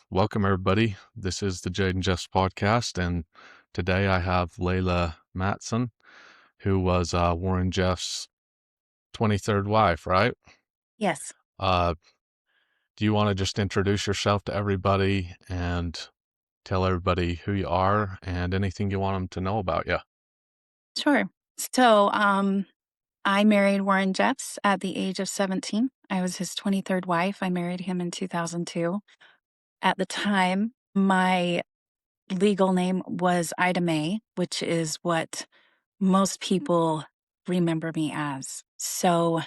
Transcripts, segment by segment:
Welcome, everybody. This is the Jaden Jeffs Podcast, and today I have Layla Matson, who was Warren Jeffs' 23rd wife, right? Yes. Uh, do you want to just introduce yourself to everybody and tell everybody who you are and anything you want them to know about you? Sure. So, I married Warren Jeffs at the age of 17. I was his 23rd wife. I married him in 2002. At the time, my legal name was Ida Mae, which is what most people remember me as. So,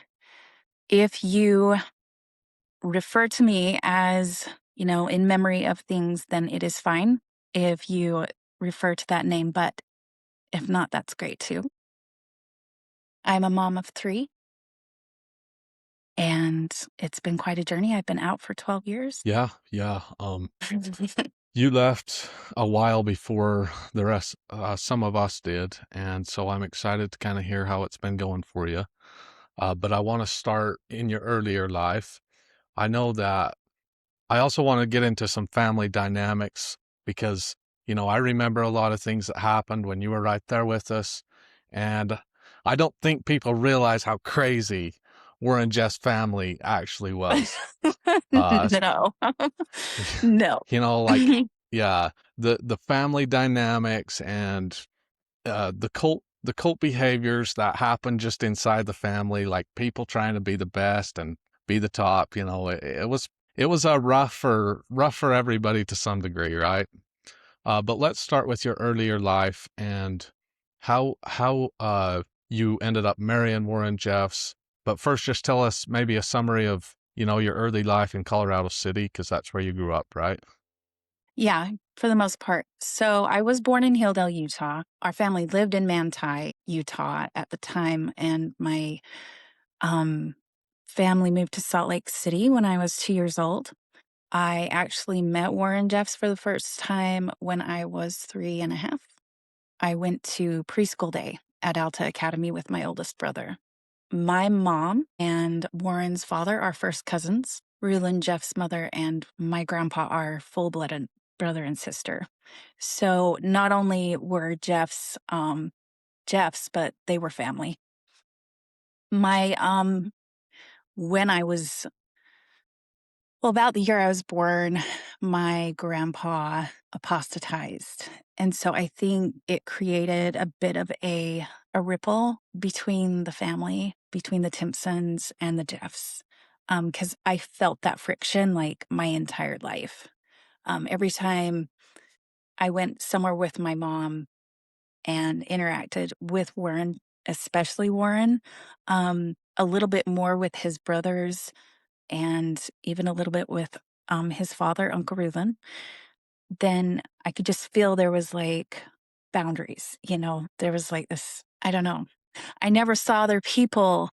if you refer to me as, in memory of things, then it is fine if you refer to that name. But if not, that's great too. I'm a mom of three. And it's been quite a journey. I've been out for 12 years. Yeah. You left a while before the rest, some of us did, and so I'm excited to kind of hear how it's been going for you. But I want to start in your earlier life. I know that I also want to get into some family dynamics because, I remember a lot of things that happened when you were right there with us. And I don't think people realize how crazy Warren Jeff's family actually was. Uh, No. No. like, yeah, the family dynamics and the cult behaviors that happen just inside the family, like people trying to be the best and be the top. It was a rough for everybody to some degree, right? But let's start with your earlier life and how you ended up marrying Warren Jeffs. But first, just tell us maybe a summary of your early life in Colorado City, because that's where you grew up, right? Yeah, for the most part. So I was born in Hilldale, Utah. Our family lived in Manti, Utah at the time, and my um, family moved to Salt Lake City when I was 2 years old. I actually met Warren Jeffs for the first time when I was 3.5. I went to preschool day at Alta Academy with my oldest brother. My mom and Warren's father are first cousins. Rulon Jeff's mother and my grandpa are full-blooded brother and sister. So not only were Jeffs, but they were family. My when I was about the year I was born, my grandpa apostatized. And so I think it created a bit of a ripple between the family, between the Timpsons and the Jeffs. Because I felt that friction like my entire life. Every time I went somewhere with my mom and interacted with Warren, especially Warren, a little bit more with his brothers and even a little bit with his father, Uncle Reuben, then I could just feel there was like boundaries, there was like this, I don't know. I never saw other people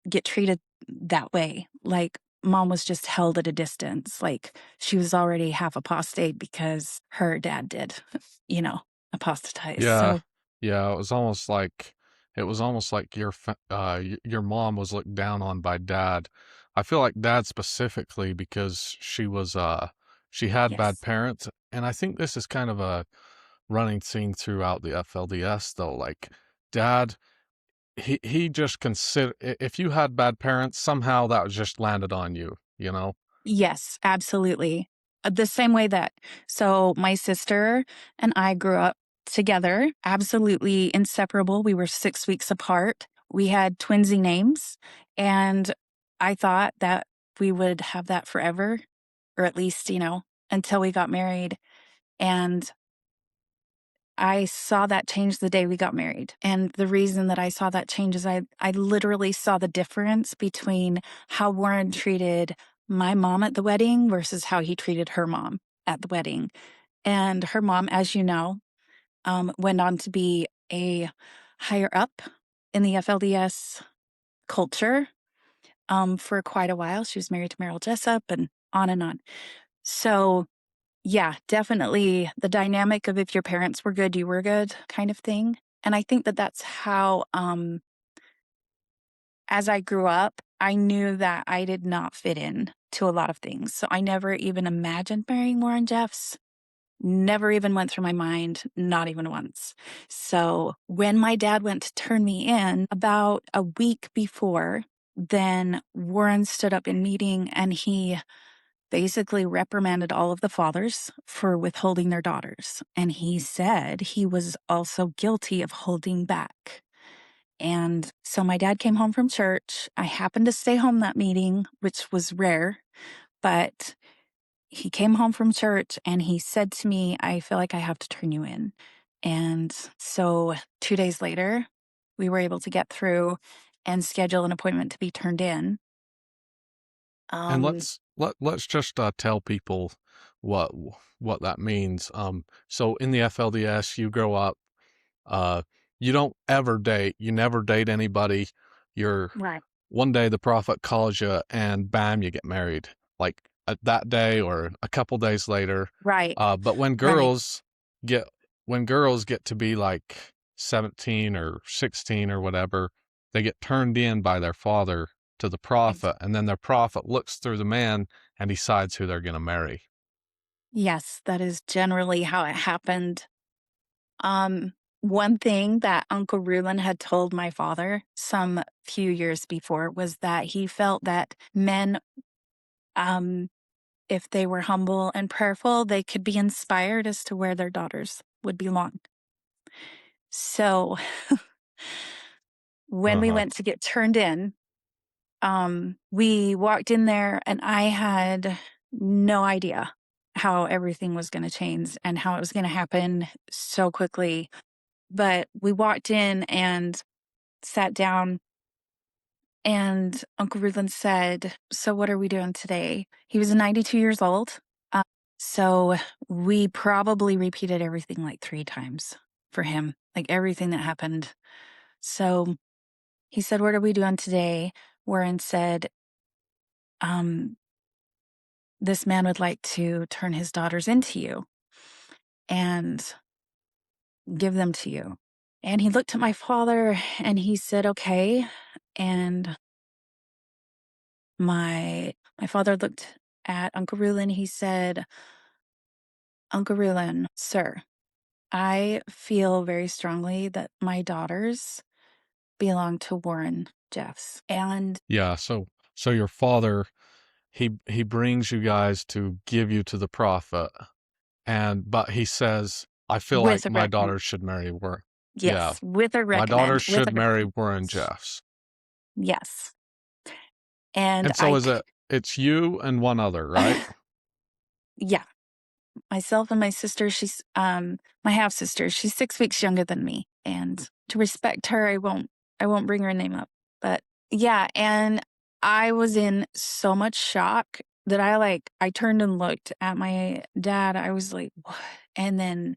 get treated that way. Like mom was just held at a distance. Like she was already half apostate because her dad did, apostatize. Yeah, So yeah. It was almost like your mom was looked down on by dad. I feel like dad specifically because she had bad yes. parents, and I think this is kind of a running theme throughout the FLDS though. Like dad, he just consider if you had bad parents, somehow that was just landed on you, you know? Yes, absolutely. The same way that so my sister and I grew up together, absolutely inseparable. We were 6 weeks apart. We had twinsy names, and I thought that we would have that forever, or at least, until we got married. And I saw that change the day we got married. And the reason that I saw that change is I literally saw the difference between how Warren treated my mom at the wedding versus how he treated her mom at the wedding. And her mom, as you know, went on to be a higher up in the FLDS culture for quite a while. She was married to Merrill Jessup and on and on. So yeah, definitely the dynamic of if your parents were good, you were good kind of thing. And I think that that's how, as I grew up, I knew that I did not fit in to a lot of things. So I never even imagined marrying Warren Jeffs. Never even went through my mind, not even once. So when my dad went to turn me in about a week before, then Warren stood up in meeting and he basically reprimanded all of the fathers for withholding their daughters. And he said he was also guilty of holding back. And so my dad came home from church. I happened to stay home that meeting, which was rare, but he came home from church and he said to me, I feel like I have to turn you in. And so 2 days later, we were able to get through and schedule an appointment to be turned in. And Um, let's just tell people what what that means. So in the FLDS, you grow up. Uh, you don't ever date. You never date anybody. You're right, one day the prophet calls you, and bam, you get married. Like that day or a couple days later. right, But right. get when girls get to be like 17 or 16 or whatever, they get turned in by their father to the Ex- prophet, and then their prophet looks through the man and decides who they're going to marry. Yes, that is generally how it happened. Um, One thing that Uncle Reuben had told my father some few years before was that he felt that men, um, if they were humble and prayerful, they could be inspired as to where their daughters would belong. So when we Uh-huh. went to get turned in, we walked in there and I had no idea how everything was going to change and how it was going to happen so quickly. But we walked in and sat down, and Uncle Reuben said, "So, what are we doing today?" He was 92 years old. Uh, so, we probably repeated everything like 3 times for him, like everything that happened. So, he said, "What are we doing today?" Warren said, um, "This man would like to turn his daughters into you and give them to you." And he looked at my father and he said, "Okay." And my father looked at Uncle Rulin. He said, "Uncle Rulin, sir, I feel very strongly that my daughters belong to Warren Jeffs." And Yeah, so your father, he brings you guys to give you to the prophet, and but he says, I feel with like a my recommend, daughter should marry Warren. Yeah, yes, with a my daughter recommend, with should a marry recommend. Warren Jeffs. Yes. And And so it's you and one other, right? yeah, myself and my sister, she's my half sister, she's 6 weeks younger than me. And to respect her, I won't bring her name up. But yeah, and I was in so much shock that I turned and looked at my dad. I was like, what? And then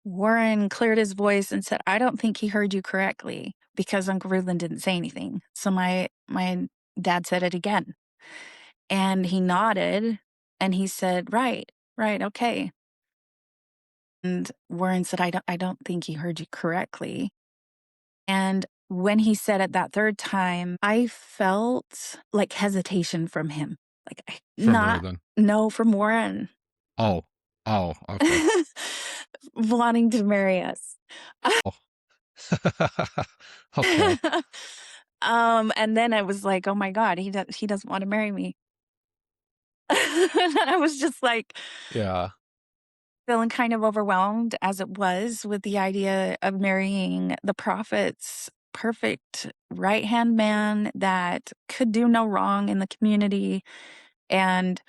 Warren cleared his voice and said, "I don't think he heard you correctly," because Uncle Reuben didn't say anything. So my dad said it again. And he nodded and he said, "Right, right, okay." And Warren said, I don't think he heard you correctly." And when he said it that third time, I felt like hesitation from him. Like, From who not, then? no, from Warren. Oh, oh, okay. Wanting to marry us. Oh, okay. And then I was like, oh my God, he doesn't want to marry me. And I was just like, Yeah, feeling kind of overwhelmed as it was with the idea of marrying the prophet's perfect right hand man that could do no wrong in the community, and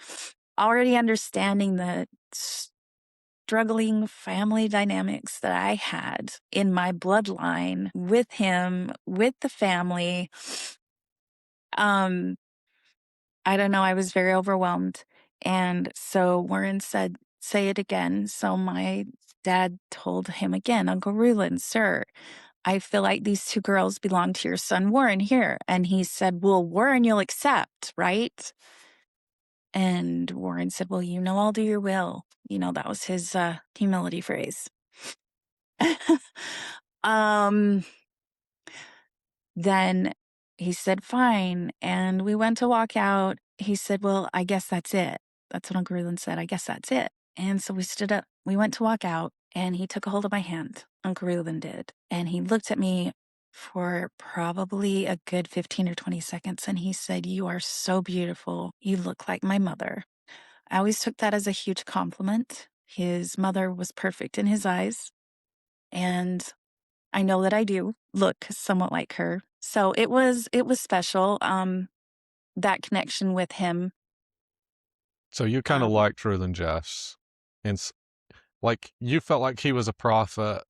already understanding the struggling family dynamics that I had in my bloodline with him, with the family. Um, I don't know, I was very overwhelmed. And so Warren said, "Say it again." So my dad told him again, "Uncle Reuben, sir, I feel like these two girls belong to your son Warren here." And he said, "Well, Warren, you'll accept, right?" And Warren said, "Well, I'll do your will." That was his humility phrase. um, then he said, "Fine." And we went to walk out. He said, "Well, I guess that's it." That's what Uncle Reuben said. "I guess that's it." And so we stood up. We went to walk out, and he took a hold of my hand. Uncle Reuben did. And he looked at me for probably a good 15 or 20 seconds, and he said, "You are so beautiful. You look like my mother." I always took that as a huge compliment. His mother was perfect in his eyes, and I know that I do look somewhat like her. So it was special, that connection with him. So you kind of Um, liked Jaden Jeffs, and like you felt like he was a prophet.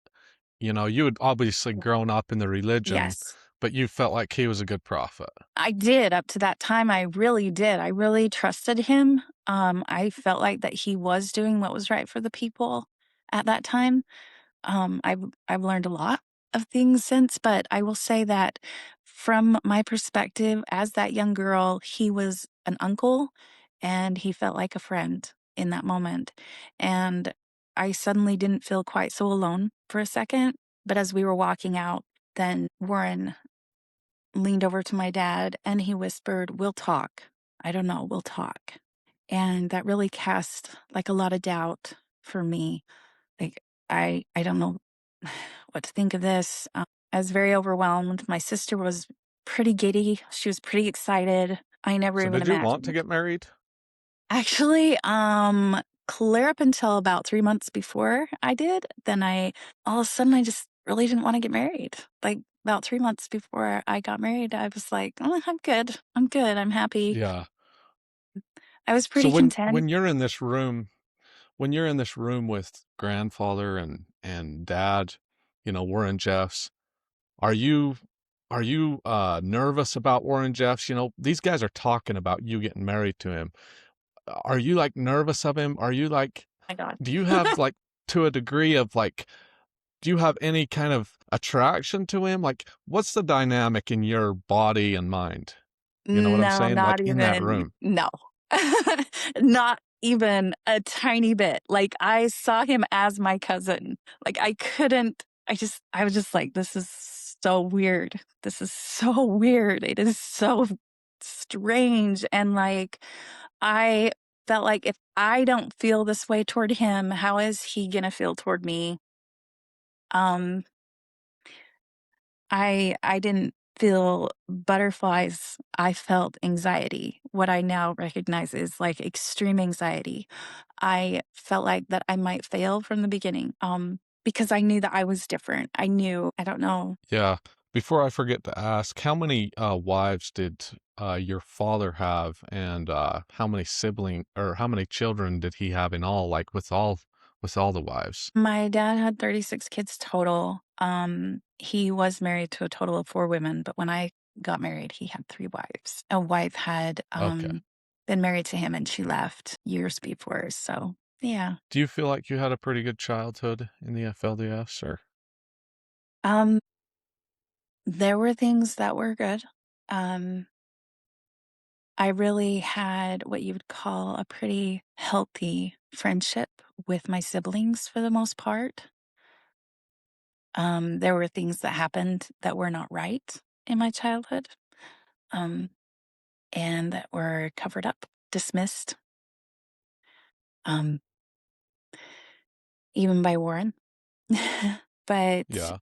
You know, you had obviously grown up in the religion, yes, but you felt like he was a good prophet. I did. Up to that time, I really did. I really trusted him. I felt like that he was doing what was right for the people at that time. I've learned a lot of things since, but I will say that from my perspective as that young girl, he was an uncle and he felt like a friend in that moment. And I suddenly didn't feel quite so alone for a second. But as we were walking out, then Warren leaned over to my dad and he whispered, "We'll talk. I don't know, we'll talk." And that really cast like a lot of doubt for me. Like, I don't know what to think of this. I was very overwhelmed. My sister was pretty giddy. She was pretty excited. I never So even did you want to imagined. get married? Actually, clear up until about 3 months before I did, then I all of a sudden, I just really didn't wanna get married. Like, about 3 months before I got married, I was like, "Oh, I'm good. I'm good. I'm happy." Yeah. I was So pretty content. when you're in this room with grandfather and dad, you know, Warren Jeffs, are you nervous about Warren Jeffs? You know, these guys are talking about you getting married to him. Are you like nervous of him? Are you like My god. do you have like to a degree of like do you have any kind of attraction to him? Like what's the dynamic in your body and mind? You know what I'm No, saying? not Like in that even room. no. Not even a tiny bit. Like, I saw him as my cousin. Like, I was just like, "This is so weird. This is so weird. It is so strange." And, like, I felt like if I don't feel this way toward him, how is he gonna feel toward me? Um I didn't feel butterflies, I felt anxiety. What I now recognize is, like, extreme anxiety. I felt like that I might fail from the beginning, because I knew that I was different. I don't know. Yeah. Before I forget to ask, how many wives did your father have, and how many how many children did he have in all? Like with all the wives? My dad had 36 kids total. He was married to a total of 4 women, but when I got married, he had 3 wives. A wife had, Okay. been married to him, and she left years before, so yeah. Do you feel like you had a pretty good childhood in the FLDS, or Um, there were things that were good. Um, I really had what you would call a pretty healthy friendship with my siblings for the most part. There were things that happened that were not right in my childhood, um, and that were covered up, dismissed, um, even by Warren. But yeah,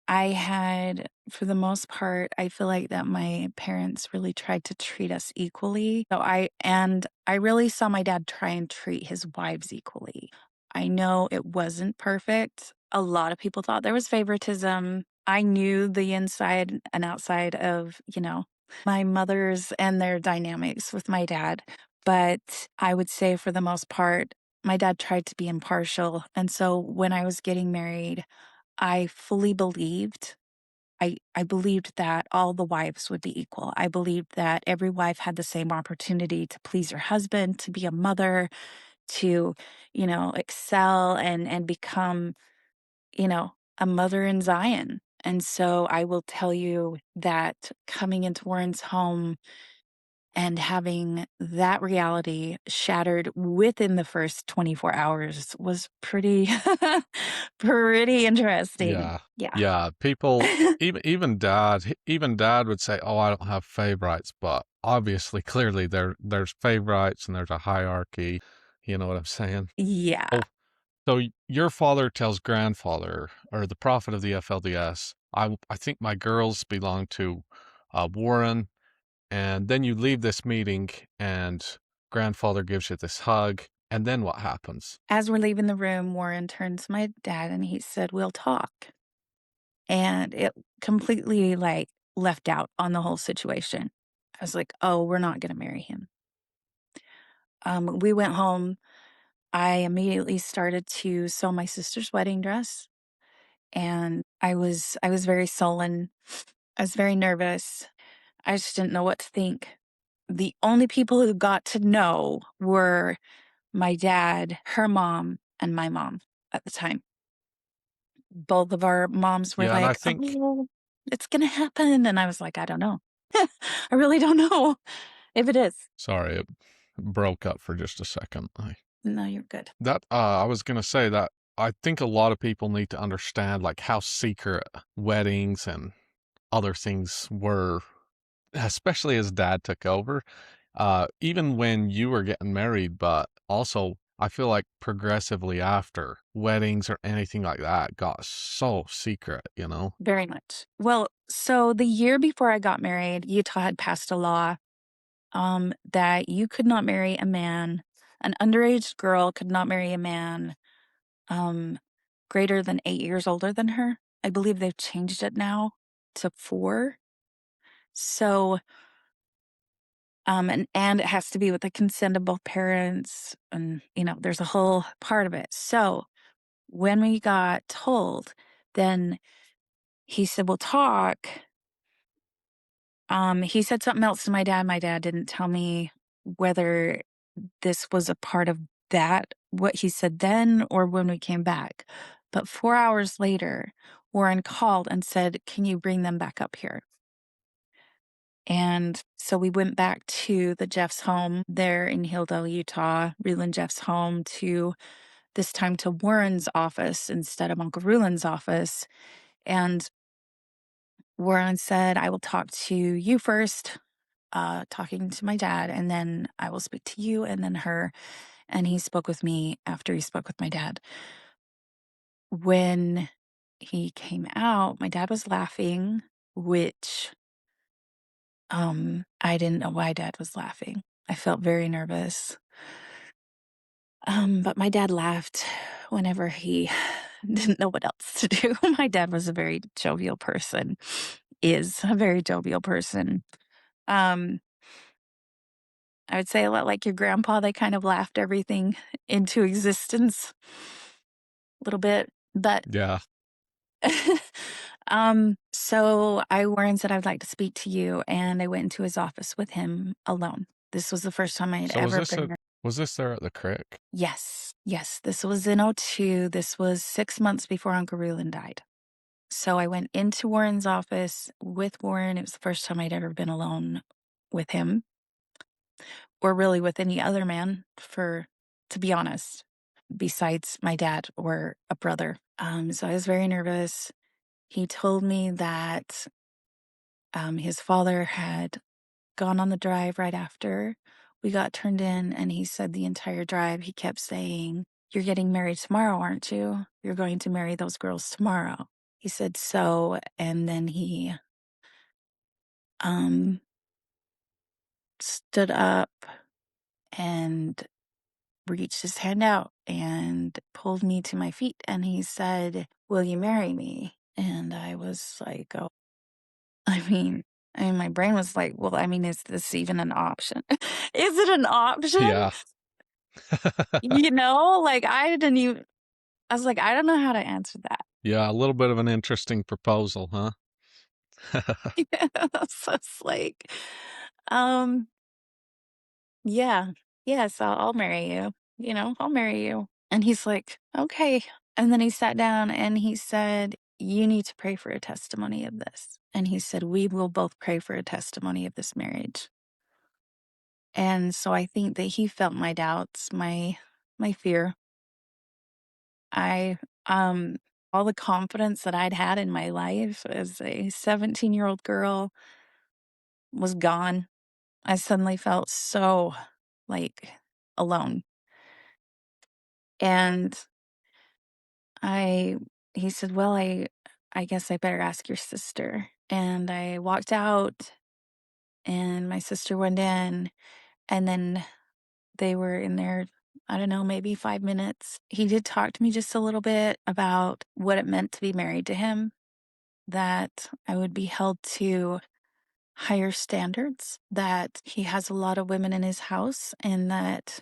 I had, for the most part, I feel like that my parents really tried to treat us equally. I really saw my dad try and treat his wives equally. I know it wasn't perfect. A lot of people thought there was favoritism. I knew the inside and outside of, my mother's and their dynamics with my dad. But I would say for the most part, my dad tried to be impartial. And so when I was getting married, I fully believed I believed that all the wives would be equal. I believed that every wife had the same opportunity to please her husband, to be a mother, to, excel and become, a mother in Zion. And so I will tell you that coming into Warren's home And having that reality shattered within the first 24 hours was pretty pretty interesting. Yeah. Yeah. Yeah. People, even dad would say, "Oh, I don't have favorites," but obviously, clearly, there's favorites and there's a hierarchy. You know what I'm saying? Yeah. Oh, so your father tells grandfather, or the prophet of the FLDS, I think my girls belong to Warren, and then you leave this meeting, and grandfather gives you this hug, and then what happens? As we're leaving the room, Warren turned to my dad and he said, "We'll talk." And it completely, like, left out on the whole situation. I was like, "Oh, we're not gonna marry him." We went home. I immediately started to sew my sister's wedding dress, and I was very sullen. I was very nervous. I just didn't know what to think. The only people who got to know were my dad, her mom, and my mom at the time. Both of our moms were Yeah, and I like, think, "Oh, it's gonna happen," and I was like, "I don't know. I really don't know if it is." sorry, it broke up for just a second. No, you're good. I was gonna say that I think a lot of people need to understand like how secret weddings and other things were, especially as dad took over. Even when you were getting married, but also I feel like progressively after weddings or anything like that got so secret, you know? Very much. Well, so the year before I got married, Utah had passed a law, that you could not marry a man, an underage girl could not marry a man, um, greater than 8 years older than her. I believe they've changed it now to 4. So, and it has to be with the consent of both parents, and, there's a whole part of it. So, when we got told, then he said, "We'll talk." He said something else to my dad. My dad didn't tell me whether this was a part of that, what he said then, or when we came back. But 4 hours later, Warren called and said, "Can you bring them back up here?" And so we went back to the Jeffs home there in Hilldale, Utah, Reland Jeffs home, to this time to Warren's office instead of Uncle Ruland's office. And Warren said, "I will talk to you first," talking to my dad, "and then I will speak to you and then her." And he spoke with me after he spoke with my dad. When he came out, my dad was laughing, which I didn't know why dad was laughing. I felt very nervous. But my dad laughed whenever he didn't know what else to do. My dad was a very jovial person, is a very jovial person. Um, I would say a lot like your grandpa, they kind of laughed everything into existence a little bit. But Yeah. so Warren said, "I'd like to speak to you." And I went into his office with him alone. This was the first time I had So ever been there. was this there at the crick? Yes, yes. This was in '02. This was 6 months before Uncle Reuland died. So I went into Warren's office with Warren. It was the first time I'd ever been alone with him, or really with any other man, to be honest, besides my dad or a brother. So I was very nervous. He told me that his father had gone on the drive right after we got turned in, and he said the entire drive he kept saying, "You're getting married tomorrow, aren't you? You're going to marry those girls tomorrow." He said so, and then he um stood up and reached his hand out and pulled me to my feet, and he said, "Will you marry me?" And I was like, "Oh," my brain was like, "Well, is this even an option?" Is it an option? Yeah. Like, I was like, "I don't know how to answer that." Yeah, a little bit of an interesting proposal, huh? So it's like, um, yeah, yes, I'll marry you, I'll marry you. And he's like, "Okay." And then he sat down and he said, "You need to pray for a testimony of this." And he said, "We will both pray for a testimony of this marriage." And so I think that he felt my doubts, my fear. I all the confidence that I'd had in my life as a 17-year-old girl was gone. I suddenly felt so, like, alone. And I he said, "Well, I guess I better ask your sister." And I walked out, and my sister went in, and then they were in there, I don't know, maybe 5 minutes. He did talk to me just a little bit about what it meant to be married to him, that I would be held to higher standards, that he has a lot of women in his house, and that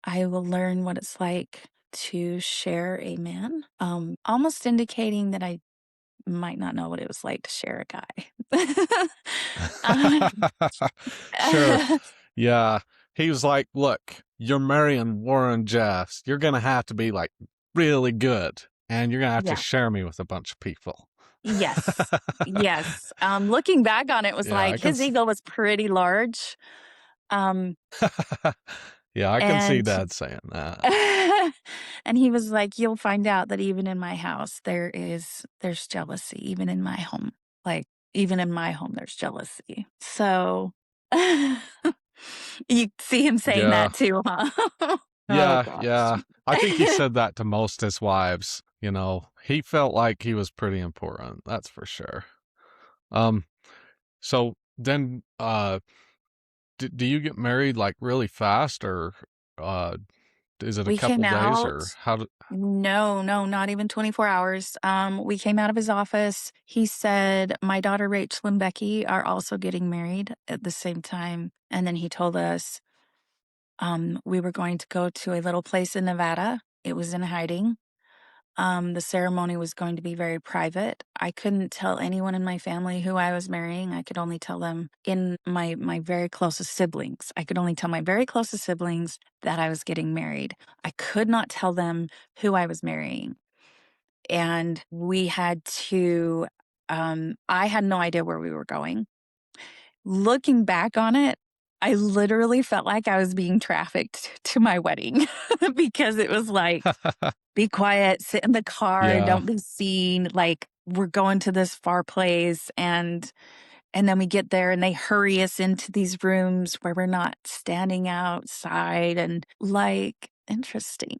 I will learn what it's like to share a man, almost indicating that I might not know what it was like to share a guy. Um, Sure. Yeah. He was like, look, you're marrying Warren Jeffs. You're going to have to be like really good, and you're going to have to yeah. share me with a bunch of people. Yes. Yes. Looking back on it was Yeah, like his ego was pretty large. Um, yeah, I can see and Dad saying that. and he was like, "You'll find out that even in my house there's jealousy, even in my home. Like, even in my home there's jealousy." So you see him saying Yeah. that too, huh? Oh Yeah, gosh. yeah. I think he said that to most his wives, you know. He felt like he was pretty important, that's for sure. Um, so then do you get married like really fast, or uh is it a We came couple days, out or how did No, no, not even 24 hours. We came out of his office. He said, "My daughter Rachel and Becky are also getting married at the same time." And then he told us we were going to go to a little place in Nevada. It was in hiding. The ceremony was going to be very private. I couldn't tell anyone in my family who I was marrying. I could only tell them in my very closest siblings. I could only tell my very closest siblings that I was getting married. I could not tell them who I was marrying. And we had to I had no idea where we were going. Looking back on it, I literally felt like I was being trafficked to my wedding because it was like, "Be quiet, sit in the car, Yeah. don't be seen." Like, we're going to this far place, and then we get there and they hurry us into these rooms where we're not standing outside and, like, interesting.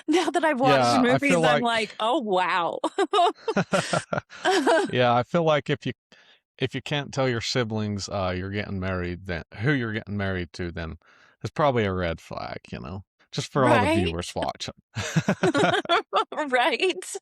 Now that I've watched Yeah, I feel movies, I'm like like, "Oh, wow." yeah, I feel like if you can't tell your siblings you're getting married, then who you're getting married to, then it's probably a red flag, you know. Just for all the Right? viewers watching. Right?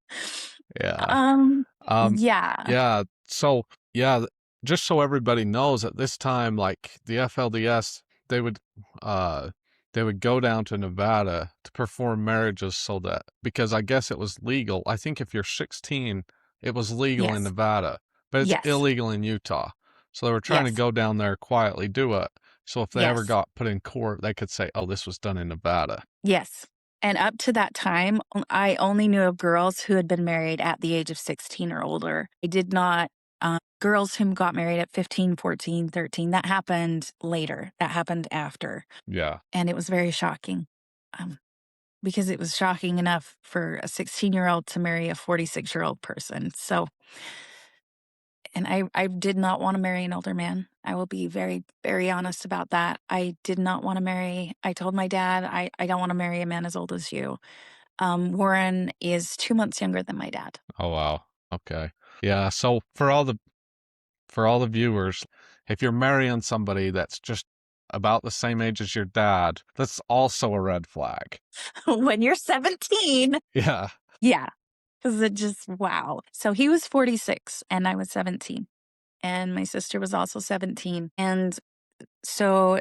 Yeah. Um, Um, yeah. yeah. So, yeah, just so everybody knows, at this time, like the FLDS, they would, uh, they would go down to Nevada to perform marriages so that, because I guess it was legal. I think if you're 16, it was legal in Yes. Nevada, but it's Yes. illegal in Utah. So they were trying to Yes. go down there quietly do it. So if they ever Yes. got put in court, they could say, oh, this was done in Nevada. Yes. And up to that time, I only knew of girls who had been married at the age of 16 or older. I did not girls who got married at 15, 14, 13. That happened later. That happened after. Yeah. And it was very shocking. Um, because it was shocking enough for a 16-year-old to marry a 46-year-old person. So, and I did not want to marry an older man. I will be very, very honest about that. I did not want to marry. I told my dad, I don't want to marry a man as old as you. Warren is 2 months younger than my dad. Oh, wow. Okay. Yeah. So for all the viewers, if you're marrying somebody that's just about the same age as your dad, that's also a red flag. When you're 17, Yeah. yeah, because it just wow. So he was 46 and I was 17, and my sister was also 17, and so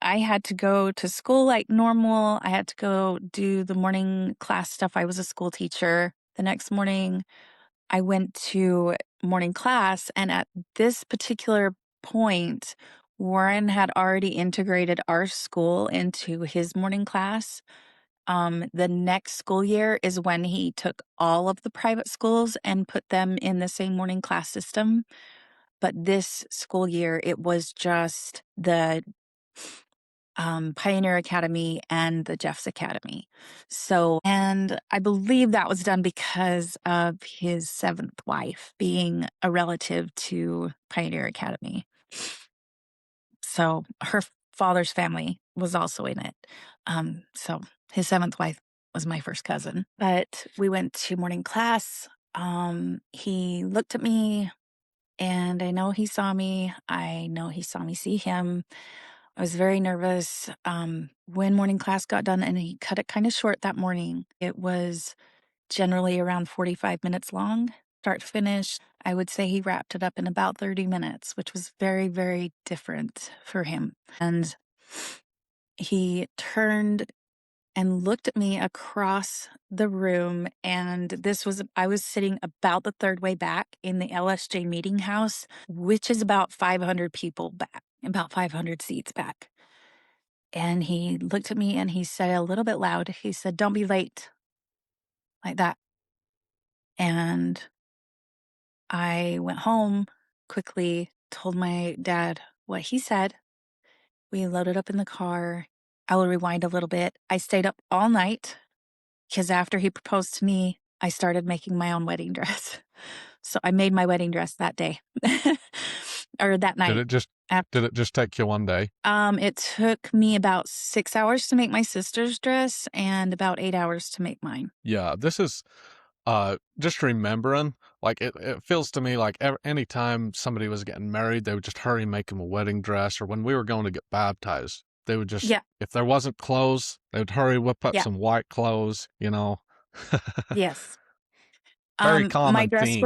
I had to go to school like normal. I had to go do the morning class stuff. I was a school teacher. The next morning, I went to morning class, and at this particular point, Warren had already integrated our school into his morning class. The next school year is when he took all of the private schools and put them in the same morning class system. But this school year, it was just the Pioneer Academy and the Jeffs Academy. So, and I believe that was done because of his seventh wife being a relative to Pioneer Academy. So her father's family was also in it. So his seventh wife was my first cousin. But we went to morning class. He looked at me, and I know he saw me. I know he saw me see him. I was very nervous when morning class got done, and he cut it kind of short that morning. It was generally around 45 minutes long, start to finish. I would say he wrapped it up in about 30 minutes, which was very, very different for him. And he turned and looked at me across the room. And I was sitting about the third way back in the LSJ meeting house, which is about 500 people back, about 500 seats back. And he looked at me and he said a little bit loud, he said, "Don't be late," like that. And I went home quickly, told my dad what he said. We loaded up in the car. I will rewind a little bit. I stayed up all night because after he proposed to me, I started making my own wedding dress. So I made my wedding dress that day or that Did night. it just did it just take you one day? It took me about 6 hours to make my sister's dress and about 8 hours to make mine. Yeah, this is just remembering, like it feels to me like anytime somebody was getting married, they would just hurry and make them a wedding dress, or when we were going to get baptized, they would just, Yeah, if there wasn't clothes, they would hurry whip up yeah, some white clothes, you know. yes. Very My common dress thing.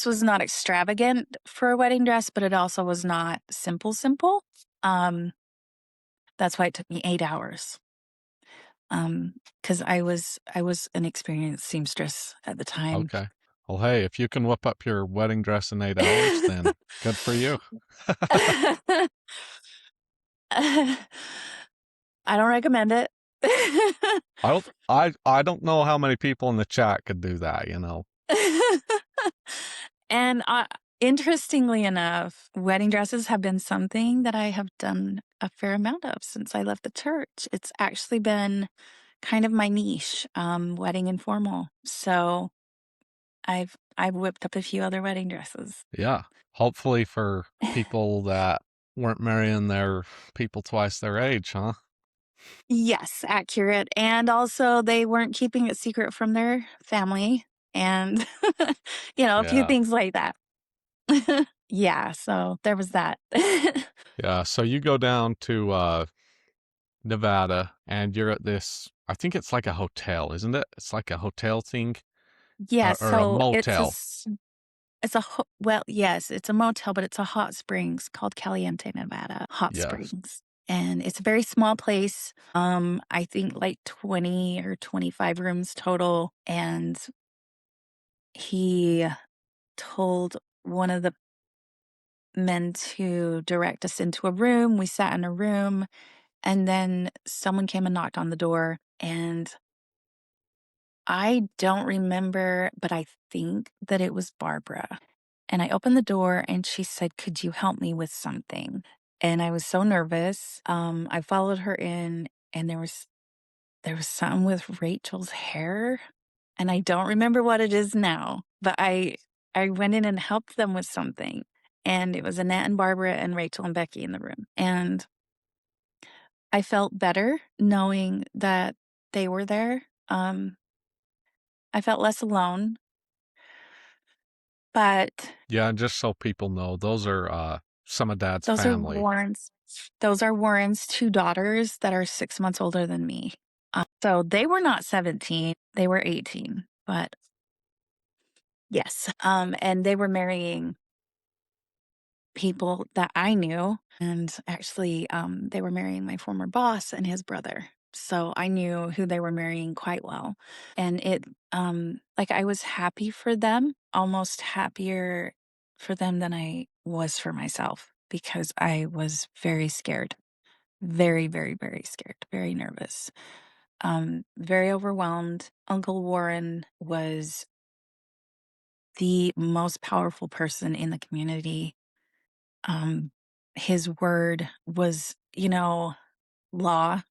was not extravagant for a wedding dress, but it also was not simple. Um, that's why it took me 8 hours. Because I was an experienced seamstress at the time. Okay. Well, hey, if you can whip up your wedding dress in 8 hours, then good for you. I don't recommend it. I don't know how many people in the chat could do that, you know. And interestingly enough, wedding dresses have been something that I have done a fair amount of since I left the church. It's actually been kind of my niche, wedding and formal. So I've whipped up a few other wedding dresses. Yeah. Hopefully for people that weren't marrying their people twice their age, huh? Yes, accurate. And also they weren't keeping it secret from their family and a few Yeah. things like that. Yeah, so there was that. Yeah. So you go down to Nevada and you're at this, I think it's like a hotel, isn't it? It's like a hotel thing, Yeah, or a so motel. well, yes, it's a motel, but it's a hot springs called Caliente, Nevada Hot Yes. Springs. And it's a very small place. I think like 20 or 25 rooms total. And he told one of the men to direct us into a room. We sat in a room, and then someone came and knocked on the door. And I don't remember, but I think that it was Barbara. And I opened the door and she said, "Could you help me with something?" And I was so nervous. I followed her in, and there was something with Rachel's hair. And I don't remember what it is now, but I went in and helped them with something. And it was Annette and Barbara and Rachel and Becky in the room. And I felt better knowing that they were there. I felt less alone, but Yeah. And just so people know, those are some of Dad's those are family. Warren's those are Warren's 2 daughters that are 6 months older than me. So they were not 17, they were 18, but yes, and they were marrying people that I knew, and actually, they were marrying my former boss and his brother. So I knew who they were marrying quite well, and like, I was happy for them, almost happier for them than I was for myself because I was very scared. Very, very, very scared, very nervous, very overwhelmed. Uncle Warren was the most powerful person in the community. Um, his word was, law.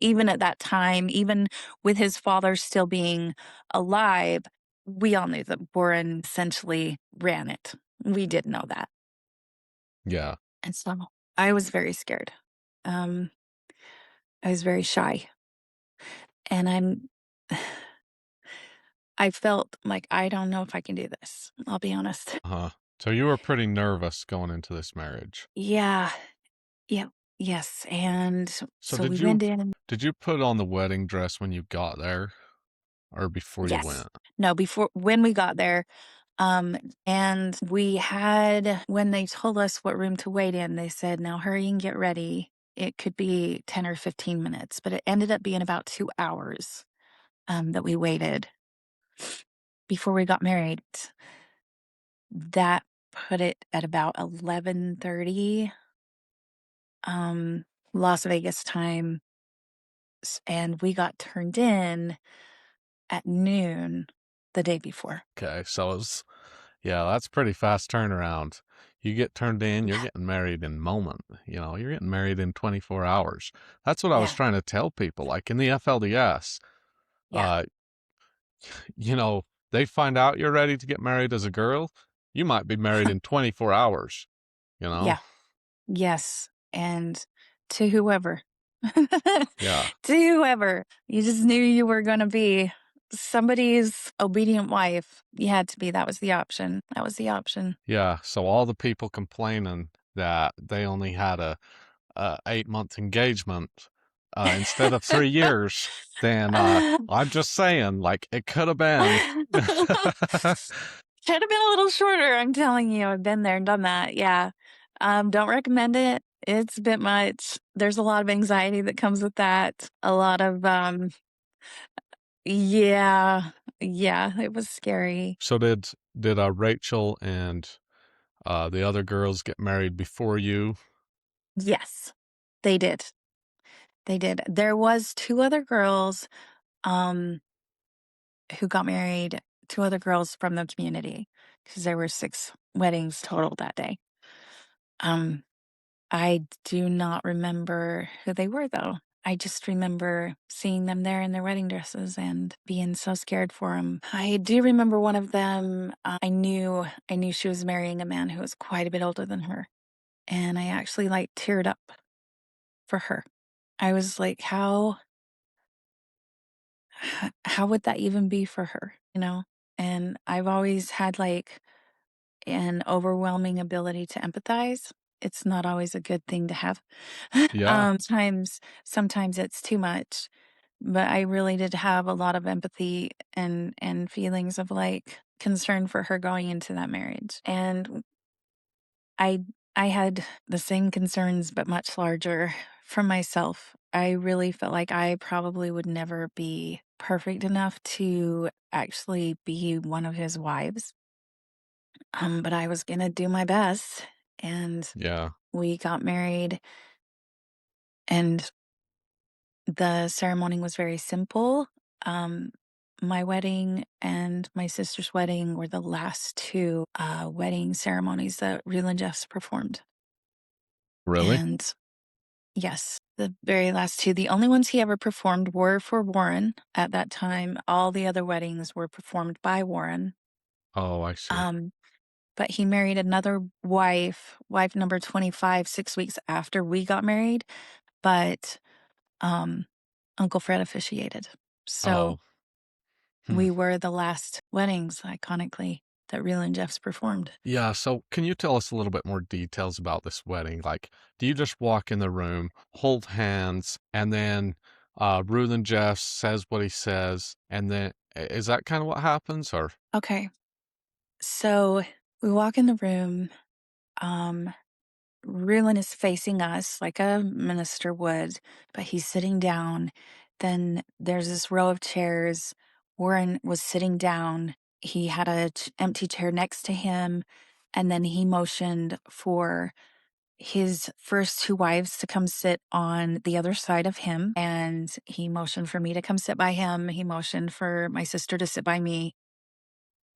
Even at that time, even with his father still being alive, we all knew that Warren essentially ran it. We did know that. Yeah. And so I was very scared. Um, I was very shy. And I felt like I don't know if I can do this. I'll be honest. Uh-huh. So you were pretty nervous going into this marriage. Yeah. Yeah. Yes. And So so we went in. did you put on the wedding dress when you got there or before you Yes. went? No, before when we got there, and we had when they told us what room to wait in, they said, "Now hurry and get ready." It could be 10 or 15 minutes, but it ended up being about 2 hours, that we waited before we got married. That put it at about 11:30, um, Las Vegas time, and we got turned in at noon the day before. Okay, so it's yeah, that's pretty fast turnaround. You get turned in, you're Yeah, getting married in moment. You're getting married in 24 hours. That's what I was yeah, trying to tell people. Like in the FLDS, yeah, uh, you know, they find out you're ready to get married as a girl, you might be married in 24 hours, you know? yeah. Yes, and to whoever. Yeah. To whoever. You just knew you were gonna be somebody's obedient wife. You had to be, that was the option. That was the option. Yeah. So all the people complaining that they only had a 8-month engagement instead of 3 years, then I'm just saying, like it could have been. Should've been a little shorter, I'm telling you, I've been there and done that, yeah. Don't recommend it. It's a bit much. There's a lot of anxiety that comes with that. A lot of, yeah, yeah, it was scary. So did Rachel and the other girls get married before you? Yes, they did. They did. There was 2 other girls, um, who got married, 2 other girls from the community, because there were 6 weddings total that day. Um, I do not remember who they were, though. I just remember seeing them there in their wedding dresses and being so scared for them. I do remember one of them, I knew she was marrying a man who was quite a bit older than her, and I actually, like, teared up for her. I was like, how would that even be for her, you know? And I've always had like an overwhelming ability to empathize. It's not always a good thing to have. Yeah. Sometimes it's too much, but I really did have a lot of empathy and feelings of like concern for her going into that marriage. And I I had the same concerns but much larger for myself. I really felt like I probably would never be perfect enough to actually be one of his wives. But I was gonna do my best, and Yeah. we got married, and the ceremony was very simple. Um, my wedding and my sister's wedding were the last 2 wedding ceremonies that Reland Jeffs performed. Really? And yes, the very last 2. The only ones he ever performed were for Warren at that time. All the other weddings were performed by Warren. Oh, I see. Um, but he married another wife, wife number 25, 6 weeks after we got married, but, um, Uncle Fred officiated. So Oh. Hmm. we were the last weddings, iconically, that Reel and Jeffs performed. Yeah, so can you tell us a little bit more details about this wedding? Like, do you just walk in the room, hold hands, and then Ruthen Jeff says what he says, and then is that kind of what happens, or? Okay, so we walk in the room, um Rulin is facing us like a minister would, but he's sitting down. Then there's this row of chairs. Warren was sitting down. He had a empty chair next to him, and then he motioned for his first 2 wives to come sit on the other side of him, and he motioned for me to come sit by him. He motioned for my sister to sit by me.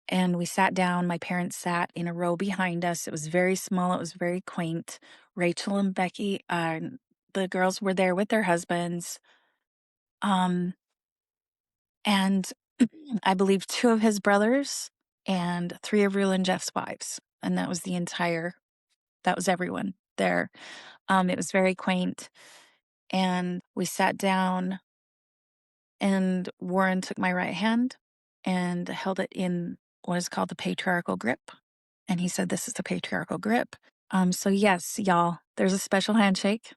and we sat down. My parents sat in a row behind us. It was very small, it was very quaint. Rachel and Becky, the girls were there with their husbands. Um, and I believe 2 of his brothers and 3 of Rue and Jeff's wives, and that was everyone there. It was very quaint, and we sat down, and Warren took my right hand and held it in what is called the patriarchal grip, and he said, "This is the patriarchal grip." So yes, y'all, there's a special handshake,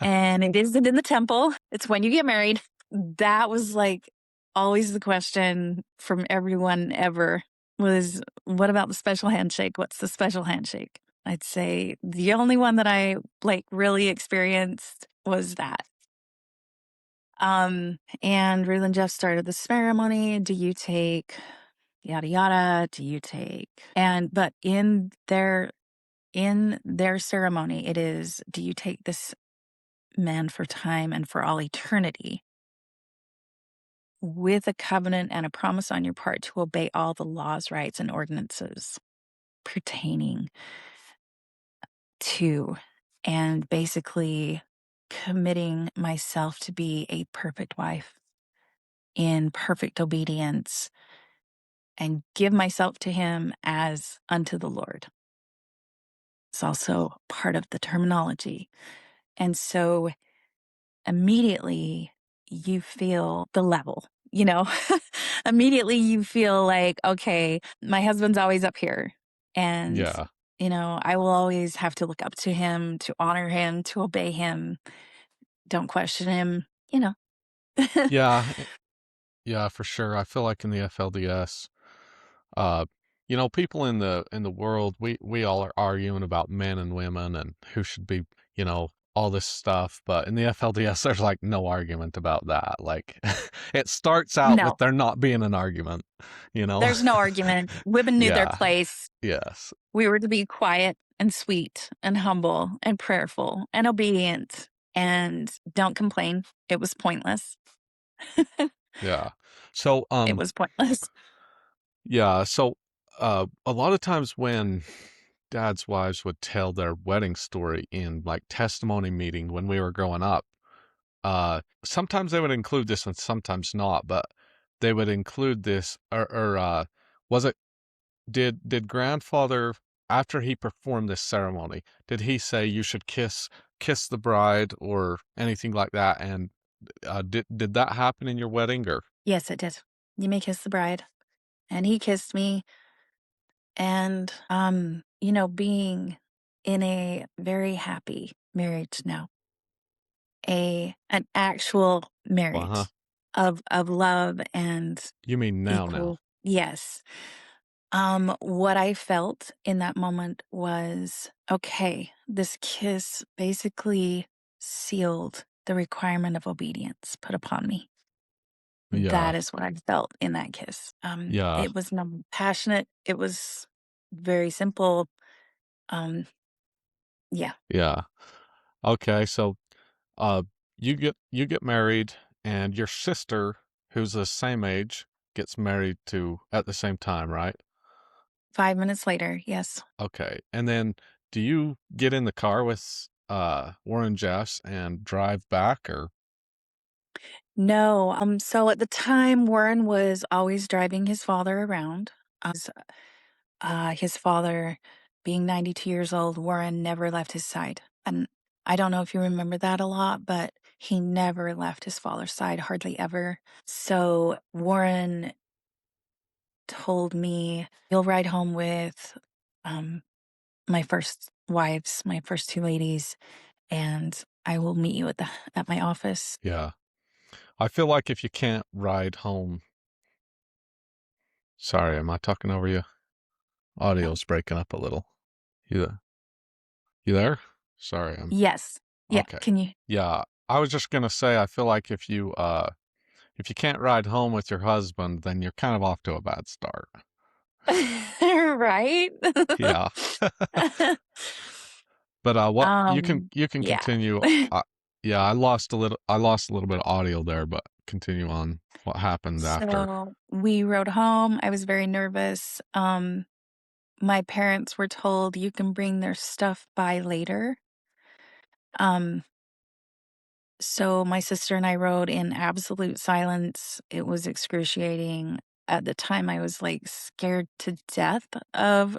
and it isn't in the temple. It's when you get married. That was, like, always the question from everyone ever was, "What about the special handshake? What's the special handshake?" I'd say the only one that I, like, really experienced was that. And Rue and Jeff started the ceremony. Do you take yada yada? Do you take but in their ceremony, it is, do you take this man for time and for all eternity, with a covenant and a promise on your part to obey all the laws, rights, and ordinances pertaining to, and basically committing myself to be a perfect wife in perfect obedience and give myself to him as unto the Lord. It's also part of the terminology. And so immediately you feel the level, you know? Immediately you feel like, okay, my husband's always up here. And, Yeah. I will always have to look up to him, to honor him, to obey him. Don't question him. Yeah. Yeah, for sure. I feel like in the FLDS, uh, people in the world, we all are arguing about men and women and who should be, all this stuff. But in the FLDS, there's like no argument about that. Like, it starts out with No, there not being an argument, you know? there's no argument. Women knew their Yeah. place. Yes. We were to be quiet and sweet and humble and prayerful and obedient and don't complain. It was pointless. Yeah. So, It was pointless. yeah. So, a lot of times when dad's wives would tell their wedding story in like testimony meeting when we were growing up, sometimes they would include this and sometimes not, but they would include this or was it did grandfather after he performed this ceremony, did he say you should kiss the bride or anything like that? And did that happen in your wedding or Yes, it did. You may kiss the bride. And he kissed me. And, being in a very happy marriage now, an actual uh-huh. marriage of love and You mean now? equal. Yes. What I felt in that moment was, okay, this kiss basically sealed the requirement of obedience put upon me. Yeah. That is what I felt in that kiss. Yeah. It was not passionate. It was very simple. Um, yeah, Yeah. Okay, so uh you get married and your sister who's the same age gets married to at the same time, right? 5 minutes later, yes. Okay. And then do you get in the car with Warren Jeffs and drive back or No, so at the time, Warren was always driving his father around. His father being 92 years old, Warren never left his side. And I don't know if you remember that a lot, but he never left his father's side, hardly ever. So Warren told me, "You'll ride home with um, my first wives, my first 2 ladies, and I will meet you at my office." yeah. I feel like if you can't ride home, sorry, am I talking over you? No. Audio's breaking up a little. You you there? Sorry, I'm Yes. Yeah, okay. can you Yeah, I was just gonna say I feel like if you can't ride home with your husband, then you're kind of off to a bad start. right? Yeah. But what you can Yeah. continue. Uh, yeah, I lost a little bit of audio there, but continue on. What happened after? So we rode home. I was very nervous. My parents were told you can bring their stuff by later. Um, so my sister and I rode in absolute silence. It was excruciating. At the time, I was like scared to death of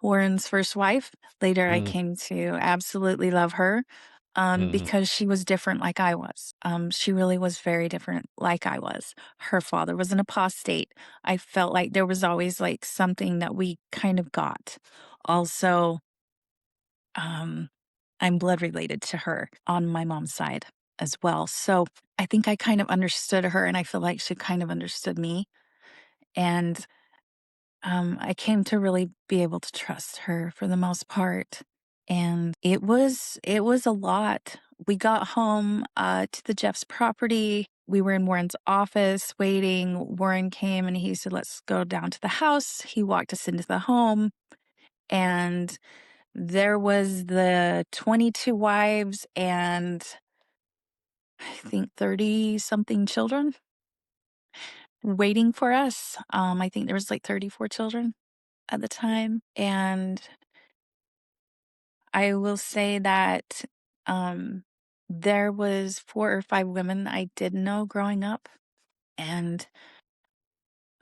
Warren's first wife. Later, I Mm, came to absolutely love her mhm, because she was different like I was. She really was very different like I was. Her father was an apostate. I felt like there was always like something that we kind of got. Also, um, I'm blood related to her on my mom's side as well. So I think I kind of understood her, and I feel like she kind of understood me. And I came to really be able to trust her for the most part, and it was a lot. We got home to the Jeffs property. We were in Warren's office waiting. Warren came and he said, "Let's go down to the house." He walked us into the home, and there was the 22 wives and I think 30 something children waiting for us. I think there was like 34 children at the time, and I will say that, um, there was 4 or 5 women I did know growing up, and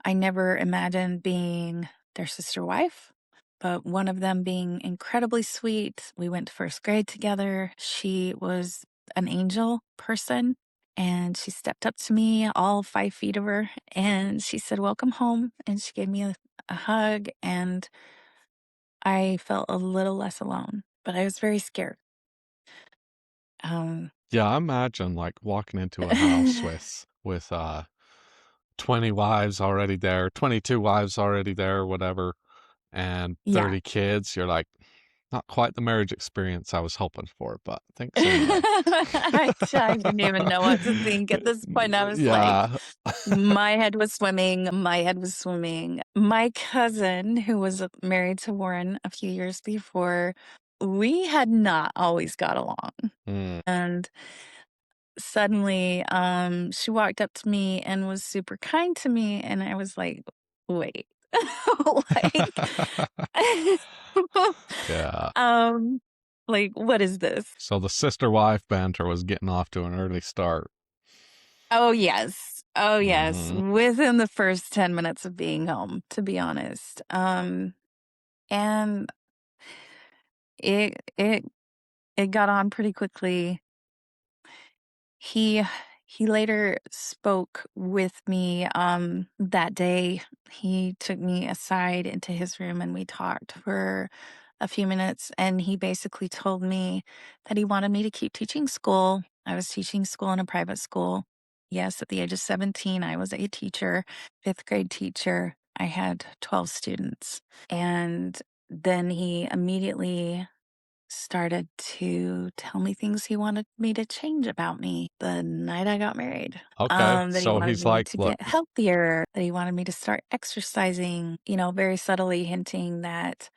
I never imagined being their sister wife, but one of them being incredibly sweet. We went to 1st grade together. She was an angel person, and she stepped up to me, all 5 feet of her, and she said, "Welcome home," and she gave me a hug, and I felt a little less alone, but I was very scared. Um, yeah, I imagine, like, walking into a house with 20 wives already there, 22 wives already there, whatever, and yeah. 30 kids, you're like, "Not quite the marriage experience I was hoping for, but thanks anyway." I didn't even know what to think at this point. I was like, Yeah. my head was swimming. My head was swimming. My cousin, who was married to Warren a few years before, we had not always got along. Mm. And suddenly, she walked up to me and was super kind to me. And I was like, wait, like, Yeah. um, like, what is this? So the sister wife banter was getting off to an early start. Oh, yes. Oh, yes. Mhm. Within the first 10 minutes of being home, to be honest. And it it it got on pretty quickly. He he later spoke with me that day. He took me aside into his room and we talked for a few minutes, and he basically told me that he wanted me to keep teaching school. I was teaching school in a private school. Yes, at the age of 17, I was a teacher, 5th grade teacher. I had 12 students. And then he immediately started to tell me things he wanted me to change about me the night I got married. Okay. That he So wanted he's me like, to "Look." get healthier, that he wanted me to start exercising, very subtly hinting that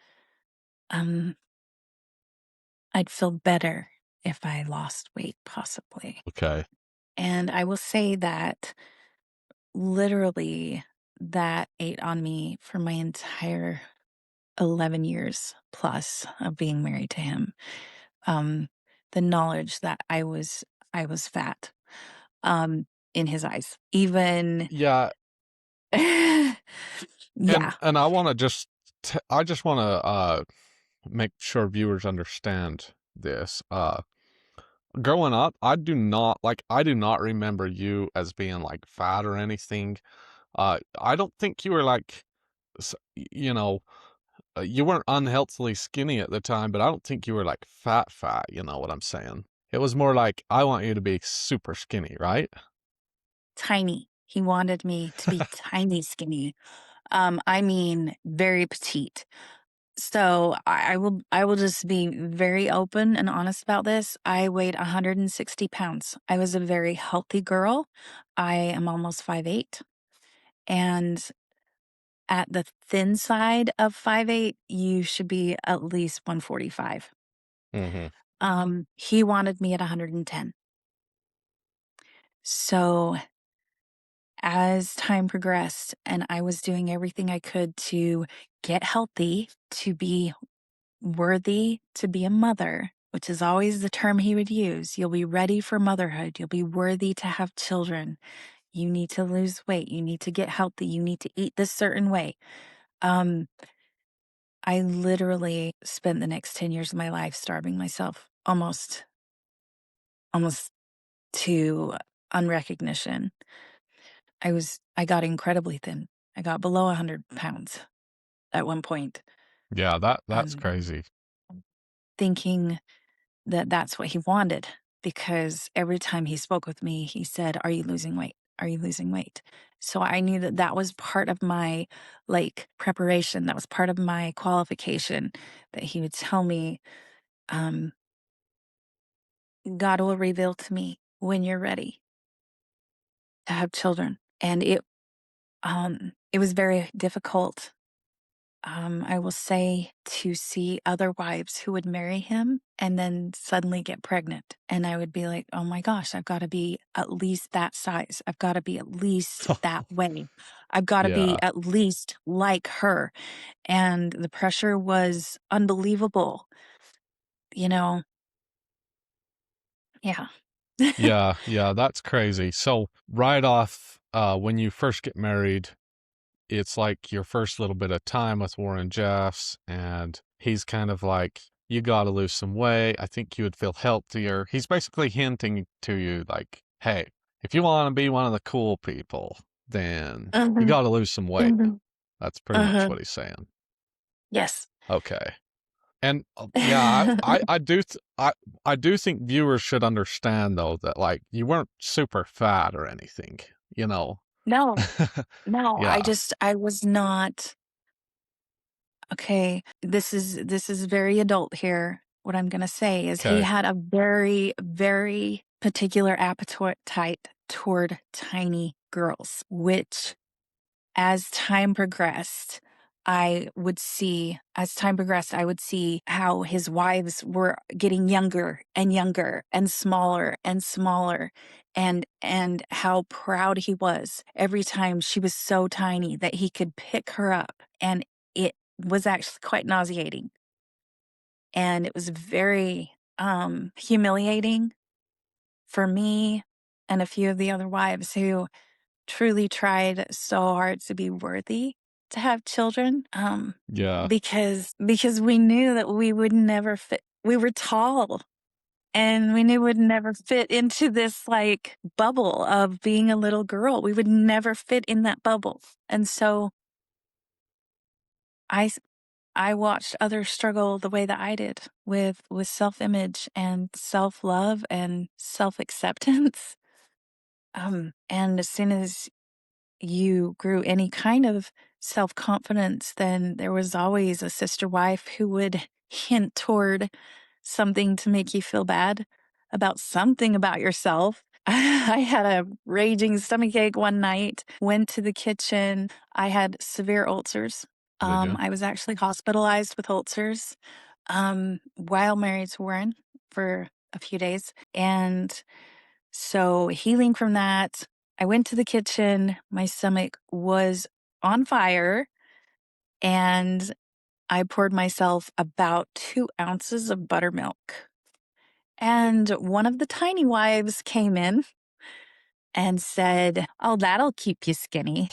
um I'd feel better if I lost weight, possibly. Okay. And I will say that literally that ate on me for my entire 11 years plus of being married to him. Um, the knowledge that I was fat, in his eyes. Even Yeah, yeah, and I just wanna, make sure viewers understand this. Growing up, I do not remember you as being, like, fat or anything. I don't think you were, like, you know, you weren't unhealthily skinny at the time, but I don't think you were, like, fat, you know what I'm saying? It was more like, "I want you to be super skinny," right? tiny. He wanted me to be tiny skinny. I mean, very petite. So I will just be very open and honest about this. I weighed 160 pounds. I was a very healthy girl. I am almost 5'8", and at the thin side of 5'8", you should be at least 145. Mhm. He wanted me at 110. So as time progressed and I was doing everything I could to get healthy, to be worthy to be a mother, which is always the term he would use. You'll be ready for motherhood. You'll be worthy to have children. You need to lose weight. You need to get healthy. You need to eat this certain way. Um, I literally spent the next 10 years of my life starving myself almost to unrecognition. I got incredibly thin. I got below 100 pounds at one point, Yeah, that's um, crazy. thinking that that's what he wanted because every time he spoke with me, he said, "Are you losing weight? Are you losing weight?" So I knew that that was part of my like preparation. That was part of my qualification that he would tell me, um, God will reveal to me when you're ready to have children. And it was very difficult, I will say, to see other wives who would marry him and then suddenly get pregnant. And I would be like, oh my gosh, I've got to be at least that size. I've got to be at least that way. I've got to be Yeah. at least like her. And the pressure was unbelievable, you know? Yeah. Yeah, that's crazy. So right off, when you first get married, it's like your first little bit of time with Warren Jeffs, and he's kind of like, you got to lose some weight. I think you would feel healthier. He's basically hinting to you, like, hey, if you want to be one of the cool people, then you Hmm. got to lose some weight. Hmm. That's pretty much Uh-huh. what he's saying. Yes. Okay. And yeah, I do think viewers should understand though that like you weren't super fat or anything, you know. No, no, Yeah. I was not. Okay, this is very adult here. What I'm gonna say is he Okay. had a very, very particular appetite toward tiny girls, which as time progressed, I would see how his wives were getting younger and younger and smaller and how proud he was every time she was so tiny that he could pick her up. And it was actually quite nauseating. And it was very humiliating for me and a few of the other wives who truly tried so hard to be worthy to have children, Yeah. because we knew that we would never fit. We were tall, and we knew we'd never fit into this like bubble of being a little girl. We would never fit in that bubble, and so I s- I watched others struggle the way that I did with self image and self love and self acceptance. And as soon as you grew any kind of self confidence, then there was always a sister wife who would hint toward something to make you feel bad about something about yourself. I had a raging stomachache one night, went to the kitchen. I had severe ulcers. Did you? I was actually hospitalized with ulcers while married to Warren for a few days. And so, healing from that, I went to the kitchen. My stomach was on fire, and I poured myself about 2 ounces of buttermilk. And one of the tiny wives came in and said, "Oh, that'll keep you skinny."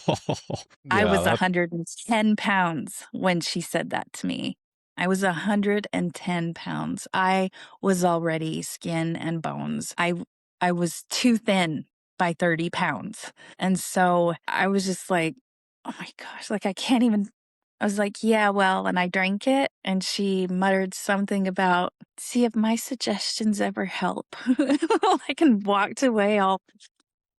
I Yeah, was that 110 pounds when she said that to me. I was 110 pounds. I was already skin and bones. I was too thin by 30 pounds. And so I was just like, oh my gosh, like I can't even. I was like, yeah, well, and I drank it. And she muttered something about, see if my suggestions ever help. Like, and walked away all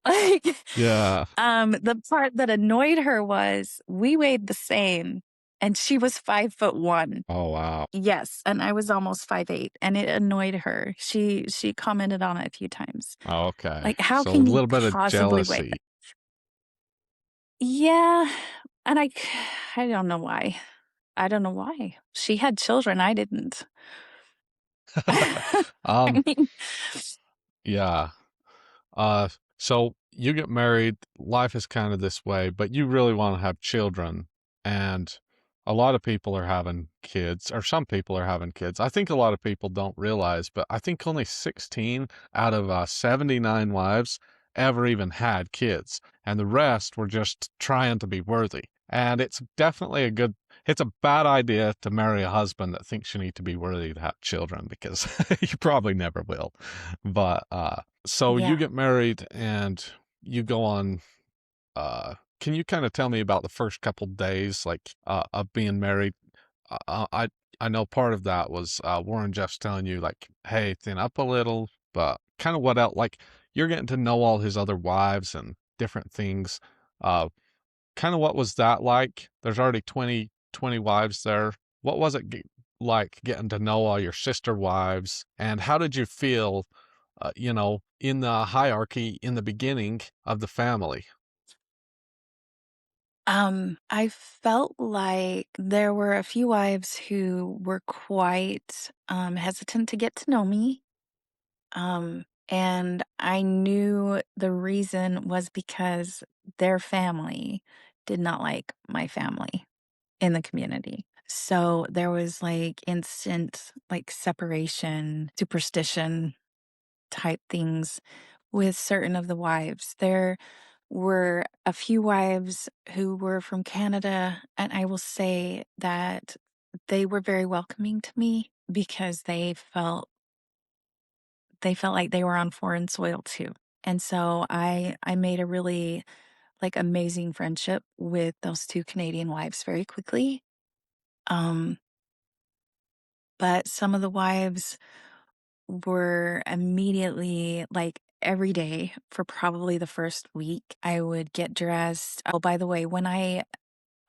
like, yeah. the part that annoyed her was we weighed the same and she was 5'1". Oh wow. Yes, and I was almost 5'8", and it annoyed her. She commented on it a few times. Oh, okay. Like, how So a can you little bit of possibly weigh that? jealousy. Yeah, and I don't know why. I don't know why. She had children, I didn't. I Um, mean, yeah. Uh, so you get married, life is kind of this way, but you really want to have children. And a lot of people are having kids, or some people are having kids. I think a lot of people don't realize, but I think only 16 out of 79 wives ever even had kids. And the rest were just trying to be worthy. And it's definitely it's a bad idea to marry a husband that thinks you need to be worthy to have children because you probably never will. But, so you Yeah. get married and you go on, can you kind of tell me about the first couple days, like, of being married? I know part of that was, Warren Jeffs telling you, like, hey, thin up a little, but kind of what else, like, you're getting to know all his other wives and different things. Uh, kind of what was that like? There's already 20 wives there. What was it like getting to know all your sister wives? And how did you feel, in the hierarchy in the beginning of the family? I felt like there were a few wives who were quite hesitant to get to know me. And I knew the reason was because their family did not like my family in the community. So there was like instant like separation, superstition type things with certain of the wives. There were a few wives who were from Canada, and I will say that they were very welcoming to me because they felt like they were on foreign soil too. And so I made a really like amazing friendship with those two Canadian wives very quickly. Um, but some of the wives were immediately like every day for probably the first week, I would get dressed. Oh, by the way,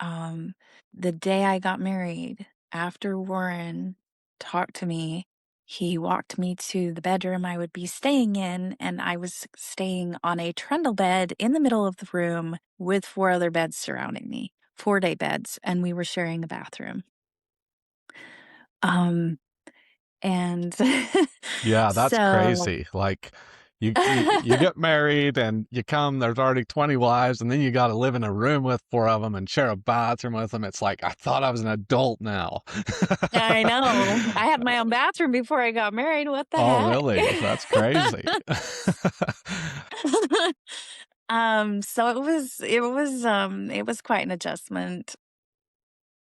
um, the day I got married, after Warren talked to me, he walked me to the bedroom I would be staying in, and I was staying on a trundle bed in the middle of the room with four other beds surrounding me, 4-day beds, and we were sharing a bathroom. Um, and Yeah, that's so crazy. Like you get married and you come, there's already 20 wives, and then you got to live in a room with four of them and share a bathroom with them. It's like I thought I was an adult now. I know. I had my own bathroom before I got married. What the Oh, heck? really? That's crazy. So it was quite an adjustment.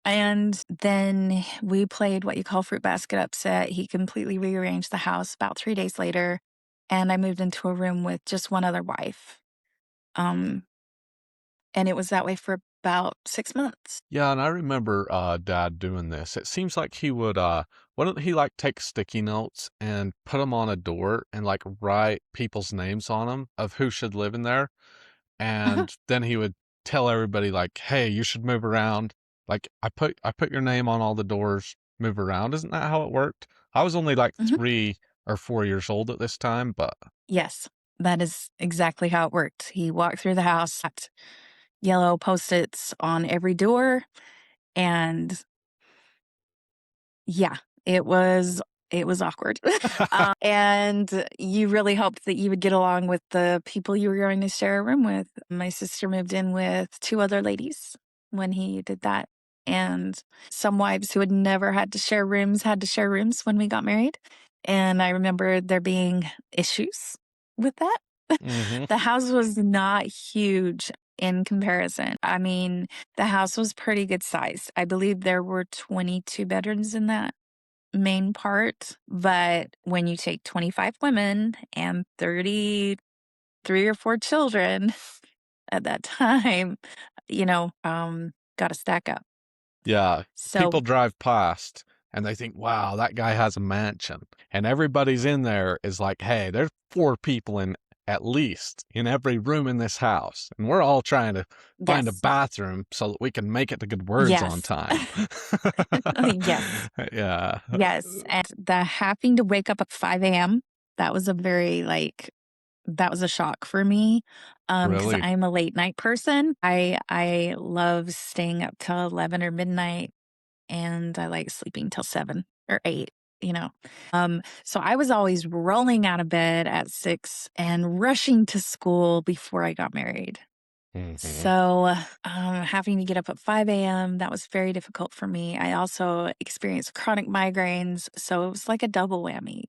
And then we played what you call fruit basket upset. He completely rearranged the house about 3 days later, and I moved into a room with just one other wife. Um, and it was that way for about 6 months. Yeah, and I remember Dad doing this. It seems like he would wouldn't he like take sticky notes and put them on a door and like write people's names on them of who should live in there? And then he would tell everybody like, "Hey, you should move around. Like I put your name on all the doors. Move around." Isn't that how it worked? I was only like Mhm. 3 or 4 years old at this time, but Yes, that is exactly how it worked. He walked through the house, had yellow Post-its on every door, and yeah, it was awkward. And you really hoped that you would get along with the people you were going to share a room with. My sister moved in with 2 other ladies when he did that, and some wives who had never had to share rooms when we got married, and I remember there being issues with that. mhm. The house was not huge in comparison. I mean, the house was pretty good sized. I believe there were 22 bedrooms in that main part, but when you take 25 women and 33 or 4 children at that time, gotta stack up. Yeah, So people drive past and they think, "Wow, that guy has a mansion." And everybody's in there is like, "Hey, there's 4 people in at least in every room in this house, and we're all trying to find a yes, bathroom so that we can make it to Good Words on yes, time." yes, Yeah, yes, and the having to wake up at 5 AM, that was a very, that was a shock for me, because really. I'm a late night person. I love staying up till 11 or midnight, and I like sleeping till 7 or 8. you know. So I was always rolling out of bed at 6 and rushing to school before I got married. Mhm. So, having to get up at 5 a.m., that was very difficult for me. I also experienced chronic migraines, so it was like a double whammy.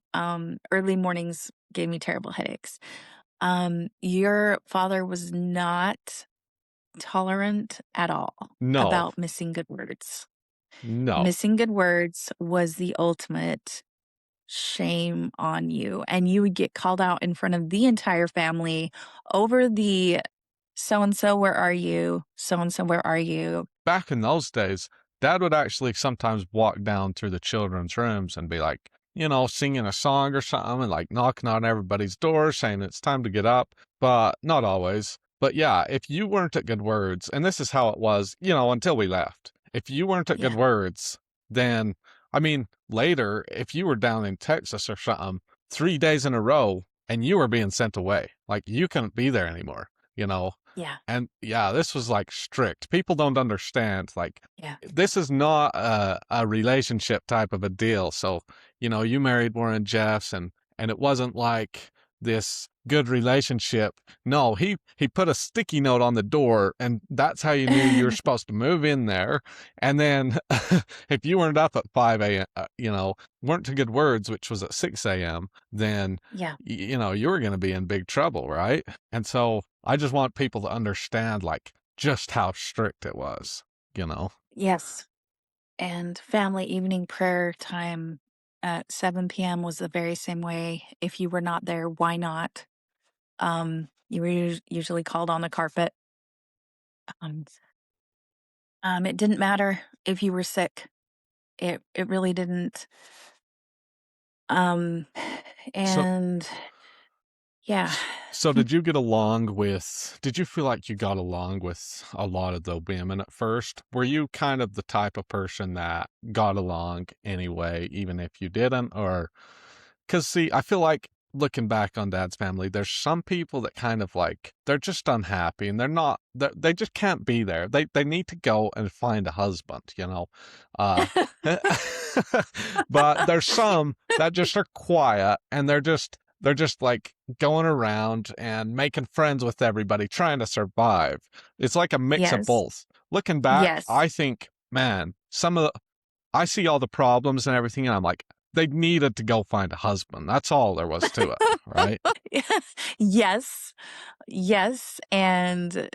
Early mornings gave me terrible headaches. Your father was not tolerant at all No. about missing good words. No. Missing good words was the ultimate shame on you, and you would get called out in front of the entire family over the "So and so, where are you? So and so, where are you?" Back in those days, Dad would actually sometimes walk down through the children's rooms and be like, singing a song or something and like knocking on everybody's door saying it's time to get up, but not always. But yeah, if you weren't at good words, and this is how it was, until we left, if you weren't at good Yeah, words, then, I mean, later, if you were down in Texas or something, 3 days in a row and you were being sent away, like you couldn't be there anymore, you know? yeah, And yeah, this was like strict. People don't understand. Like, yeah. this is not a relationship type of a deal. So, you married Warren Jeffs, and it wasn't like this good relationship. No, he put a sticky note on the door, and that's how you knew you were supposed to move in there. And then if you weren't up at 5 a.m., weren't to good words, which was at 6 a.m., then Yeah. you were going to be in big trouble, right? And so I just want people to understand like just how strict it was, you know? Yes, and family evening prayer time at 7 p.m. was the very same way. If you were not there, why not? You were usually called on the carpet. Um, it didn't matter if you were sick. It really didn't. Um, So and yeah. so did you feel like you got along with a lot of the women at first? Were you kind of the type of person that got along anyway, even if you didn't? Or because, see, I feel like looking back on Dad's family, there's some people that kind of like they're just unhappy and they just can't be there. They need to go and find a husband, you know. Uh, but there's some that just are quiet and they're just like going around and making friends with everybody, trying to survive. It's like a mix of Yes. both. Looking back, Yes. I think, man, I see all the problems and everything, and I'm like, they needed to go find a husband. That's all there was to it, right? Yes. Yes, and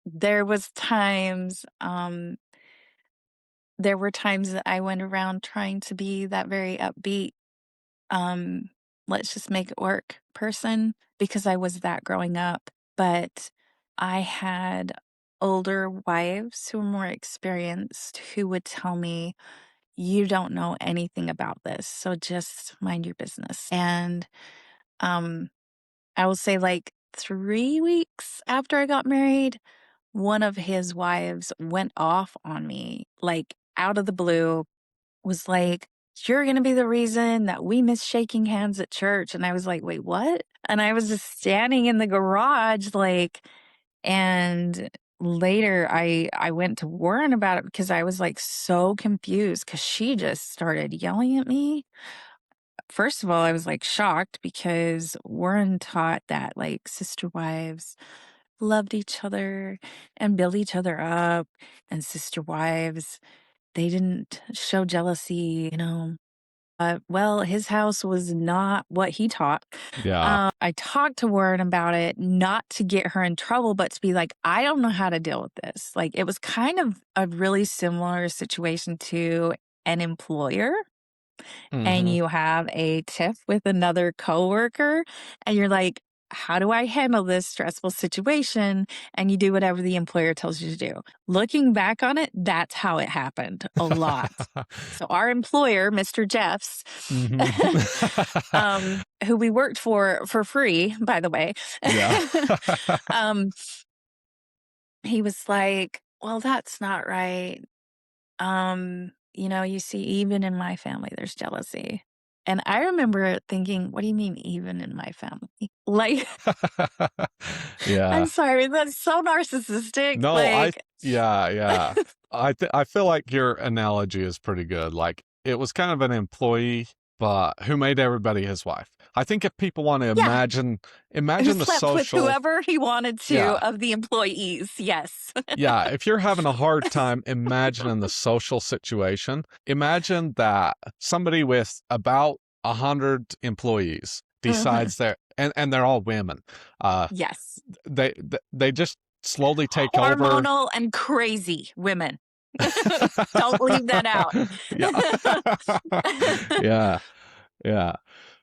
there was times, there were times that I went around trying to be that very upbeat, um, let's just make it work person because I was that growing up. But I had older wives who were more experienced who would tell me, "You don't know anything about this, so just mind your business." And um, I will say, like, 3 weeks after I got married, one of his wives went off on me, like, out of the blue, was like, "You're gonna be the reason that we miss shaking hands at church." And I was like, "Wait, what?" And I was just standing in the garage, like, and later I went to Warren about it because I was, like, so confused because she just started yelling at me. First of all, I was, like, shocked because Warren taught that, like, sister wives loved each other and build each other up, and sister wives, they didn't show jealousy, you know? Well, his house was not what he taught. Yeah. I talked to Warren about it, not to get her in trouble, but to be like, "I don't know how to deal with this." Like, it was kind of a really similar situation to an employer, and Hmm. you have a tiff with another coworker, and you're like, "How do I handle this stressful situation?" And you do whatever the employer tells you to do. Looking back on it, that's how it happened a lot. So our employer, Mr. Jeffs, Hmm. who we worked for free, by the way, Yeah. um, he was like, "Well, that's not right. You see, even in my family, there's jealousy." And I remember thinking, "What do you mean, even in my family?" Like, I'm Yeah. sorry, that's so narcissistic. No, Like, yeah, yeah. I feel like your analogy is pretty good. Like it was kind of an employee, but who made everybody his wife. I think if people want to Yeah, who imagine the slept with social, whoever he wanted to yeah, of the employees, yes. yeah, if you're having a hard time imagining the social situation, imagine that somebody with about 100 employees Mhm, decides and they're all women. Uh, yes. they just slowly take over. Hormonal and crazy women. Don't leave that out. Yeah. Yeah. Yeah.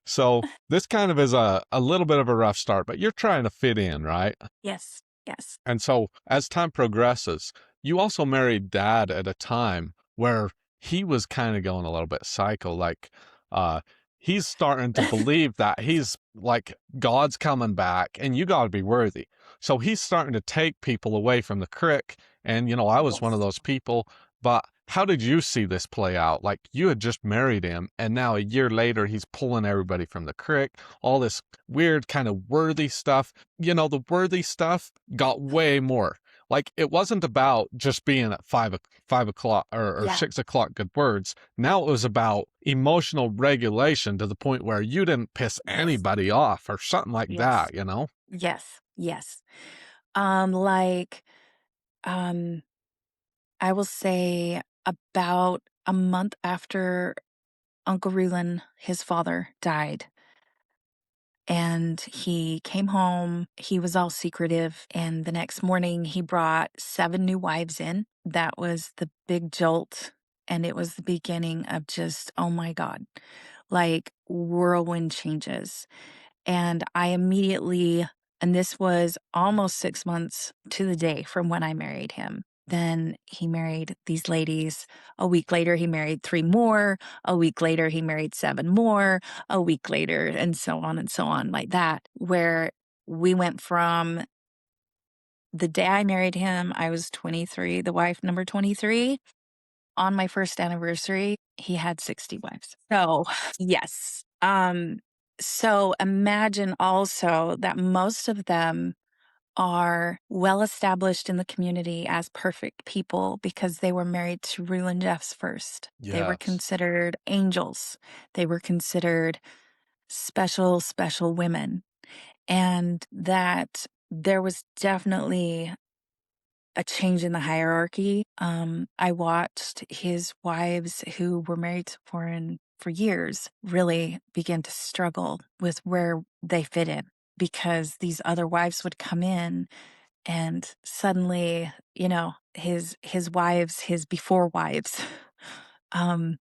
So this kind of is a little bit of a rough start, but you're trying to fit in, right? Yes, yes. And so as time progresses, you also married dad at a time where he was kind of going a little bit psycho. Like, uh, he's starting to believe that he's like God's coming back and you got to be worthy. So he's starting to take people away from the crick. And, I was one of Yes. those people. But how did you see this play out? Like, you had just married him, and now a year later, he's pulling everybody from the crick, all this weird kind of worthy stuff. The worthy stuff got way more. Like, it wasn't about just being at 5 o'clock or Yeah. 6 o'clock good words. Now it was about emotional regulation to the point where you didn't piss Yes. anybody off or something like Yes. that. Yes. Yes. Like, um, I will say about a month after Uncle Reuben, his father, died, and he came home. He was all secretive. And the next morning, he brought 7 new wives in. That was the big jolt. And it was the beginning of just, oh my God, like whirlwind changes. And I immediately, and this was almost 6 months to the day from when I married him. Then he married these ladies. A week later, he married 3 more. A week later, he married 7 more. A week later, and so on, like that, where we went from the day I married him, I was 23, the wife number 23. On my first anniversary, he had 60 wives. So, yes. So imagine also that most of them are well established in the community as perfect people because they were married to Layla Jeffs first. They were Yes. considered angels. They were considered special, special women. And that there was definitely a change in the hierarchy. I watched his wives who were married to foreign for years really begin to struggle with where they fit in because these other wives would come in and suddenly, his wives, his before wives, um,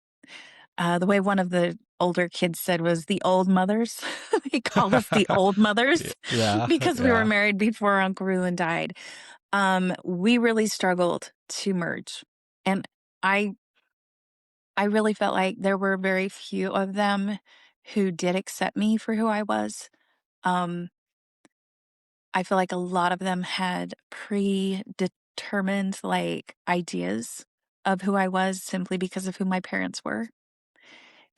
the way one of the older kids said was the old mothers. They called us the old mothers Yeah. because we were Yeah. married before Uncle Reuben died. We really struggled to merge. And I I really felt like there were very few of them who did accept me for who I was. Um, I feel like a lot of them had predetermined like ideas of who I was simply because of who my parents were.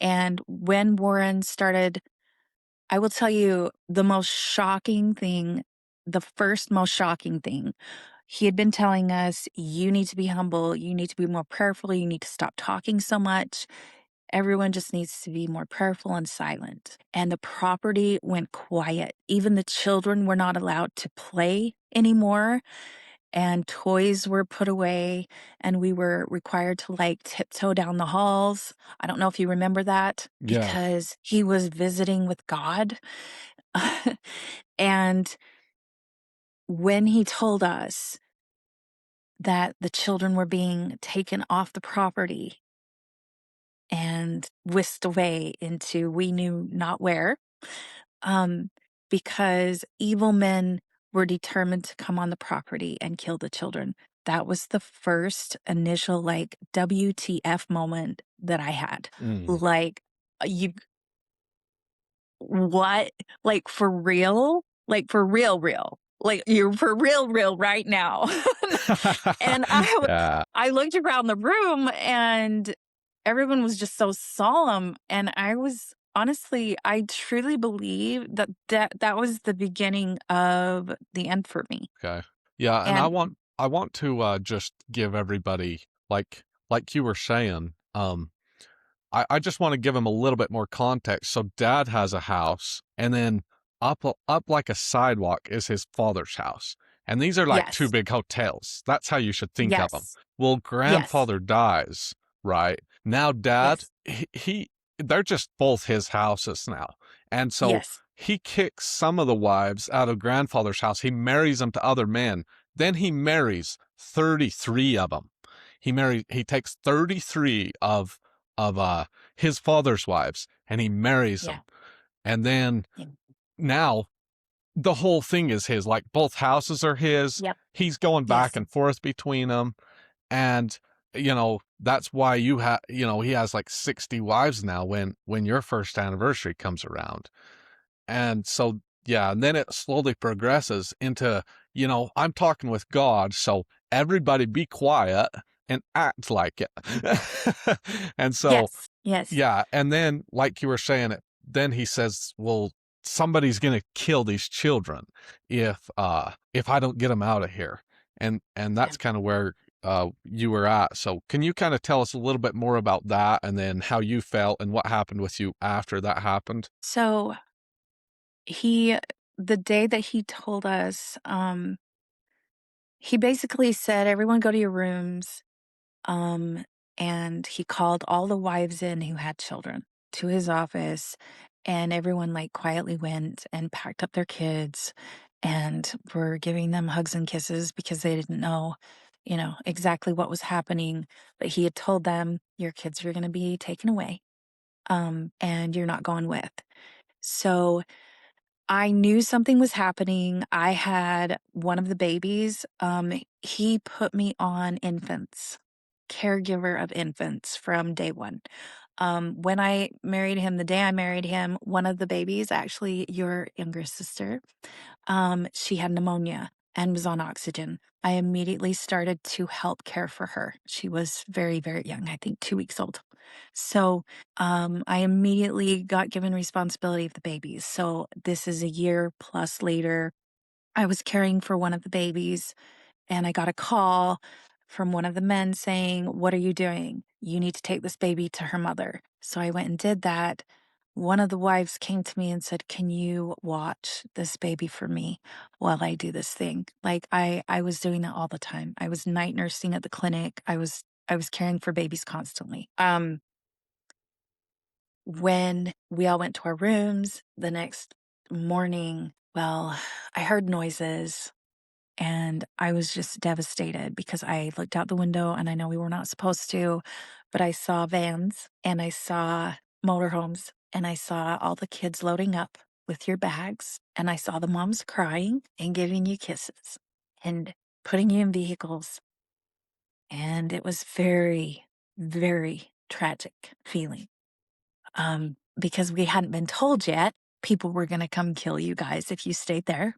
And when Warren started, I will tell you the most shocking thing, the first most shocking thing. He had been telling us, you need to be humble. You need to be more prayerful. You need to stop talking so much. Everyone just needs to be more prayerful and silent. And the property went quiet. Even the children were not allowed to play anymore. And toys were put away. And we were required to like tiptoe down the halls. I don't know if you remember that Yeah. because he was visiting with God. And when he told us that the children were being taken off the property and whisked away into we knew not where, um, because evil men were determined to come on the property and kill the children. That was the first initial like WTF moment that I had. Mm. Like, you, what? Like for real? Like for real, real. Like you're for real, real right now. And Yeah. I looked around the room and everyone was just so solemn. And I was honestly, I truly believe that was the beginning of the end for me. Okay. Yeah, and I And want I want to just give everybody like you were saying, I just want to give him a little bit more context. So dad has a house, and then up like a sidewalk is his father's house. And these are like two Yes. big hotels. That's how you should think of them. Yes. Well, Yes. grandfather dies, right? Now dad, Yes. they're just both his houses now. And so Yes. he kicks some of the wives out of grandfather's house. He marries them to other men. Then he marries 33 of them. He takes 33 of his father's wives, and he marries Yeah. them. And then Yeah. now the whole thing is his. Like both houses are his. Yep. He's going back Yes. and forth between them, and that's why he has like 60 wives now when your first anniversary comes around. And so, yeah, and then it slowly progresses into, I'm talking with God, so everybody be quiet and act like it. And so, Yes. Yes. yeah, and then like you were saying it, then he says, "Well, somebody's going to kill these children if I don't get them out of here." And Yeah. that's kind of where you were at. So, can you kind of tell us a little bit more about that, and then how you felt and what happened with you after that happened? So he, the day that he told us, he basically said, "Everyone go to your rooms." Um, and he called all the wives in who had children to his office, and everyone like quietly went and packed up their kids and were giving them hugs and kisses because they didn't know, exactly what was happening. But he had told them, "Your kids are going to be taken away, and you're not going with." So I knew something was happening. I had one of the babies. He put me on infants, caregiver of infants from day one. When I married him, the day I married him, one of the babies, actually your younger sister, she had pneumonia and was on oxygen. I immediately started to help care for her. She was very, very young, I think 2 weeks old. So I immediately got given responsibility of the babies. So this is a year plus later. I was caring for one of the babies and I got a call from one of the men saying, "What are you doing? You need to take this baby to her mother." So I went and did that. One of the wives came to me and said, "Can you watch this baby for me while I do this thing?" Like I was doing that all the time. I was night nursing at the clinic. I was caring for babies constantly. When we all went to our rooms the next morning, well, I heard noises and I was just devastated because I looked out the window and I know we were not supposed to, but I saw vans and I saw motorhomes and I saw all the kids loading up with your bags and I saw the moms crying and giving you kisses and putting you in vehicles. And it was very, very tragic feeling. Because we hadn't been told yet, people were gonna come kill you guys if you stayed there.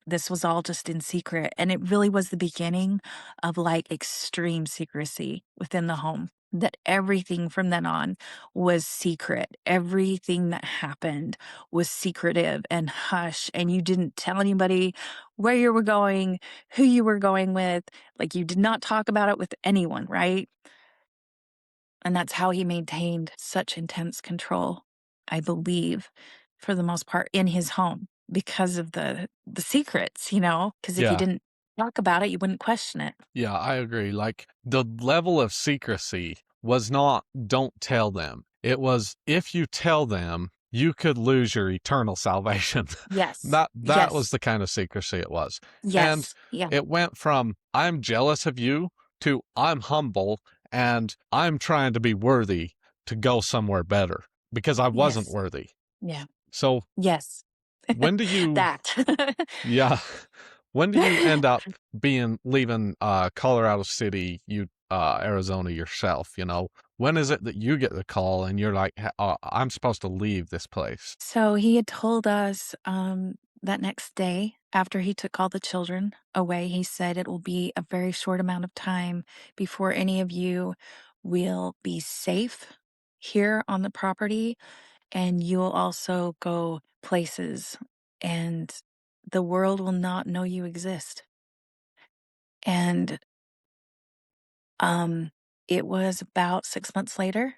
This was all just in secret, and it really was the beginning of, like, extreme secrecy within the home, that everything from then on was secret. Everything that happened was secretive and hush, and you didn't tell anybody where you were going, who you were going with, like, you did not talk about it with anyone, right? And that's how he maintained such intense control, I believe, for the most part in his home because of the secrets, because if you Yeah. didn't talk about it, you wouldn't question it. Yeah, I agree. Like the level of secrecy was not don't tell them. It was if you tell them, you could lose your eternal salvation. Yes. That was Yes. the kind of secrecy it was. And Yes. Yeah. it went from I'm jealous of you to I'm humble and I'm trying to be worthy to go somewhere better because I wasn't Yes. worthy. Yeah. So Yes. when do you That. yeah. When do you end up leaving Colorado City, Arizona yourself, you know? When is it that you get the call and you're like, I'm supposed to leave this place? So he had told us that next day, after he took all the children away, he said it will be a very short amount of time before any of you will be safe here on the property, and you'll also go places, and the world will not know you exist. And um, it was about 6 months later.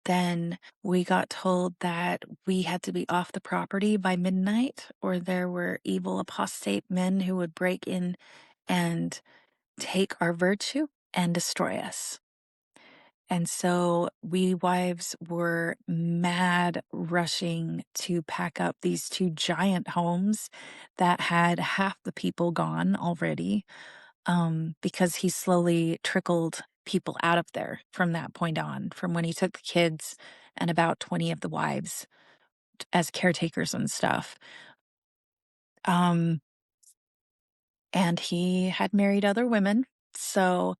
then we got told that we had to be off the property by midnight, or there were evil apostate men who would break in and take our virtue and destroy us. And so we wives were mad rushing to pack up these two giant homes that had half the people gone already, because he slowly trickled people out of there from that point on, from when he took the kids and about 20 of the wives as caretakers and stuff. Um, and he had married other women. So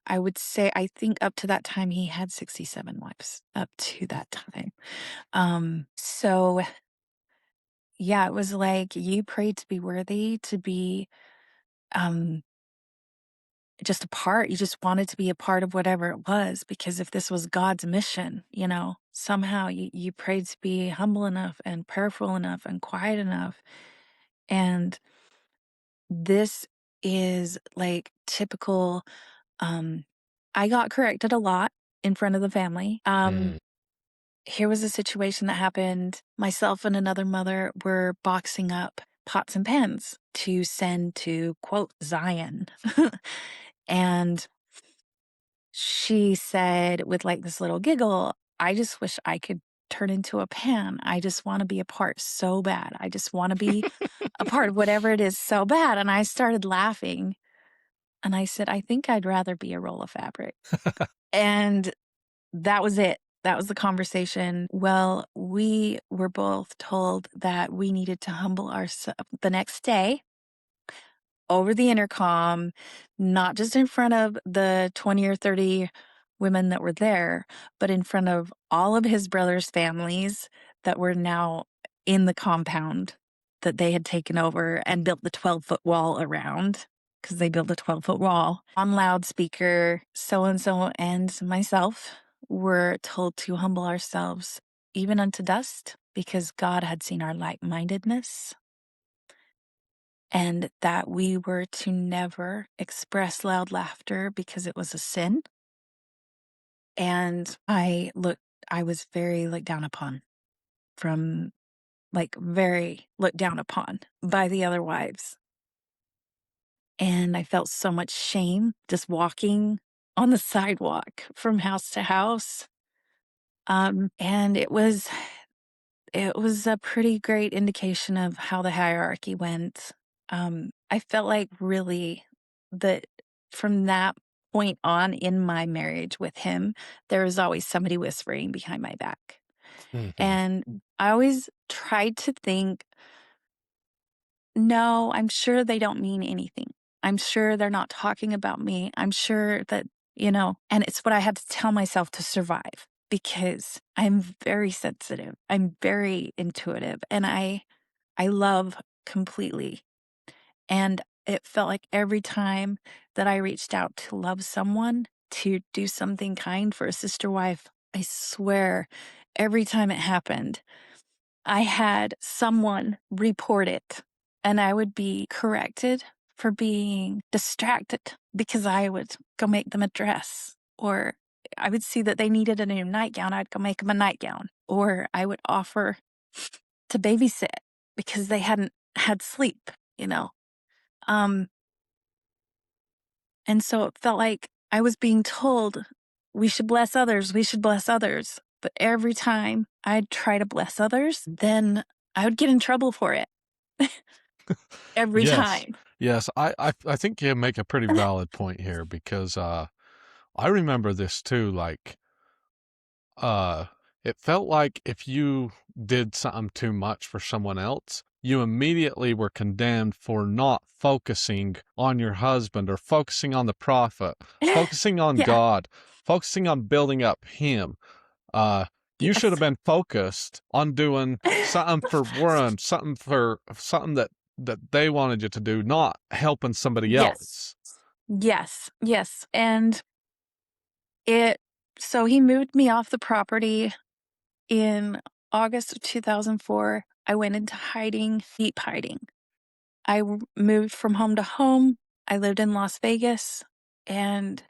I would say, I think up to that time, he had 67 wives up to that time. So yeah, it was like you prayed to be worthy, to be um, just a part. You just wanted to be a part of whatever it was, because if this was God's mission, somehow you prayed to be humble enough and prayerful enough and quiet enough. And this is like typical. Um, I got corrected a lot in front of the family. Mm. Here was a situation that happened. Myself and another mother were boxing up pots and pans to send to, quote, Zion. And she said, with like this little giggle, I just wish I could turn into a pan. I just want to be a part so bad. I just want to be a part of whatever it is so bad. And I started laughing. And I said, I think I'd rather be a roll of fabric. And that was it. That was the conversation. Well, we were both told that we needed to humble ourselves the next day over the intercom, not just in front of the 20 or 30 women that were there, but in front of all of his brothers' families that were now in the compound that they had taken over and built the 12-foot wall around, because they built a 12-foot wall. On loudspeaker, so and so and myself were told to humble ourselves even unto dust, because God had seen our like mindedness, and that we were to never express loud laughter because it was a sin. And I was very looked down upon, from like very looked down upon by the other wives. And I felt so much shame just walking on the sidewalk from house to house. And it was a pretty great indication of how the hierarchy went. I felt like really that from that point on in my marriage with him, there was always somebody whispering behind my back. Mhm. And I always tried to think, no, I'm sure they don't mean anything. I'm sure they're not talking about me. I'm sure that, and it's what I had to tell myself to survive, because I'm very sensitive. I'm very intuitive, and I love completely. And it felt like every time that I reached out to love someone, to do something kind for a sister wife, I swear every time it happened, I had someone report it, and I would be corrected for being distracted because I would go make them a dress, or I would see that they needed a new nightgown. I'd go make them a nightgown, or I would offer to babysit because they hadn't had sleep, you know? Um, and so it felt like I was being told, we should bless others, we should bless others. But every time I'd try to bless others, then I would get in trouble for it. Every Yes. time. Yes. I think you make a pretty valid point here because I remember this too, like uh it felt like if you did something too much for someone else, you immediately were condemned for not focusing on your husband or focusing on the prophet, focusing on Yeah. God, focusing on building up him. Uh, you should have Yes. been focused on doing something for Warren, something that they wanted you to do, not helping somebody Yes. else. Yes. Yes. And it, so he moved me off the property in August of 2004. I went into hiding, deep hiding. Moved from home to home. I lived in Las Vegas, and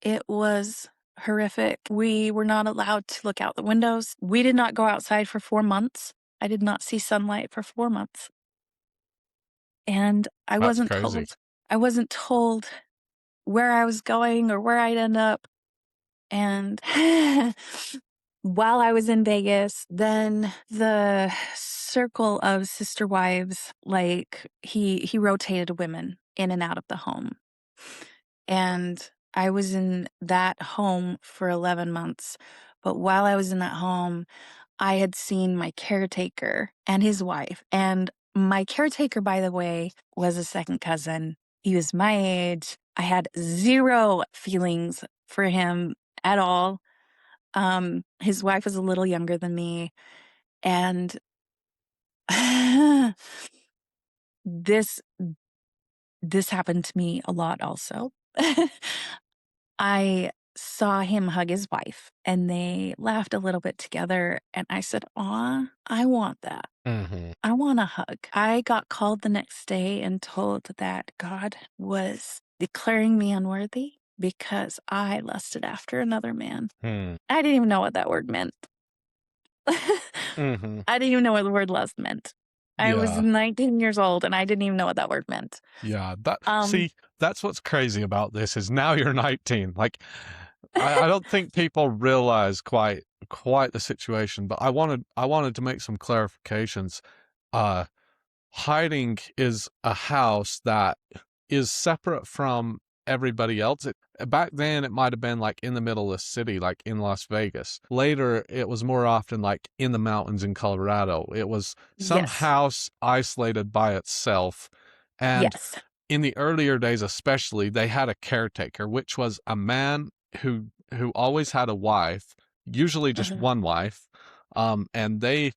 it was horrific. We were not allowed to look out the windows. We did not go outside for 4 months. I did not see sunlight for 4 months. And That's crazy. I wasn't told where I was going or where I'd end up. And while I was in Vegas, then the circle of sister wives, like he rotated women in and out of the home. And I was in that home for 11 months. But while I was in that home, I had seen my caretaker and his wife. And my caretaker, by the way, was a second cousin. He was my age. I had zero feelings for him at all. His wife was a little younger than me. And this happened to me a lot also. I saw him hug his wife and they laughed a little bit together. And I said, "Aw, I want that. Mm-hmm. I want a hug." I got called the next day and told that God was declaring me unworthy because I lusted after another man. Hmm. I didn't even know what that word meant. Mm-hmm. I didn't even know what the word lust meant. I was Yeah. 19 years old and I didn't even know what that word meant. Yeah. Um, See, that's what's crazy about this is now you're 19. Like, I don't think people realize quite the situation, but I wanted to make some clarifications. Uh, Hiding is a house that is separate from everybody else. Back then, it might have been like in the middle of the city, like in Las Vegas. Later, it was more often like in the mountains in Colorado. It was some yes, house isolated by itself. And yes, in the earlier days, especially, they had a caretaker, which was a man who always had a wife, usually just uh-huh, one wife. And they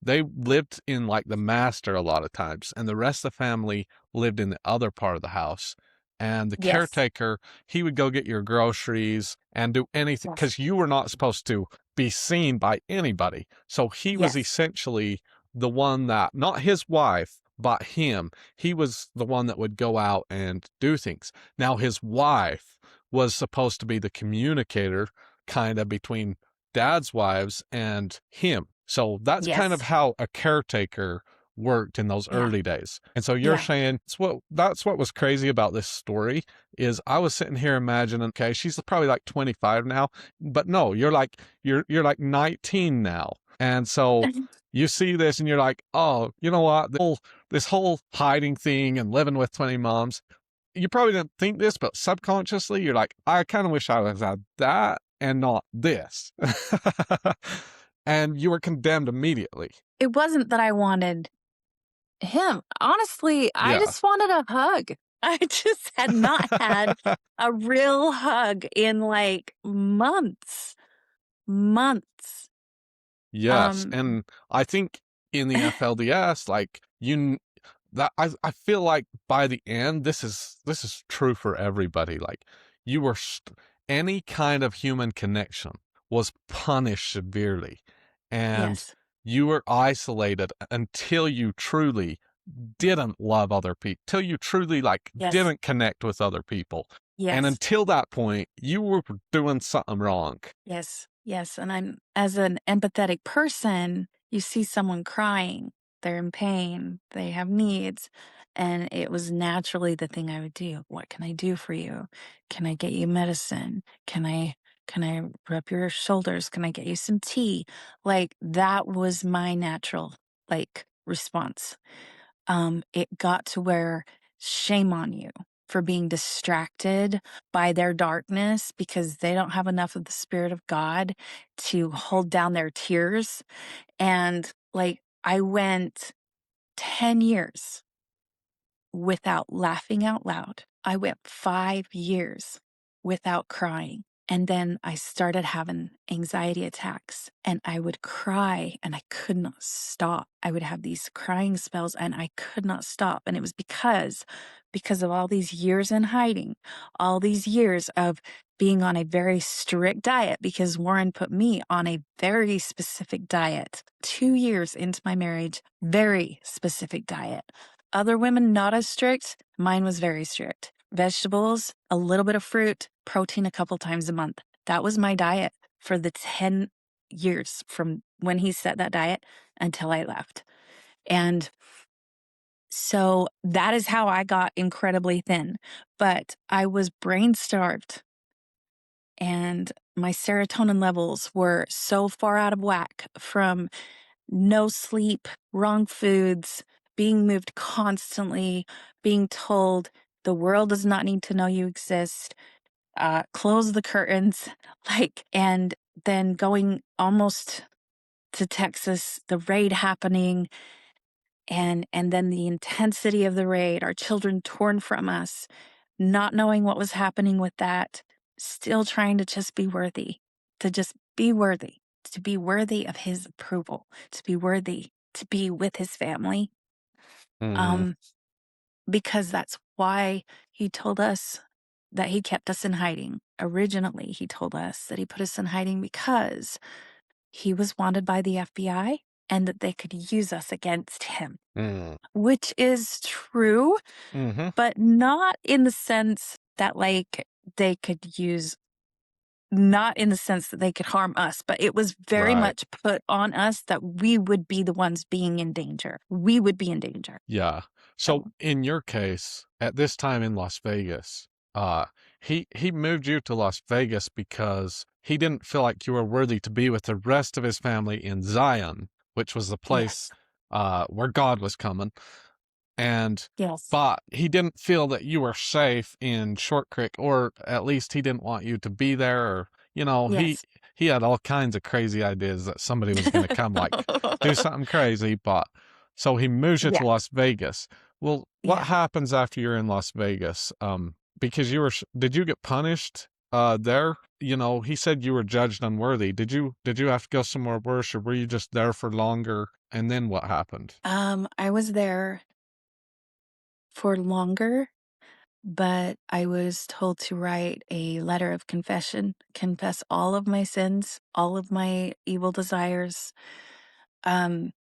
lived in like the master a lot of times, and the rest of the family lived in the other part of the house. And the yes, caretaker, he would go get your groceries and do anything yes, because you were not supposed to be seen by anybody. So he was yes, essentially the one that, not his wife, but him, he was the one that would go out and do things. Now, his wife was supposed to be the communicator kind of between dad's wives and him. So that's kind of yes, how a caretaker worked in those yeah, early days. And so you're yeah. saying that's what was crazy about this story is I was sitting here imagining, okay, she's probably like 25 now, but no, you're like 19 now. And so you see this and you're like, "Oh, you know what? This whole hiding thing and living with 20 moms, you probably didn't think this, but subconsciously you're like, I kind of wish I was had that and not this." And you were condemned immediately. It wasn't that I wanted him. Honestly, I Yeah. just wanted a hug. I just had not had a real hug in like months, months. Yes. Um, And I think in the FLDS, like that I feel like by the end, this is true for everybody. Like you were any kind of human connection was punished severely, and yes, you were isolated until you truly didn't love other people, till you truly like yes, didn't connect with other people. And yes. until that point, you were doing something wrong. Yes, yes, and I'm as an empathetic person, you see someone crying, they're in pain, they have needs, and it was naturally the thing I would do. What can I do for you? Can I get you medicine? Can I rub your shoulders? Can I get you some tea? Like that was my natural like response. It got to where shame on you for being distracted by their darkness because they don't have enough of the Spirit of God to hold down their tears. And like, I went 10 years without laughing out loud. I went 5 years without crying. And then I started having anxiety attacks and I would cry and I could not stop. I would have these crying spells and I could not stop. And it was because of all these years in hiding, all these years of being on a very strict diet because Warren put me on a very specific diet. 2 years into my marriage, very specific diet. Other women not as strict, mine was very strict. Vegetables, a little bit of fruit, protein a couple times a month. That was my diet for the 10 years from when he set that diet until I left. And so that is how I got incredibly thin. But I was brain starved and my serotonin levels were so far out of whack from no sleep, wrong foods, being moved constantly, being told the world does not need to know you exist, close the curtains, like, and then going almost to Texas, the raid happening, and then the intensity of the raid, our children torn from us, not knowing what was happening with that, still trying to just be worthy, to just be worthy, to be worthy of his approval, to be worthy to be with his family. Mhm. Um, because that's why he told us that he kept us in hiding. Originally, he told us that he put us in hiding because he was wanted by the FBI and that they could use us against him, Mm. which is true, Mhm. but not in the sense that, like, they could use, not in the sense that they could harm us, but it was very Right. much put on us that we would be the ones being in danger. We would be in danger. Yeah. So So, in your case, at this time in Las Vegas, uh, he moved you to Las Vegas because he didn't feel like you were worthy to be with the rest of his family in Zion, which was the place yes, where God was coming. And yes, but he didn't feel that you were safe in Short Creek, or at least he didn't want you to be there, or yes. he had all kinds of crazy ideas that somebody was going to come, like, do something crazy. But so he moves you Yeah, to Las Vegas. Well, what yeah. happens after you're in Las Vegas? Because did you get punished there? He said you were judged unworthy. Did you have to go somewhere worse, or were you just there for longer? And then what happened? I was there for longer, but I was told to write a letter of confession, confess all of my sins, all of my evil desires, um,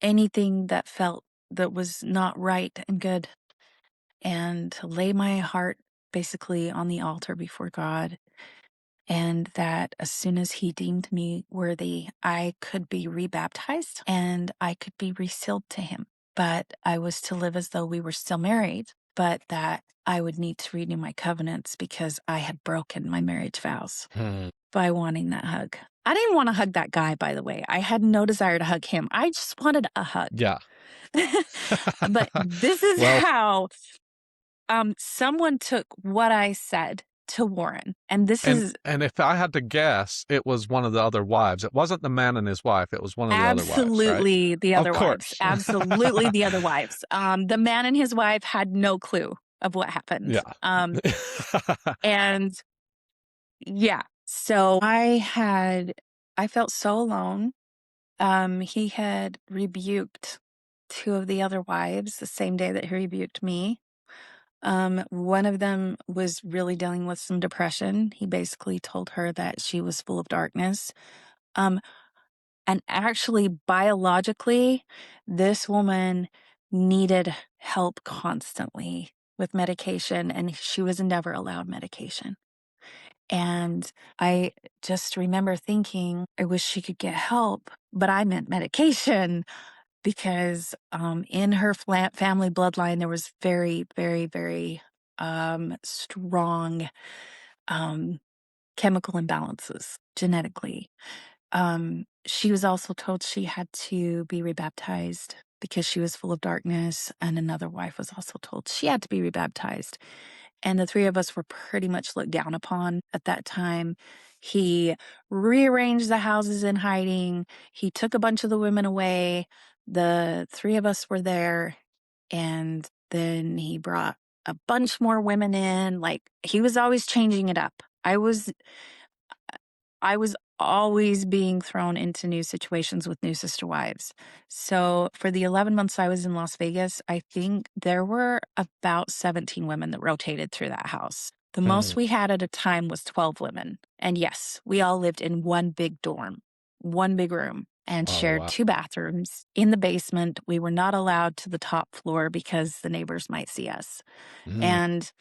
anything that felt that was not right and good, and to lay my heart basically on the altar before God. And that as soon as he deemed me worthy, I could be rebaptized and I could be resealed to him. But I was to live as though we were still married, but that I would need to renew my covenants because I had broken my marriage vows Hmm. by wanting that hug. I didn't want to hug that guy, by the way. I had no desire to hug him. I just wanted a hug. Yeah. But this is Well, how someone took what I said to Warren. And this and is and if I had to guess, it was one of the other wives. It wasn't the man and his wife, it was one of the other wives, right? absolutely the Of other wives. course. Absolutely the other wives. The man and his wife had no clue of what happened. Yeah. And yeah, so I felt so alone. He had rebuked two of the other wives the same day that he rebuked me. One of them was really dealing with some depression. He basically told her that she was full of darkness. Um, and actually, biologically, this woman needed help constantly with medication, and she was never allowed medication. And I just remember thinking, I wish she could get help, but I meant medication because in her family bloodline, there was very, very, very strong um, chemical imbalances genetically. She was also told she had to be rebaptized because she was full of darkness, and another wife was also told she had to be rebaptized. And the three of us were pretty much looked down upon at that time. He rearranged the houses in hiding. He took a bunch of the women away. The three of us were there, and then he brought a bunch more women in. Like, he was always changing it up. I was always being thrown into new situations with new sister wives. So for the 11 months I was in Las Vegas, I think there were about 17 women that rotated through that house. The most Hmm. we had at a time was 12 women. And yes, we all lived in one big dorm, one big room, and Oh, shared wow. two bathrooms in the basement. We were not allowed to the top floor because the neighbors might see us. Mm. And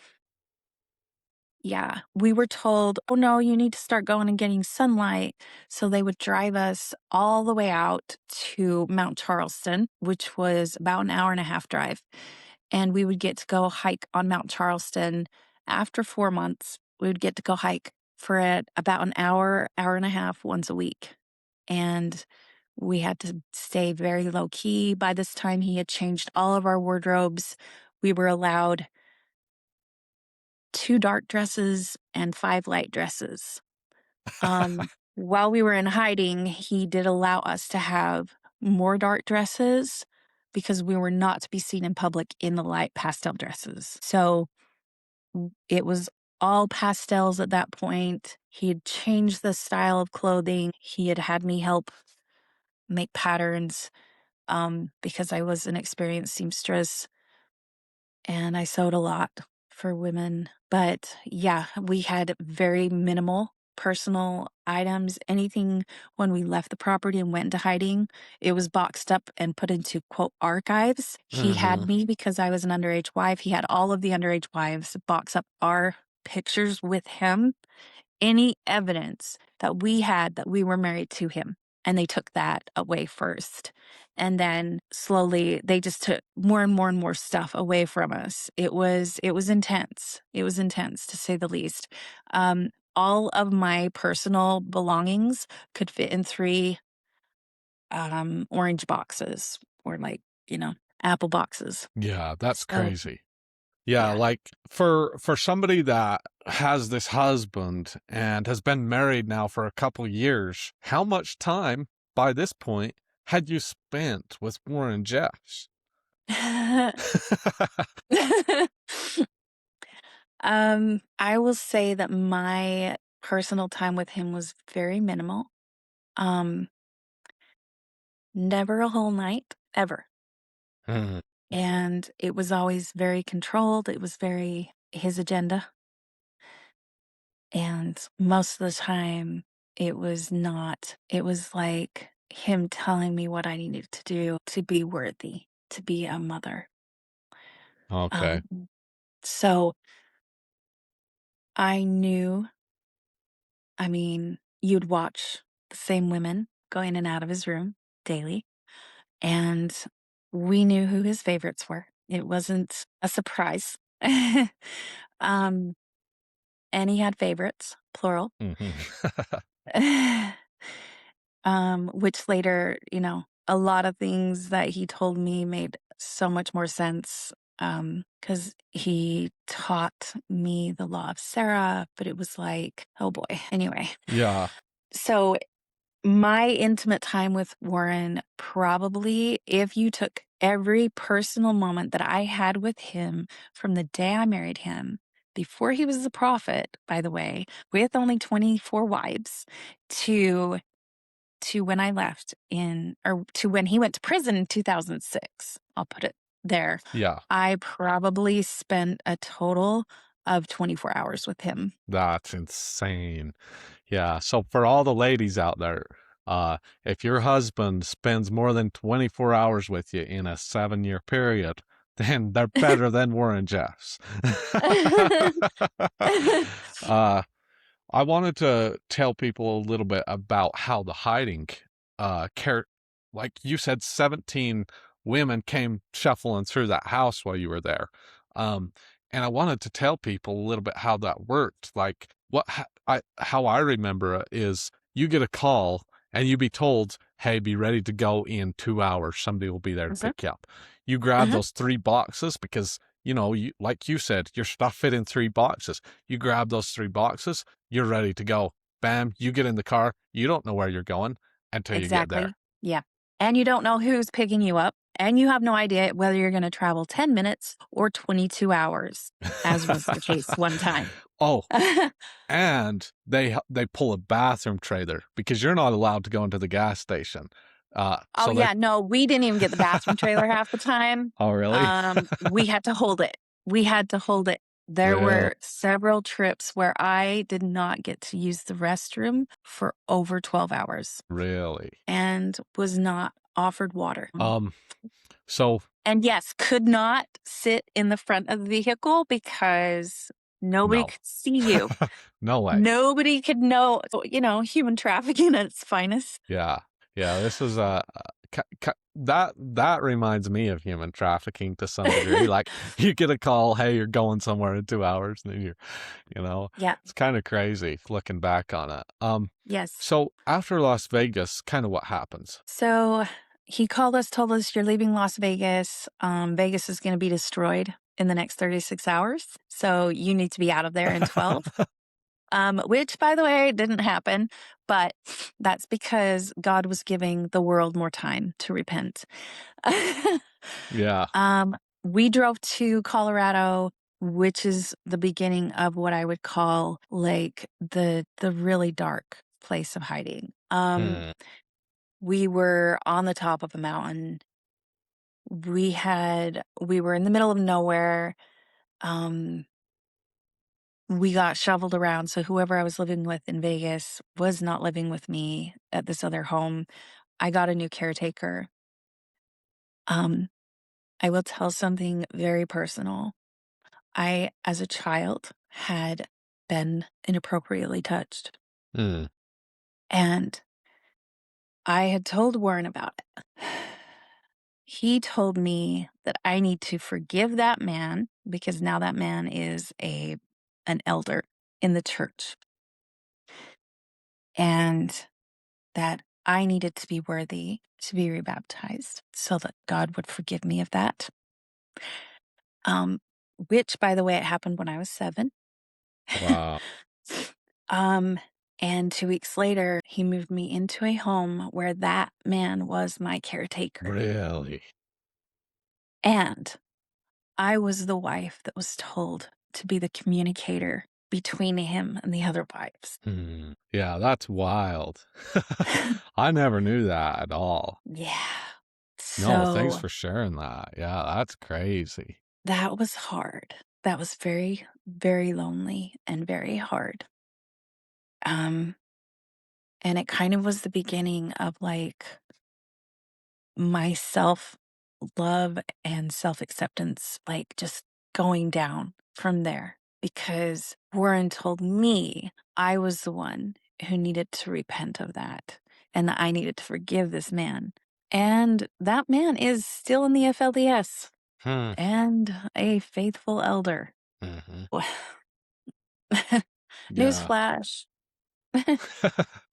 Yeah, we were told, "Oh, no, you need to start going and getting sunlight." So they would drive us all the way out to Mount Charleston, which was about an hour and a half drive. And we would get to go hike on Mount Charleston. After 4 months, we would get to go hike for about an hour, hour and a half once a week. And we had to stay very low key. By this time, he had changed all of our wardrobes. We were allowed 2 dark dresses and 5 light dresses. While we were in hiding, he did allow us to have more dark dresses because we were not to be seen in public in the light pastel dresses. So it was all pastels at that point. He had changed the style of clothing. He had had me help make patterns because I was an experienced seamstress and I sewed a lot for women. But yeah, we had very minimal personal items. Anything when we left the property and went into hiding, it was boxed up and put into quote archives. He had Mm-hmm. me because I was an underage wife. He had all of the underage wives box up our pictures with him, any evidence that we had that we were married to him. And they took that away first. And then slowly they just took more and more and more stuff away from us. It was intense. It was intense to say the least. All of my personal belongings could fit in 3 orange boxes or like, apple boxes. Yeah, that's So crazy. Yeah, yeah. like for somebody that has this husband and has been married now for a couple years, how much time by this point had you spent with Warren Jeffs? I will say that my personal time with him was very minimal. Um, Never a whole night, ever. Mhm. And it was always very controlled. It was very his agenda. And most of the time, it was not. It was like him telling me what I needed to do to be worthy, to be a mother. Okay. Um, so I knew, I mean, you'd watch the same women go in and out of his room daily. And we knew who his favorites were. It wasn't a surprise. um, and he had favorites, plural. Mhm. Which later, a lot of things that he told me made so much more sense. Because he taught me the law of Sarah, but it was like, oh boy. Anyway, Yeah. so my intimate time with Warren, probably if you took every personal moment that I had with him from the day I married him, before he was a prophet, by the way, with only 24 wives, to when I left or to when he went to prison in 2006. I'll put it there. Yeah. I probably spent a total of 24 hours with him. That's insane. Yeah. So for all the ladies out there, if your husband spends more than 24 hours with you in a 7-year period, then they're better than Warren Jeffs. uh, I wanted to tell people a little bit about how the hiding, care, like you said, 17 women came shuffling through that house while you were there. Um, and I wanted to tell people a little bit how that worked. Like how I remember it is you get a call and you be told, "Hey, be ready to go in 2 hours. Somebody will be there to Mhm, pick you up." You grab mhm. those 3 boxes because like you said, your stuff fit in 3 boxes. You grab those 3 boxes, you're ready to go. Bam, you get in the car. You don't know where you're going until you get there. Exactly. Yeah. And you don't know who's picking you up, and you have no idea whether you're gonna travel 10 minutes or 22 hours, as was the case one time. Oh, and they pull a bathroom trailer because you're not allowed to go into the gas station. Oh, So they yeah, no, we didn't even get the bathroom trailer half the time. Oh, really? We had to hold it. We had to hold it. There Real were several trips where I did not get to use the restroom for over 12 hours really. and was not offered water. Um so And yes, could not sit in the front of the vehicle because Nobody No. could see you. No way. Nobody could know, human trafficking at its finest. Yeah. Yeah, this is that reminds me of human trafficking to some degree. Like you get a call, hey, you're going somewhere in 2 hours, and then you know, Yeah. it's kind of crazy looking back on it. Yes. So after Las Vegas, kind of what happens? So he called us, told us, "You're leaving Las Vegas. Vegas is going to be destroyed in the next 36 hours. So you need to be out of there in 12." Which, by the way, didn't happen. But that's because God was giving the world more time to repent. Yeah. We drove to Colorado, which is the beginning of what I would call like the really dark place of hiding. Hmm. We were on the top of a mountain. We were in the middle of nowhere. Um, we got shoveled around. So whoever I was living with in Vegas was not living with me at this other home. I got a new caretaker. Um, I will tell something very personal. I, as a child, had been inappropriately touched, Hmm. and I had told Warren about it. He told me that I need to forgive that man because now that man is an elder in the church, and that I needed to be worthy to be rebaptized so that God would forgive me of that. Um, which, by the way, it happened when I was 7. Wow. Um, and 2 weeks later, he moved me into a home where that man was my caretaker. Really? And I was the wife that was told to be the communicator between him and the other wives. Hmm. Yeah, that's wild. I never knew that at all. Yeah. No, thanks So for sharing that. Yeah, that's crazy. that was hard. That was very, very lonely and very hard. Um, and it kind of was the beginning of like my self love and self acceptance, like just going down from there because Warren told me I was the one who needed to repent of that and that I needed to forgive this man. And that man is still in the FLDS Hmm. and a faithful elder. Hmm. Yeah. Newsflash.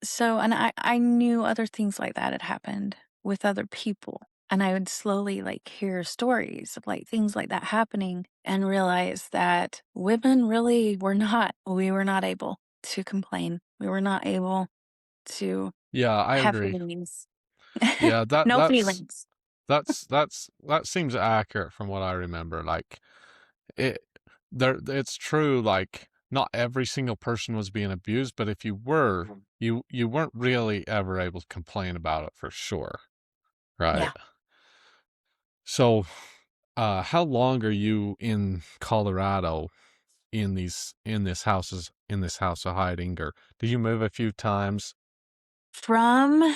So, and I knew other things like that had happened with other people. And I would slowly like hear stories of like things like that happening and realize that women really we were not able to complain. We were not able to Yeah, I have agree. feelings. Yeah, No feelings. that seems accurate from what I remember. Like it it's true, like not every single person was being abused, but if you were, you weren't really ever able to complain about it for sure. Right. Yeah. So how long are you in Colorado in this house of hiding, or do you move a few times? From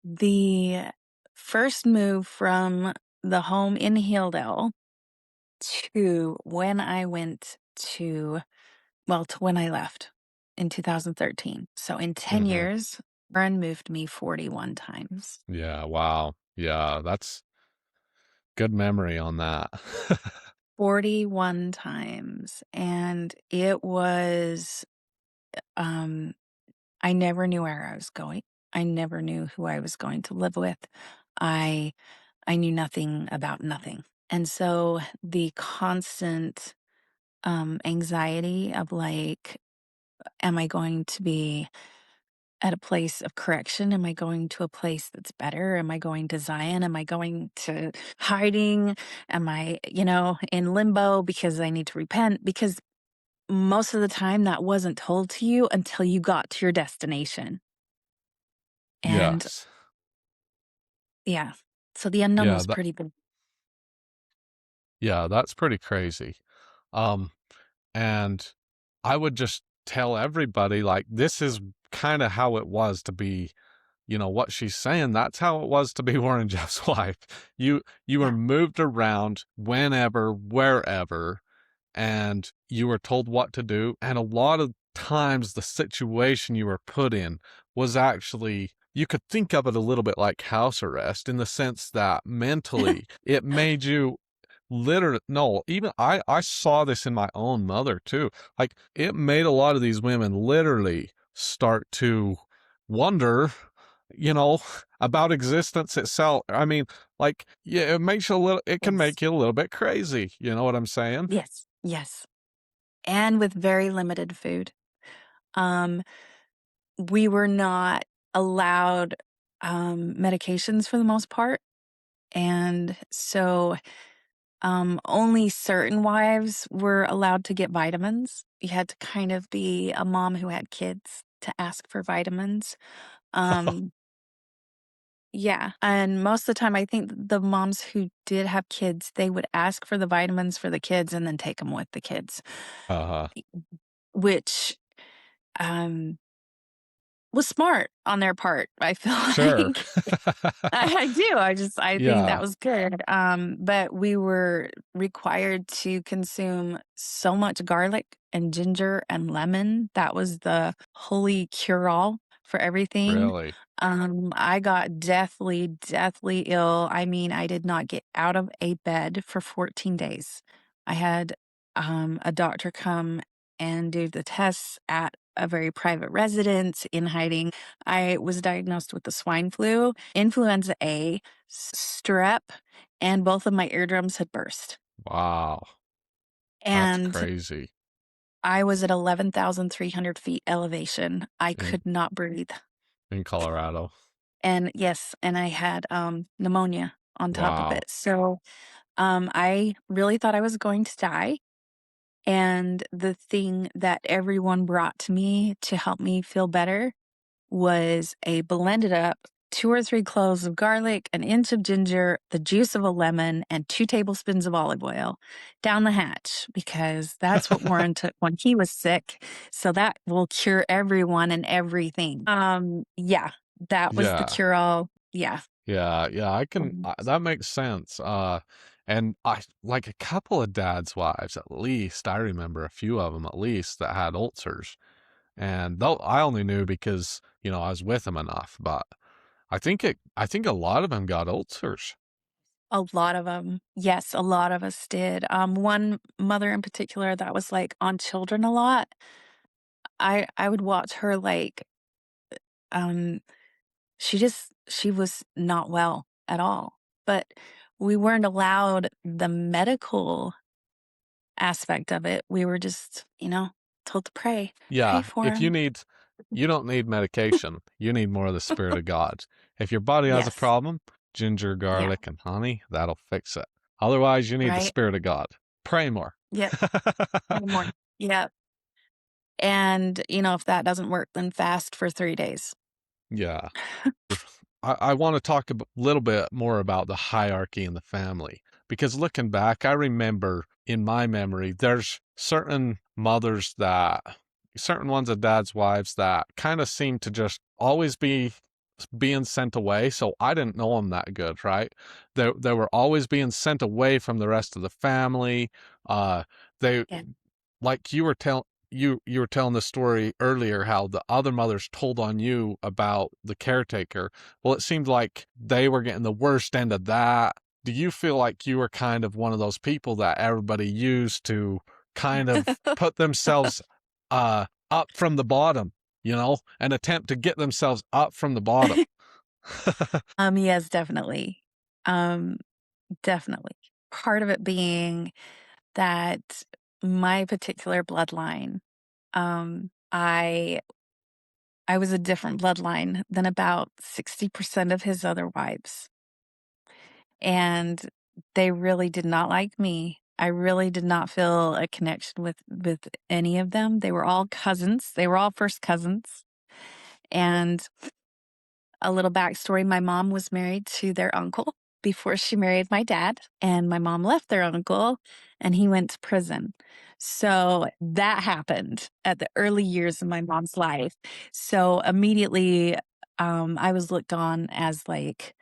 the first move from the home in Hilldale to when I went to when I left in 2013. So in 10 Hmm. years, Warren moved me 41 times. Yeah, wow. Yeah, that's good memory on that. 41 times. And it was, um, I never knew where I was going. I never knew who I was going to live with. I I knew nothing about nothing. And so the constant anxiety of like, am I going to be at a place of correction? Am I going to a place that's better? Am I going to Zion? Am I going to hiding? Am I, in limbo because I need to repent? Because most of the time that wasn't told to you until you got to your destination. And Yes. yeah, so the unknown Yeah, was pretty big. yeah, that's pretty crazy. Um, and I would just tell everybody like this is kind of how it was to be, what she's saying, that's how it was to be Warren Jeff's wife. You were Yeah. moved around whenever, wherever, and you were told what to do. And a lot of times the situation you were put in was actually, you could think of it a little bit like house arrest in the sense that mentally it made you literally, no, even I saw this in my own mother too. Like, it made a lot of these women literally start to wonder, you know, about existence itself. I mean, like, yeah, it makes you a little, it can Yes. make you a little bit crazy. You know what I'm saying? Yes. Yes. And with very limited food. Um, we were not allowed medications for the most part. And so only certain wives were allowed to get vitamins. You had to kind of be a mom who had kids to ask for vitamins. Um, yeah. And most of the time, I think the moms who did have kids, they would ask for the vitamins for the kids and then take them with the kids, Uh-huh. which um, was smart on their part, I feel Sure. like. I do. I think that Yeah, was good. But we were required to consume so much garlic and ginger and lemon. That was the holy cure-all for everything. really. I got deathly, deathly ill. I mean, I did not get out of a bed for 14 days. I had a doctor come and do the tests at a very private residence in hiding. I was diagnosed with the swine flu, influenza A, strep, and both of my eardrums had burst. Wow. That's And crazy. I was at 11,300 feet elevation. I In could not breathe. in Colorado. And yes, and I had pneumonia on top of Wow. it. So I really thought I was going to die. And the thing that everyone brought to me to help me feel better was a blended up 2 or 3 cloves of garlic, an inch of ginger, the juice of a lemon, and 2 tablespoons of olive oil down the hatch because that's what Warren took when he was sick. So that will cure everyone and everything. Yeah, that was the Yeah. cure all. Yeah. Yeah, yeah, I can Um, that makes sense. And I like a couple of dad's wives at least. I remember a few of them at least that had ulcers. And though I only knew because, I was with them enough, but I think a lot of them got ulcers. a lot of them. Yes, a lot of us did. One mother in particular that was, like, on children a lot, I would watch her, like, um she was not well at all, but we weren't allowed the medical aspect of it. We were just, told to pray. Pray Yeah, for if you him. need you don't need medication. You need more of the spirit of God. If your body has a Yes. problem, ginger, Yeah. garlic, and honey, that'll fix it. Otherwise, you need the Right? spirit of God. Pray more. Yep. Pray more. Yep. And, if that doesn't work, then fast for 3 days. Yeah. I want to talk a little bit more about the hierarchy in the family because looking back, I remember in my memory, there's certain mothers that, certain ones of dad's wives that kind of seem to just always be being sent away. So I didn't know them that good, right? They were always being sent away from the rest of the family. They Yeah. like you were telling the story earlier how the other mothers told on you about the caretaker. Well, it seemed like they were getting the worst end of that. Do you feel like you were kind of one of those people that everybody used to kind of put themselves up from the bottom, and attempt to get themselves up from the bottom? Yes, definitely. Um, definitely. Part of it being that my particular bloodline, I was a different bloodline than about 60% of his other wives. And they really did not like me. I really did not feel a connection with any of them. They were all cousins. They were all first cousins. And a little backstory, my mom was married to their uncle before she married my dad, and my mom left their uncle and he went to prison. So that happened at the early years of my mom's life. So immediately I was looked on as like,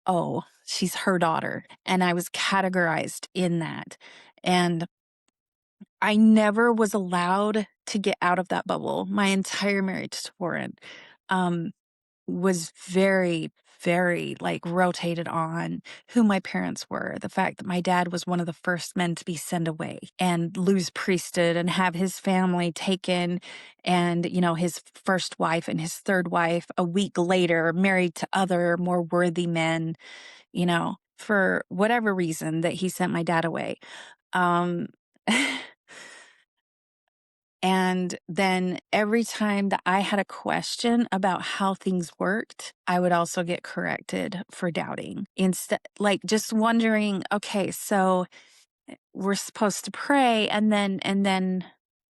oh, she's her daughter. And I was categorized in that. And I never was allowed to get out of that bubble. My entire marriage to Warren was very, very like rotated on who my parents were. The fact that my dad was one of the first men to be sent away and lose priesthood and have his family taken, and, you know, his first wife and his third wife a week later married to other more worthy men, you know, for whatever reason that he sent my dad away. Um, And then every time that I had a question about how things worked, I would also get corrected for doubting. Instead, like just wondering, okay, so we're supposed to pray and then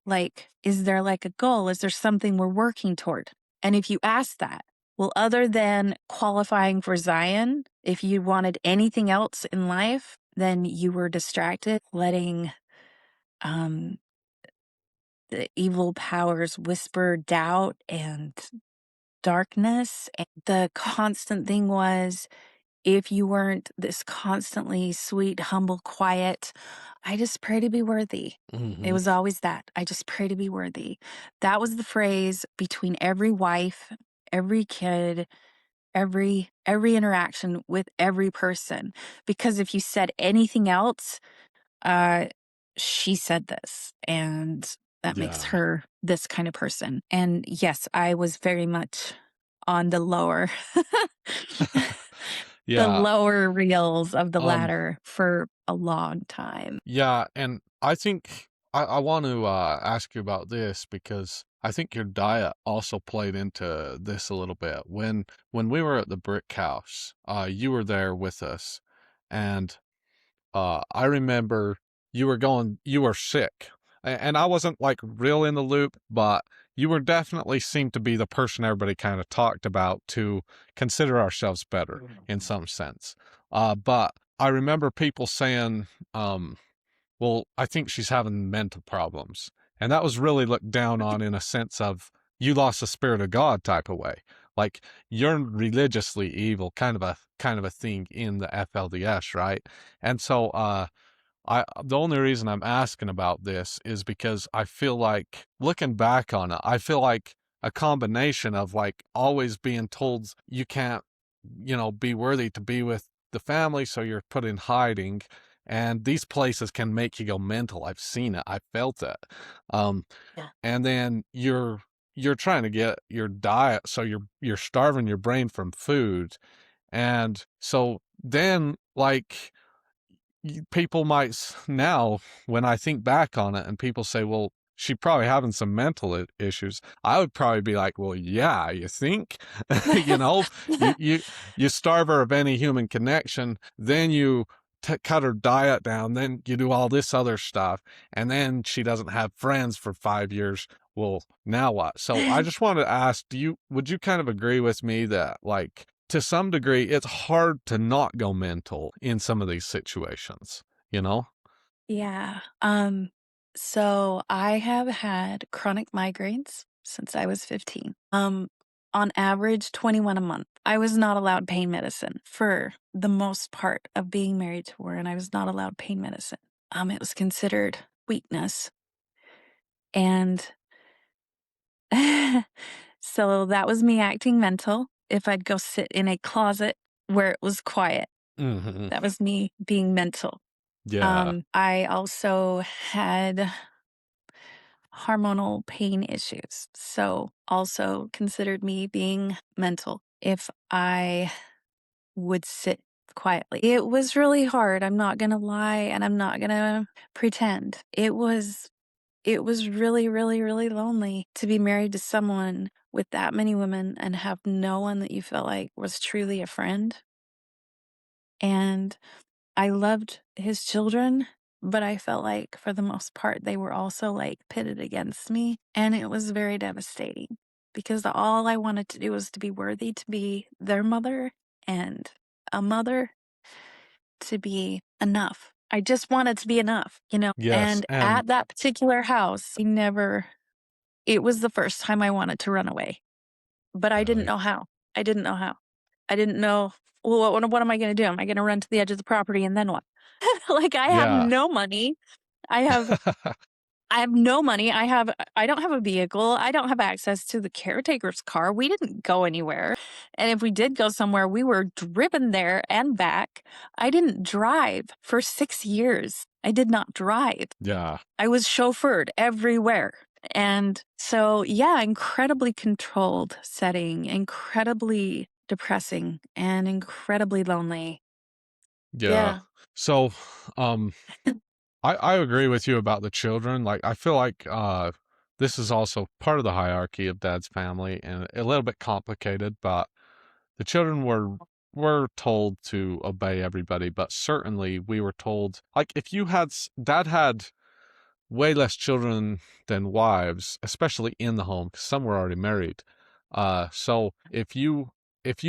like, is there like a goal? Is there something we're working toward? And if you ask that, well, other than qualifying for Zion, if you wanted anything else in life, then you were distracted, letting um the evil powers whisper doubt and darkness. And the constant thing was, if you weren't this constantly sweet, humble, quiet, I just pray to be worthy. It Mhm. was always that. I just pray to be worthy. That was the phrase between every wife, every kid, every interaction with every person. Because if you said anything else, uh, she said this, and that makes Yeah. her this kind of person. And yes, I was very much on the lower, the Yeah, lower reels of the um, ladder for a long time. yeah, and I think I want to ask you about this because I think your diet also played into this a little bit. When we were at the brick house, you were there with us, and I remember you were sick. And I wasn't like real in the loop, but you were definitely seemed to be the person everybody kind of talked about to consider ourselves better in some sense. But I remember people saying, well, I think she's having mental problems. And that was really looked down on in a sense of you lost the spirit of God type of way. Like you're religiously evil, kind of a thing in the FLDS, right? And so I the only reason I'm asking about this is because I feel like looking back on it, I feel like a combination of like always being told you can't, you know, be worthy to be with the family, so you're put in hiding. And these places can make you go mental. I've seen it. I felt it. Um, Yeah. and then you're trying to get your diet, so you're starving your brain from food. And so then like people might now, when I think back on it and people say, well, she probably having some mental issues, I would probably be like, well, yeah, you think? You know, you you you starve her of any human connection, then you cut her diet down, then you do all this other stuff, and then she doesn't have friends for 5 years. Well, now what? So I just wanted to ask, would you kind of agree with me that like to some degree, it's hard to not go mental in some of these situations, you know? Yeah. So I have had chronic migraines since I was 15. On average 21 a month. I was not allowed pain medicine for the most part of being married to Warren. I was not allowed pain medicine. It was considered weakness. And so that was me acting mental. If I'd go sit in a closet where it was quiet, Mhm. that was me being mental. Yeah. I also had hormonal pain issues. So also considered me being mental if I would sit quietly. It was really hard. I'm not going to lie and I'm not going to pretend. It was really, really, really lonely to be married to someone with that many women and have no one that you felt like was truly a friend. And I loved his children, but I felt like for the most part, they were also like pitted against me. And it was very devastating because all I wanted to do was to be worthy to be their mother and a mother, to be enough. I just wanted to be enough, you know? Yes, And and at that particular house, it was the first time I wanted to run away, but I didn't really. know how. I didn't know how. I didn't know, well, what am I going to do? Am I going to run to the edge of the property and then what? Like, I have Yeah. no money. I have have no money. I don't have a vehicle. I don't have access to the caretaker's car. We didn't go anywhere. And if we did go somewhere, we were driven there and back. I didn't drive for 6 years. I did not drive. Yeah. I was chauffeured everywhere. And so, yeah, incredibly controlled setting, incredibly depressing, and incredibly lonely. Yeah. Yeah. So, um, I agree with you about the children. Like, I feel like this is also part of the hierarchy of Dad's family and a little bit complicated, but the children were told to obey everybody, but certainly we were told, like, if you had Dad had way less children than wives, especially in the home, because some were already married. So if you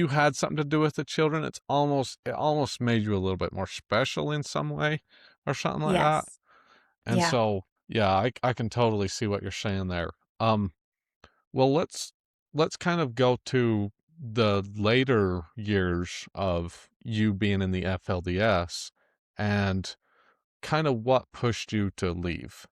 had something to do with the children, it almost made you a little bit more special in some way, or something like that. Yes. And Yeah. so, yeah, I can totally see what you're saying there. Well, let's kind of go to the later years of you being in the FLDS and kind of what pushed you to leave.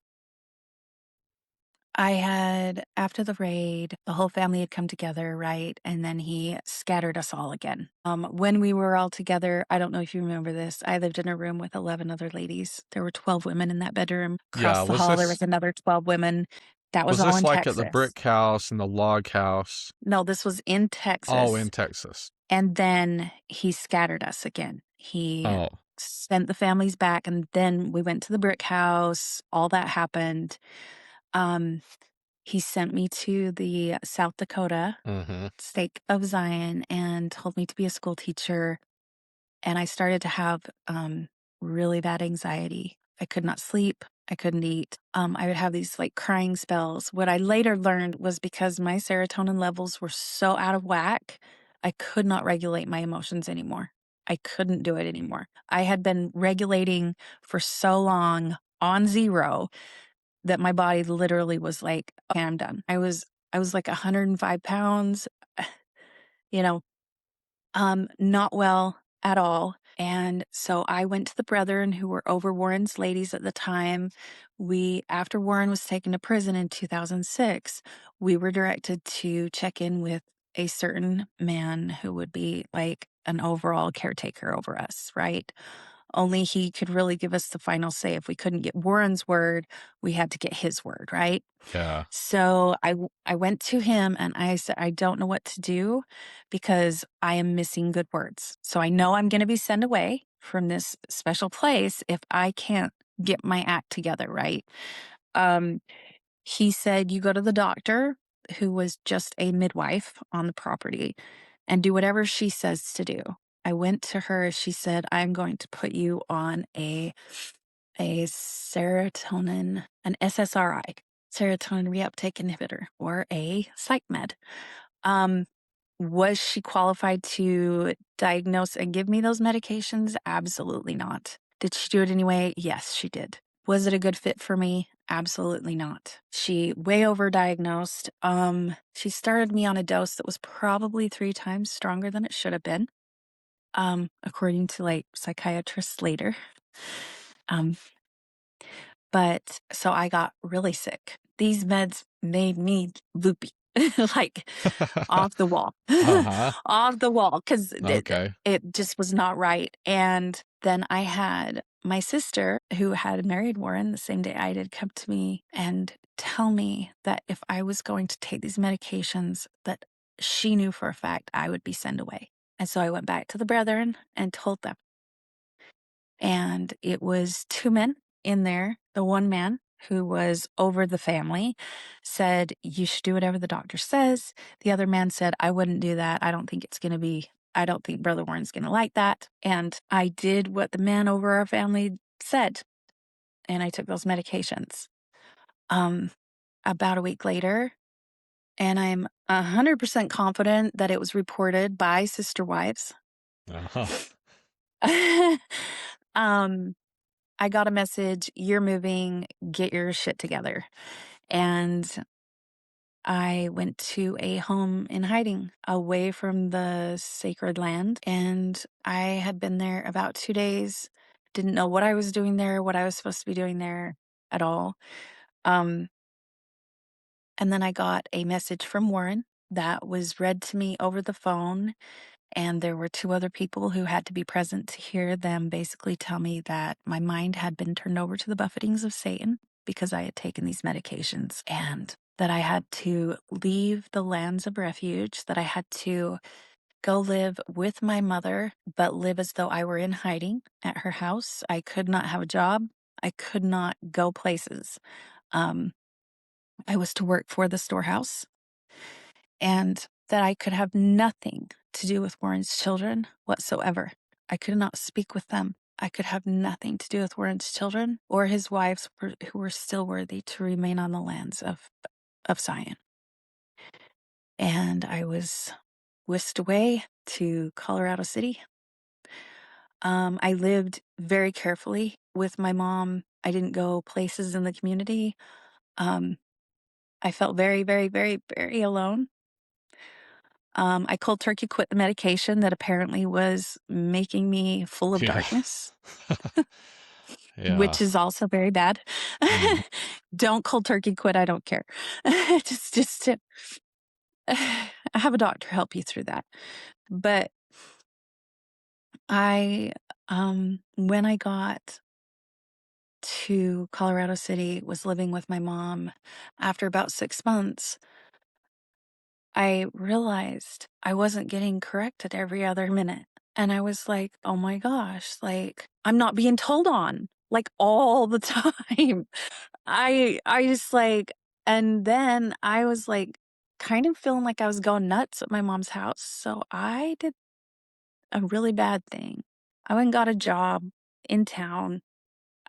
I had, after the raid, the whole family had come together, right? And then he scattered us all again. When we were all together, I don't know if you remember this, I lived in a room with 11 other ladies. There were 12 women in that bedroom. Yeah, Across the hall, there was another 12 women. That was was all this in like at the Texas. brick house and the log house? No, this was in Oh, in Texas. Texas. And then he scattered us again. He Oh. sent the families back, and then we went to the brick house. All that happened. Um, he sent me to the South Dakota Mm-hmm. Stake of Zion and told me to be a school teacher. And I started to have really bad anxiety. I could not sleep. I couldn't eat. I would have these like crying spells. What I later learned was because my serotonin levels were so out of whack, I could not regulate my emotions anymore. I couldn't do it anymore. I had been regulating for so long on zero that my body literally was like, okay, I'm done. I was like 105 pounds, you know, not well at all. And so I went to the brethren who were over Warren's ladies at the time. After Warren was taken to prison in 2006, we were directed to check in with a certain man who would be like an overall caretaker over us, right? Only he could really give us the final say. If we couldn't get Warren's word, we had to get his word, right? Yeah. So I went to him and I said, I don't know what to do because I am missing good words. So I know I'm going to be sent away from this special place if I can't get my act together, right? Um, he said, you go to the doctor, who was just a midwife on the property, and do whatever she says to do. I went to her. She said, I'm going to put you on a serotonin, an SSRI, serotonin reuptake inhibitor, or a psych med. Um, was she qualified to diagnose and give me those medications? Absolutely not. Did she do it anyway? Yes, she did. Was it a good fit for me? Absolutely not. She way overdiagnosed. She started me on a dose that was probably 3 times stronger than it should have been. According to like psychiatrists later. Um, But so I got really sick. These meds made me loopy, like off the wall, Uh-huh. off the wall, because Okay. it just was not right. And then I had my sister, who had married Warren the same day I did, come to me and tell me that if I was going to take these medications, that she knew for a fact I would be sent away. And so I went back to the brethren and told them. And it was 2 men in there. The one man who was over the family said, you should do whatever the doctor says. The other man said, I wouldn't do that. I don't think Brother Warren's going to like that. And I did what the man over our family said. And I took those medications. Um, about a week later, and I'm 100% confident that it was reported by sister wives. Uh-huh. um, I got a message, you're moving, get your shit together. And I went to a home in hiding away from the sacred land. And I had been there about 2 days, didn't know what I was doing there, what I was supposed to be doing there at all. Um, and then I got a message from Warren that was read to me over the phone, and there were two other people who had to be present to hear them basically tell me that my mind had been turned over to the buffetings of Satan because I had taken these medications, and that I had to leave the lands of refuge, that I had to go live with my mother, but live as though I were in hiding at her house. I could not have a job. I could not go places. Um, I was to work for the storehouse, and that I could have nothing to do with Warren's children whatsoever. I could not speak with them. I could have nothing to do with Warren's children or his wives who were still worthy to remain on the lands of Zion. And I was whisked away to Colorado City. I lived very carefully with my mom. I didn't go places in the community. Um, I felt very, very, very, very alone. I cold turkey quit the medication that apparently was making me full of Yeah. darkness, Yeah. which is also very bad. Mhm. Don't cold turkey quit. I don't care. just to have a doctor help you through that. But when I got to Colorado City, was living with my mom. After about 6 months, I realized I wasn't getting corrected every other minute. And I was like, "Oh my gosh, like, I'm not being told on, like, all the time." I just, like and then I was, like, kind of feeling like I was going nuts at my mom's house, so I did a really bad thing. I went and got a job in town.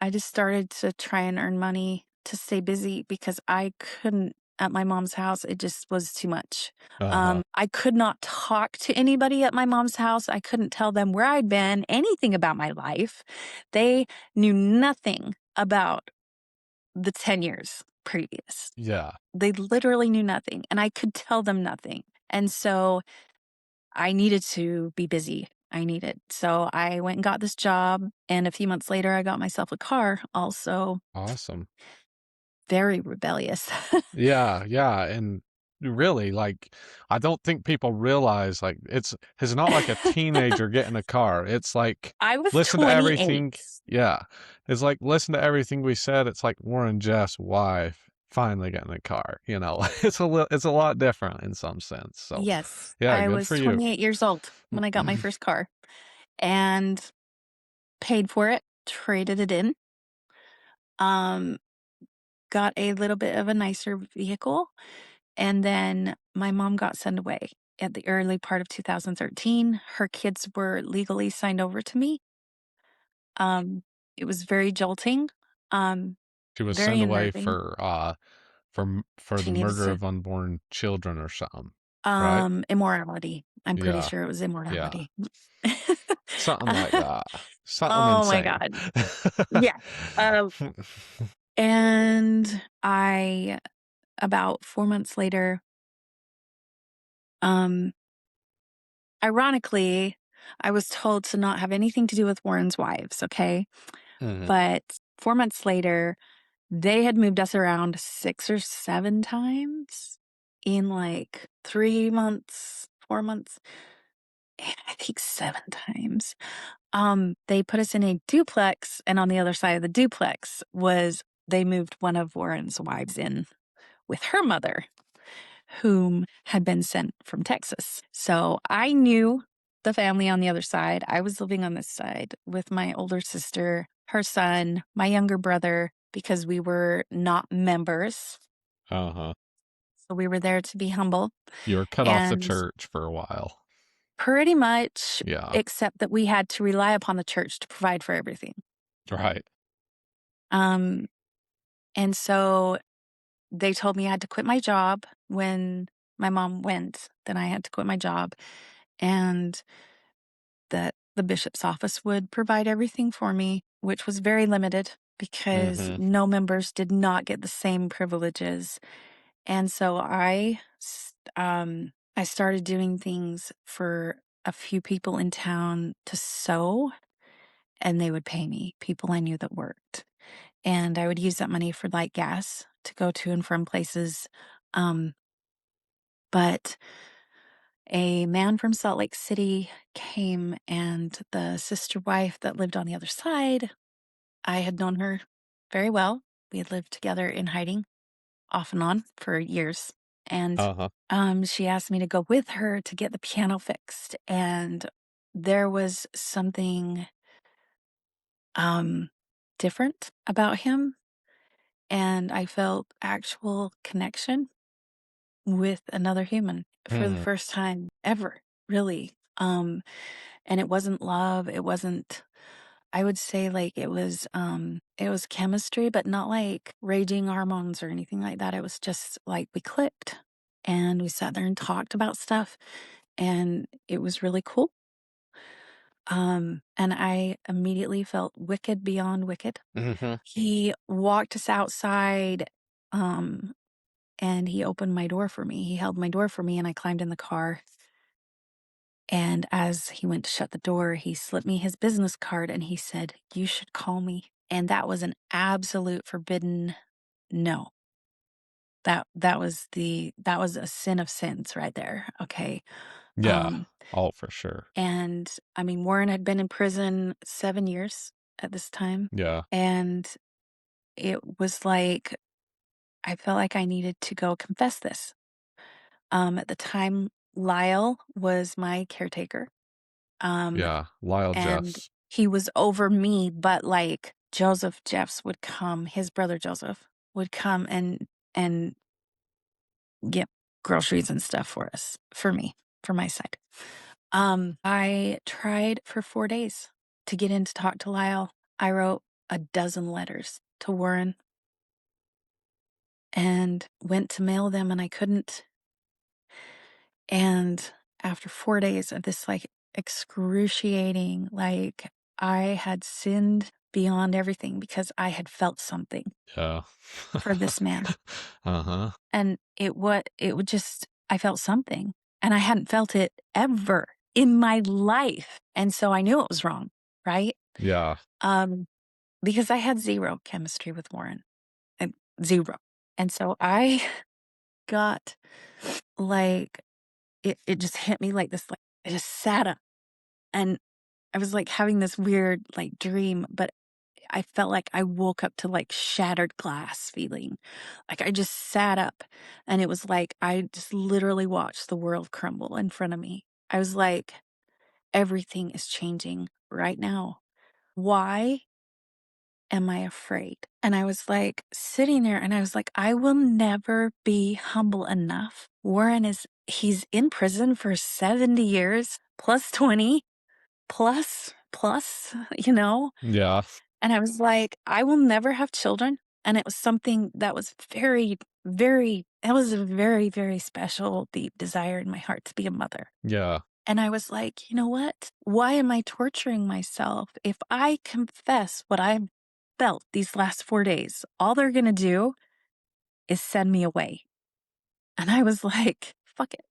I just started to try and earn money to stay busy because I couldn't at my mom's house. It just was too much. Uh-huh. I could not talk to anybody at my mom's house. I couldn't tell them where I'd been, anything about my life. They knew nothing about the 10 years previous. Yeah. They literally knew nothing, and I could tell them nothing. And so I needed to be busy. I needed. So I went and got this job, and a few months later, I got myself a car, also Awesome. very rebellious. Yeah, yeah, and really, like, I don't think people realize, like, it's not like a teenager getting a car. It's like, I was listen to 28. everything. Yeah. It's like, listen to everything we said. It's like Warren Jeffs' wife finally getting a car, you know? It's a lot different in some sense. So, Yes, yeah, I good was for you. 28 years old when I got my first car and paid for it, traded it in, um, got a little bit of a nicer vehicle, and then my mom got sent away at the early part of 2013. Her kids were legally signed over to me. Um, it was very jolting, um, She was very sent away unnerving. for She the needed murder to of unborn children or something, right? immorality. I'm pretty Yeah, sure it was yeah. immorality. Something like that. Something Oh my insane. god. Yeah. Um, and I about 4 months later, um, ironically, I was told to not have anything to do with Warren's wives, okay? Mhm. But 4 months later, they had moved us around 6 or 7 times in, like, 3 months, 4 months, and I think 7 times. They put us in a duplex, and on the other side of the duplex was they moved one of Warren's wives in with her mother, whom had been sent from Texas. So I knew the family on the other side. I was living on this side with my older sister, her son, my younger brother, because we were not members. Uh-huh. So we were there to be humble You were cut off the and church for a while. pretty much, Yeah, except that we had to rely upon the church to provide for everything. right. Um, and so they told me I had to quit my job when my mom went, then I had to quit my job, and that the bishop's office would provide everything for me, which was very limited because Mhm. no members did not get the same privileges. And so I started doing things for a few people in town to sew, and they would pay me, people I knew that worked. And I would use that money for, like, gas to go to and from places. Um, but a man from Salt Lake City came, and the sister wife that lived on the other side, I had known her very well. We had lived together in hiding off and on for years. And Uh-huh. she asked me to go with her to get the piano fixed. And there was something um, different about him. And I felt actual connection with another human for the Mhm. first time ever, really. And it wasn't love. It wasn't, I would say like it was chemistry, but not like raging hormones or anything like that. It was just like we clicked and we sat there and talked about stuff, and it was really cool. And I immediately felt wicked beyond wicked. Mhm. He walked us outside, um, and he opened my door for me. He held my door for me, and I climbed in the car. And as he went to shut the door, he slipped me his business card and he said, "You should call me." And that was an absolute forbidden no. That was a sin of sins right there. Okay. Yeah. Um, Oh, for sure. and I mean, Warren had been in prison 7 years at this time. Yeah. And it was like I felt like I needed to go confess this. At the time, Lyle was my caretaker. Um, Yeah. Lyle and Jeffs. he was over me, but like Joseph Jeffs would come, his brother Joseph would come and get groceries and stuff for us, for me, for my side. I tried for 4 days to get in to talk to Lyle. I wrote a dozen letters to Warren and went to mail them, and I couldn't. And after 4 days of this like excruciating, like I had sinned beyond everything because I had felt something Yeah. for this man. Uh-huh. And it would just, I felt something, and I hadn't felt it ever in my life. And so I knew it was wrong, right? Yeah. Um, because I had zero chemistry with Warren, and zero. And so I got like, it just hit me like this, like I just sat up, and I was like having this weird like dream, but I felt like I woke up to like shattered glass feeling. Like I just sat up, and it was like I just literally watched the world crumble in front of me. I was like, everything is changing right now. Why am I afraid? And I was like sitting there, and I was like, I will never be humble enough. Warren he's in prison for 70 years plus 20 plus, you know? Yeah. And I was like, I will never have children. And it was something that was that was a very, very special, deep desire in my heart to be a mother. Yeah. And I was like, you know what? Why am I torturing myself? If I confess what I've felt these last 4 days, all they're going to do is send me away. And I was like, fuck it.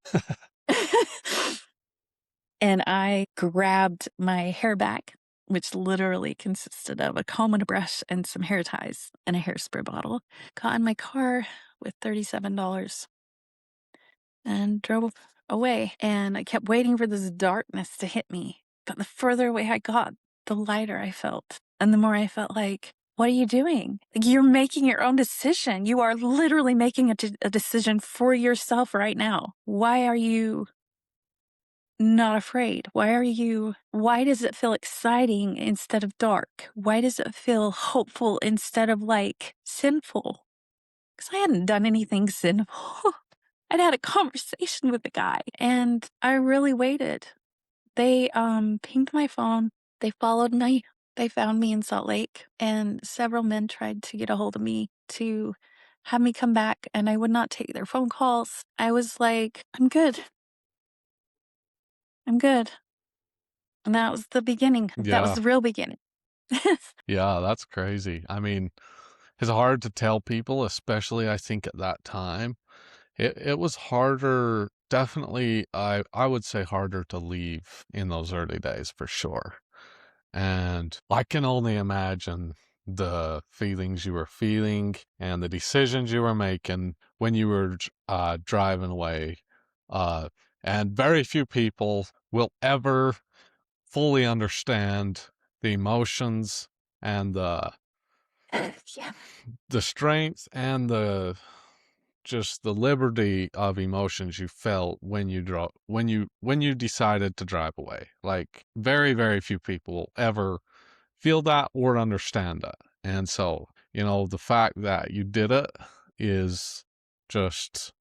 And I grabbed my hair back, which literally consisted of a comb and a brush and some hair ties and a hairspray bottle, got in my car with $37 and drove away. And I kept waiting for this darkness to hit me. But the further away I got, the lighter I felt. And the more I felt like, what are you doing? Like, you're making your own decision. You are literally making a decision for yourself right now. Why are you not afraid? Why does it feel exciting instead of dark? Why does it feel hopeful instead of like sinful? Because I hadn't done anything sinful. I'd had a conversation with the guy, and I really waited. They pinged my phone. They followed me. They found me in Salt Lake, and several men tried to get a hold of me to have me come back, and I would not take their phone calls. I was like, I'm good. I'm good. And that was the beginning. That was Yeah. the real beginning. Yeah, that's crazy. I mean, it's hard to tell people, especially I think at that time. It was harder, definitely I would say harder to leave in those early days for sure. And I can only imagine the feelings you were feeling and the decisions you were making when you were driving away. Uh, and very few people will ever fully understand the emotions and Yeah. the strength and the just the liberty of emotions you felt when you decided to drive away. Like very, very few people ever feel that or understand that. And so, the fact that you did it is just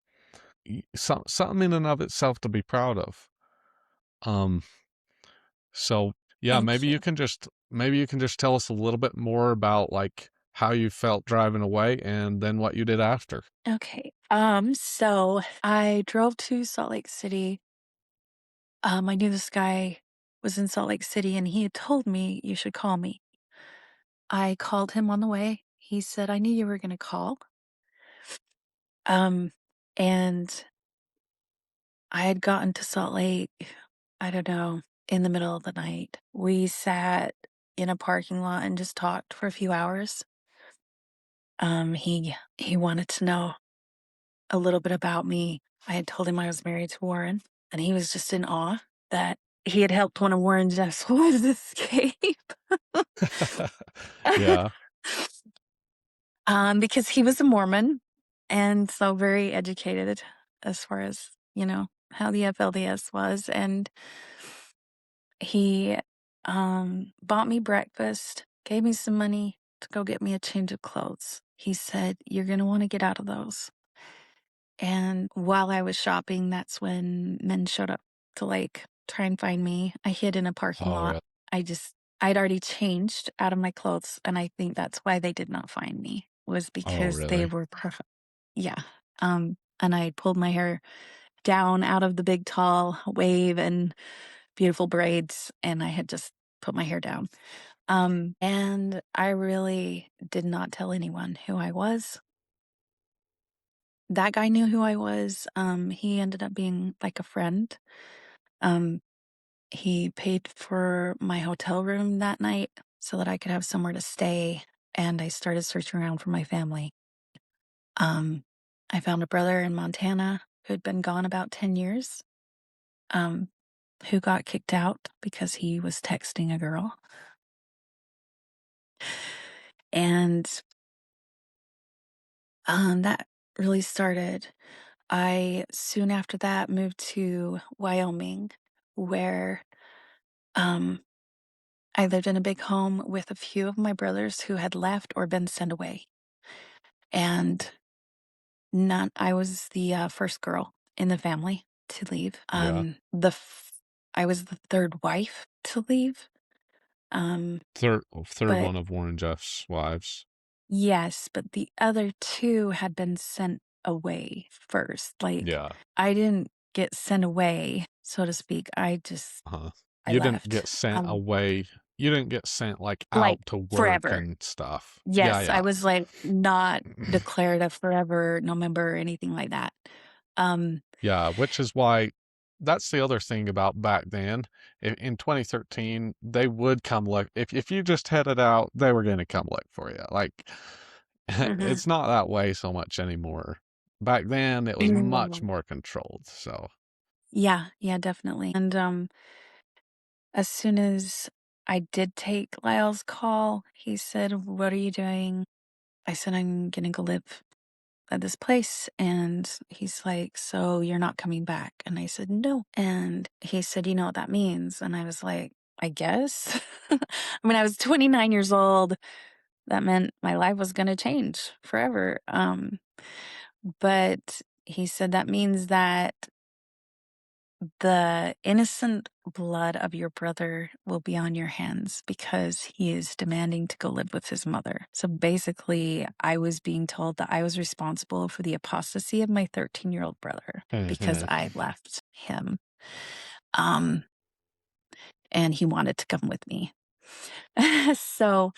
something in and of itself to be proud of. Um, so yeah, Thank you. maybe you can just tell us a little bit more about like how you felt driving away and then what you did after. Okay. So I drove to Salt Lake City. I knew this guy was in Salt Lake City and he had told me you should call me. I called him on the way. He said, I knew you were going to call. Um, and I had gotten to Salt Lake, I don't know, in the middle of the night. We sat in a parking lot and just talked for a few hours. He wanted to know a little bit about me. I had told him I was married to Warren, and he was just in awe that he had helped one of Warren Jeffs' wives escape. Yeah. Because he was a Mormon and so very educated as far as, how the FLDS was. And he bought me breakfast, gave me some money to go get me a change of clothes. He said, You're going to want to get out of those. And while I was shopping, that's when men showed up to like try and find me. I hid in a parking Oh, lot. really? I'd already changed out of my clothes. And I think that's why they did not find me, was Oh, because they really? were, yeah. And I pulled my hair down out of the big, tall wave and beautiful braids. And I had just put my hair down. And I really did not tell anyone who I was. That guy knew who I was. He ended up being like a friend. Um, he paid for my hotel room that night so that I could have somewhere to stay. And I started searching around for my family. Um, I found a brother in Montana who had been gone about 10 years, um, who got kicked out because he was texting a girl. And that really started. I soon after that moved to Wyoming, where um, I lived in a big home with a few of my brothers who had left or been sent away. And I was the first girl in the family to leave. Yeah. I was the third wife to leave. Um, Third but one of Warren Jeff's wives. yes, but the other two had been sent away first. Like, Yeah. I didn't get sent away, so to speak. Uh-huh. I You didn't get left. sent away. You didn't get sent like Like out to work forever. and stuff. Yeah, Yes, I yeah. was like not declared a forever no member or anything like that. Um, Yeah, which is why that's the other thing about back then. In 2013, they would come look if you just headed out, they were going to come look for you. Like mhm. it's not that way so much anymore. Back then, it was much No. more controlled. So, Yeah, yeah, definitely. And as soon as I did take Lyle's call, he said, What are you doing? I said, I'm gonna go live at this place. And he's like, So you're not coming back? And I said, No. And he said, You know what that means? And I was like, I guess. I mean, I was 29 years old. That meant my life was going to change forever. But he said that means that the innocent blood of your brother will be on your hands because he is demanding to go live with his mother. So basically, I was being told that I was responsible for the apostasy of my 13-year-old brother because mhm. I left him. Um, and he wanted to come with me. So,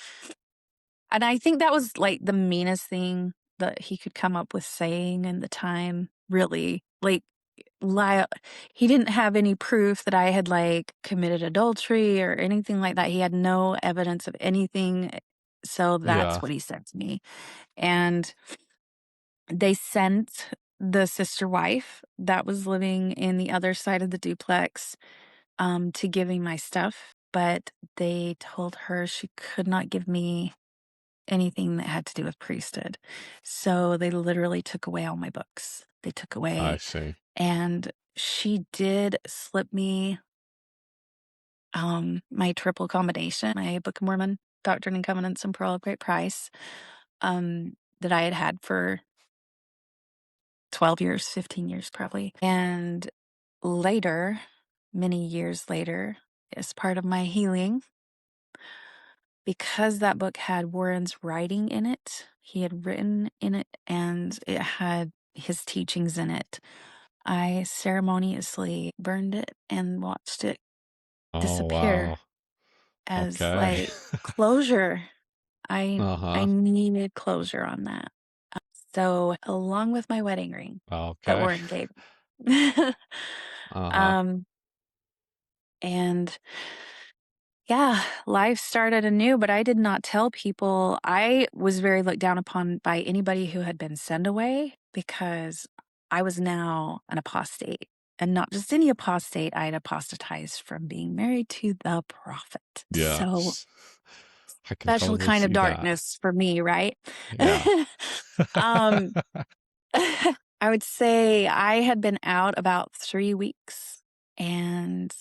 and I think that was like the meanest thing that he could come up with saying in the time, really. Like, Lyle, he didn't have any proof that I had like committed adultery or anything like that. He had no evidence of anything So that's Yeah. what he said to me. And they sent the sister wife that was living in the other side of the duplex to give me my stuff, but they told her she could not give me anything that had to do with priesthood. So they literally took away all my books. They took I away, see. and she did slip me my triple combination, my Book of Mormon, Doctrine and Covenants, and Pearl of Great Price, that I had for 12 years, 15 years probably. And later, many years later, as part of my healing, because that book had Warren's writing in it, he had written in it, and it had his teachings in it, I ceremoniously burned it and watched it Oh, disappear wow. as Okay. like closure. I Uh-huh. needed closure on that. So along with my wedding ring that Okay. Warren gave me. Uh-huh. um and yeah, life started anew, but I did not tell people. I was very looked down upon by anybody who had been sent away because I was now an apostate. And not just any apostate, I had apostatized from being married to the prophet. So Yes. I can special totally kind of see that. darkness for me, right? Yeah. um, I would say I had been out about 3 weeks, and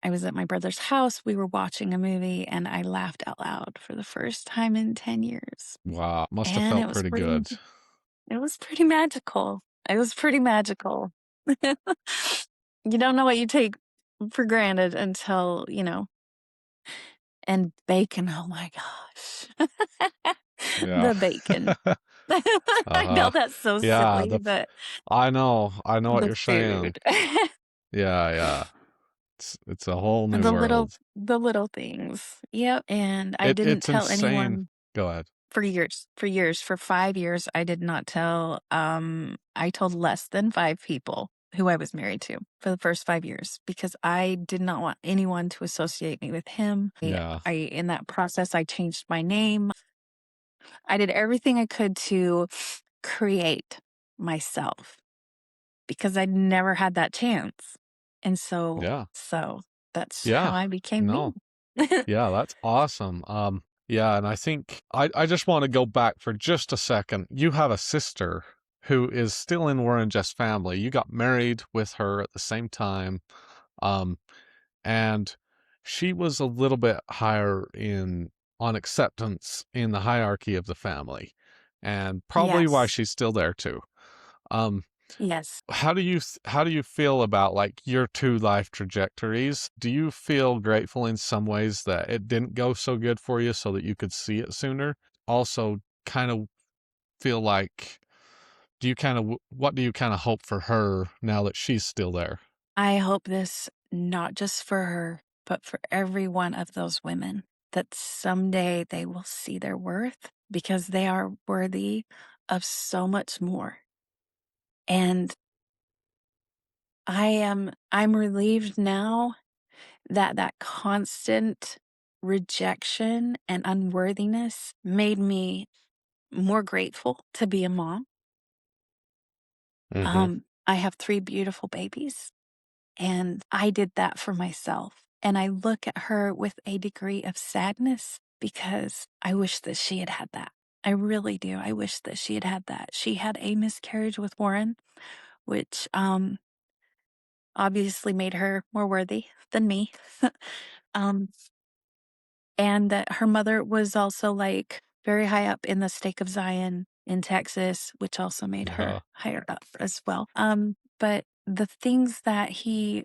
I was at my brother's house. We were watching a movie, and I laughed out loud for the first time in 10 years. Wow. Must have And felt pretty good. it was pretty magical. It was pretty magical. You don't know what you take for granted until, and bacon. Oh my gosh. Yeah. The bacon. I know Uh-huh. that's so Yeah, silly, but I know what the you're saying. food. Yeah, yeah. It's a whole new The little world. the little things. Yep, and I didn't It's tell insane. anyone Go ahead. for years. For years, for 5 years, I did not tell, I told less than 5 people who I was married to for the first 5 years because I did not want anyone to associate me with him. Yeah. In that process, I changed my name. I did everything I could to create myself because I'd never had that chance. And Yeah. so that's how Yeah. I became me. No. Yeah, that's awesome. Yeah, and I think I just want to go back for just a second. You have a sister who is still in Warren Jeffs' family. You got married with her at the same time. Um, and she was a little bit higher in on acceptance in the hierarchy of the family, and probably why Yes. she's still there too. Um, Yes. how do you feel about like your two life trajectories? Do you feel grateful in some ways that it didn't go so good for you so that you could see it sooner? Also, kind of feel like do you kind of what do you kind of hope for her now that she's still there? I hope this not just for her, but for every one of those women that someday they will see their worth because they are worthy of so much more. And I'm relieved now that that constant rejection and unworthiness made me more grateful to be a mom. Mm-hmm. I have 3 beautiful babies, and I did that for myself. And I look at her with a degree of sadness because I wish that she had had that. I really do. I wish that she had had that. She had a miscarriage with Warren, which obviously made her more worthy than me. um, and that her mother was also like very high up in the stake of Zion in Texas, which also made her Uh-huh. higher up as well. But the things that he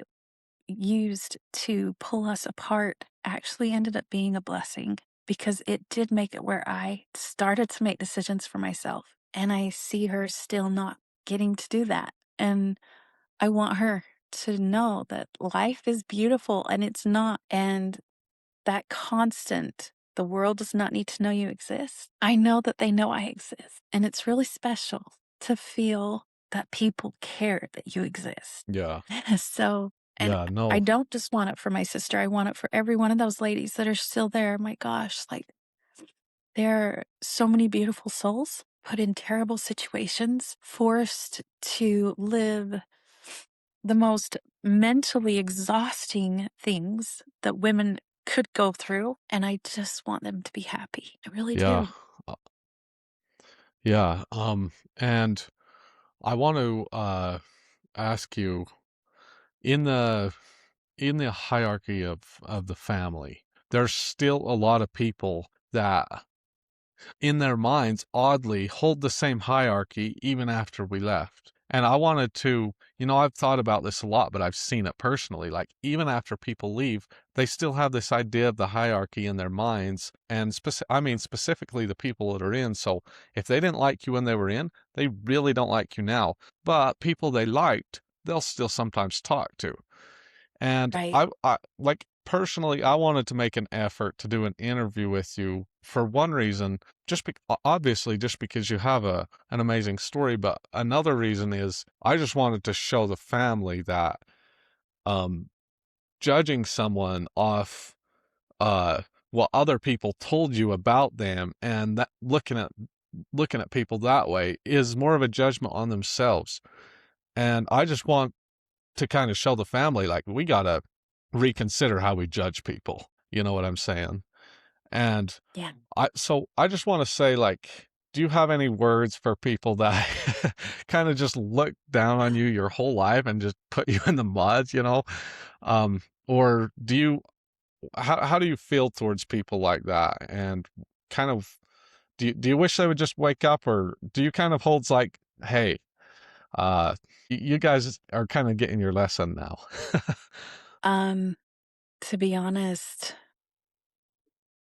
used to pull us apart actually ended up being a blessing because it did make it where I started to make decisions for myself. And I see her still not getting to do that. And I want her to know that life is beautiful and it's not. And that constant, the world does not need to know you exist. I know that they know I exist. And it's really special to feel that people care that you exist. Yeah. So, and Yeah. I No. don't just want it for my sister. I want it for every one of those ladies that are still there. My gosh, like There are so many beautiful souls put in terrible situations, forced to live the most mentally exhausting things that women could go through, and I just want them to be happy. I really Yeah. do. Uh, yeah. And I want to ask you in the hierarchy of the family, there's still a lot of people that in their minds, oddly, hold the same hierarchy even after we left. And I wanted to, I've thought about this a lot, but I've seen it personally. Like, even after people leave, they still have this idea of the hierarchy in their minds. And specifically the people that are in. So if they didn't like you when they were in, they really don't like you now. But people they liked, they'll still sometimes talk to. And Right. like personally, I wanted to make an effort to do an interview with you for one reason, obviously just because you have an amazing story, but another reason is I just wanted to show the family that um judging someone off uh what other people told you about them and that looking at people that way is more of a judgment on themselves. And I just want to kind of show the family, like, we gotta reconsider how we judge people. You know what I'm saying? And Yeah. I just want to say, like, do you have any words for people that kind of just look down on you your whole life and just put you in the mud, or how do you feel towards people like that? And kind of, do you wish they would just wake up, or do you kind of holds like, hey, uh, you guys are kind of getting your lesson now? Um, to be honest,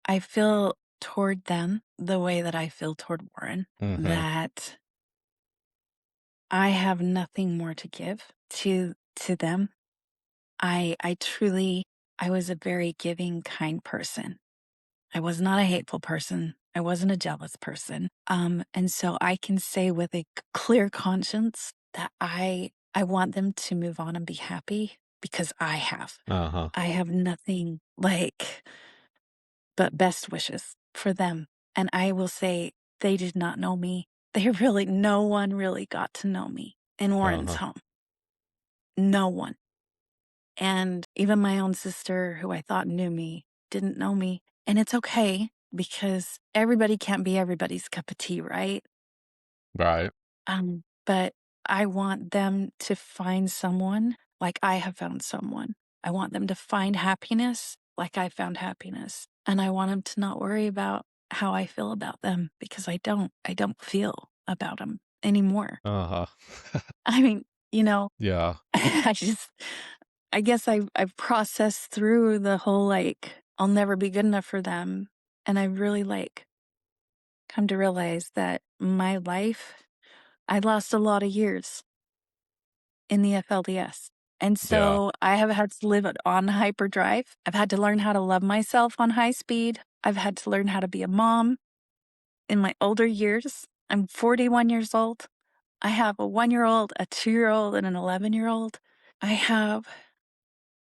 I feel toward them the way that I feel toward Warren, Mhm. that I have nothing more to give to them. I truly I was a very giving, kind person. I was not a hateful person. I wasn't a jealous person. And so I can say with a clear conscience that I want them to move on and be happy because I have. Uh-huh. I have nothing but best wishes for them. And I will say they did not know me. No one really got to know me in Warren's Uh-huh. home. No one. And even my own sister, who I thought knew me, didn't know me. And it's okay because everybody can't be everybody's cup of tea, right? Right. But I want them to find someone like I have found someone. I want them to find happiness like I found happiness. And I want them to not worry about how I feel about them because I don't. I don't feel about them anymore. Uh-huh. I mean, you know, Yeah. I just I guess I've processed through the whole, I'll never be good enough for them, and I really, come to realize that my life I lost a lot of years in the FLDS, and Yeah. so I have had to live it on hyperdrive. I've had to learn how to love myself on high speed. I've had to learn how to be a mom in my older years. I'm 41 years old. I have a 1-year-old, a 2-year-old, and an 11-year-old. I have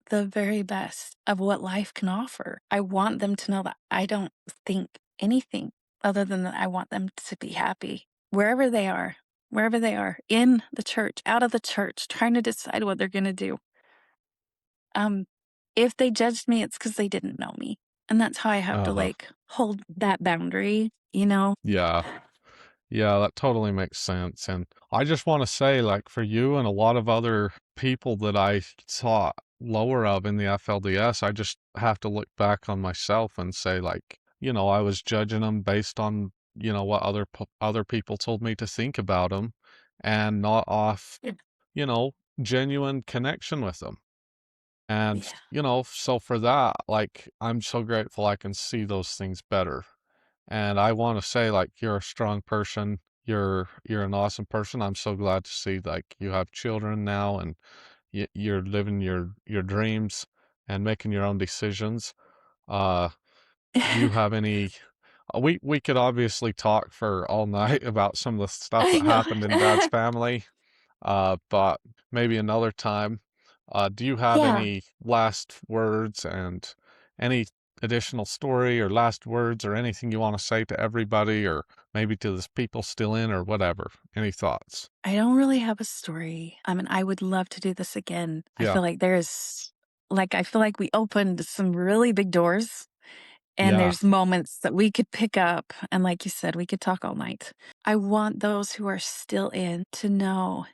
the very best of what life can offer. I want them to know that I don't think anything other than that I want them to be happy wherever they are, in the church, out of the church, trying to decide what they're going to do. Um, if they judged me, it's because they didn't know me. And that's how I have to Uh-huh. hold that boundary, you know? Yeah. Yeah, that totally makes sense. And I just want to say, like, for you and a lot of other people that I saw lower of in the FLDS, I just have to look back on myself and say, like, I was judging them based on, what other people told me to think about them, and not off, Yeah. you know, genuine connection with them. And, Yeah. so for that, like, I'm so grateful I can see those things better. And I want to say, like, you're a strong person. You're an awesome person. I'm so glad to see, like, you have children now, and you're living your dreams and making your own decisions. Uh, do you have any? We could obviously talk for all night about some of the stuff I that know. happened in Dad's family, but maybe another time. Do you have Yeah. any last words and any additional story or last words or anything you want to say to everybody or maybe to the people still in or whatever? Any thoughts? I don't really have a story. I mean, I would love to do this again. I Yeah. feel like I feel like we opened some really big doors and Yeah. there's moments that we could pick up. And like you said, we could talk all night. I want those who are still in to know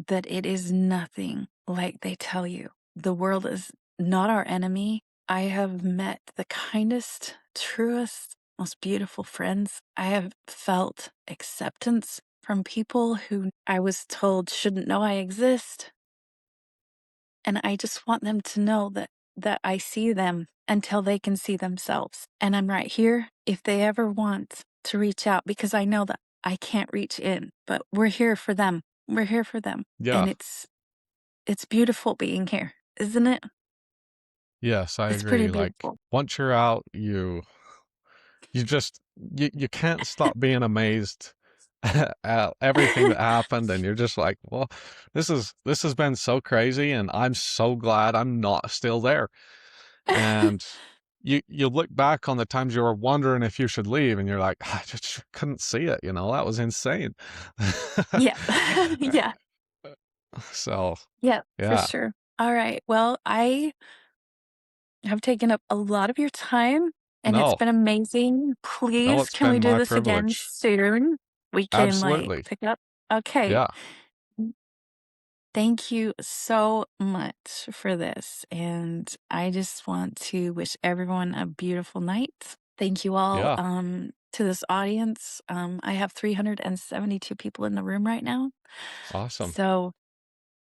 that it is nothing like they tell you. The world is not our enemy. I have met the kindest, truest, most beautiful friends. I have felt acceptance from people who I was told shouldn't know I exist. And I just want them to know that I see them until they can see themselves. And I'm right here if they ever want to reach out because I know that I can't reach in, but we're here for them. We're here for them. Yeah. And it's beautiful being here, isn't it? Yes, I It's pretty agree. Like beautiful. once you're out, you just you can't stop being amazed at everything that happened, and you're just like, well, this has been so crazy, and I'm so glad I'm not still there. And you look back on the times you were wondering if you should leave, and you're like, I just couldn't see it, that was insane. Yeah. Yeah. So Yeah, for yeah, sure. All right. Well, I have taken up a lot of your time and it's no, been amazing. no, Please, it's can been we do my this again privilege. soon? We can like Absolutely, pick up. Okay. yeah, Thank you so much for this. And I just want to wish everyone a beautiful night. Thank you all yeah, to this audience. I have 372 people in the room right now. awesome. So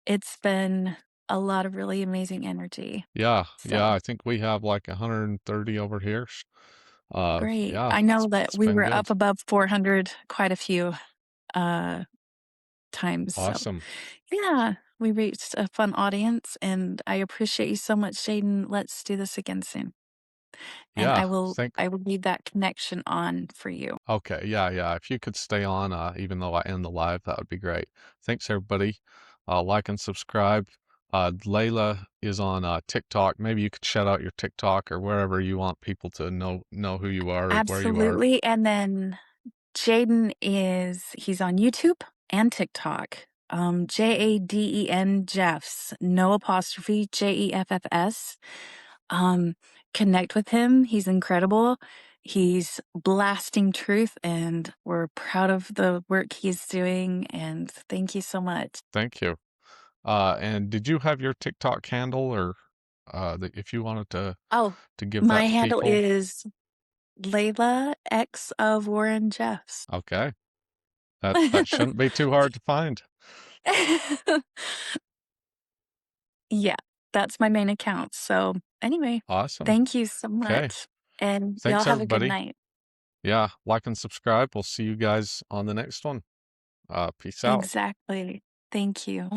it's been a lot of really amazing energy. Yeah, yeah, So I think we have like 130 over here. great. Yeah, I know that it's we been were good. up above 400 quite a few uh, times. So Awesome. yeah, we reached a fun audience and I appreciate you so much, Jaden. Let's do this again soon. And Yeah, I will leave that connection on for you. okay, yeah, yeah. If you could stay on, even though I end the live, that would be great. Thanks, everybody. Like and subscribe. Layla is on TikTok. Maybe you could shout out your TikTok or wherever you want people to know who you are or where you are. Absolutely. And then he's on YouTube and TikTok. Jaden Jeffs, no apostrophe, Jeffs. Um, Connect with him. He's incredible. He's blasting truth, and we're proud of the work he's doing. And thank you so much. Thank you. And did you have your TikTok handle or if you wanted Oh, to give my that to handle people? is Layla X of Warren Jeffs. Okay. That shouldn't be too hard to find. Yeah, that's my main account. So, anyway, Awesome. thank you so Okay. much, and y'all Thanks, have a good everybody. night. Yeah, like and subscribe. We'll see you guys on the next one. Peace out. Exactly. Thank you.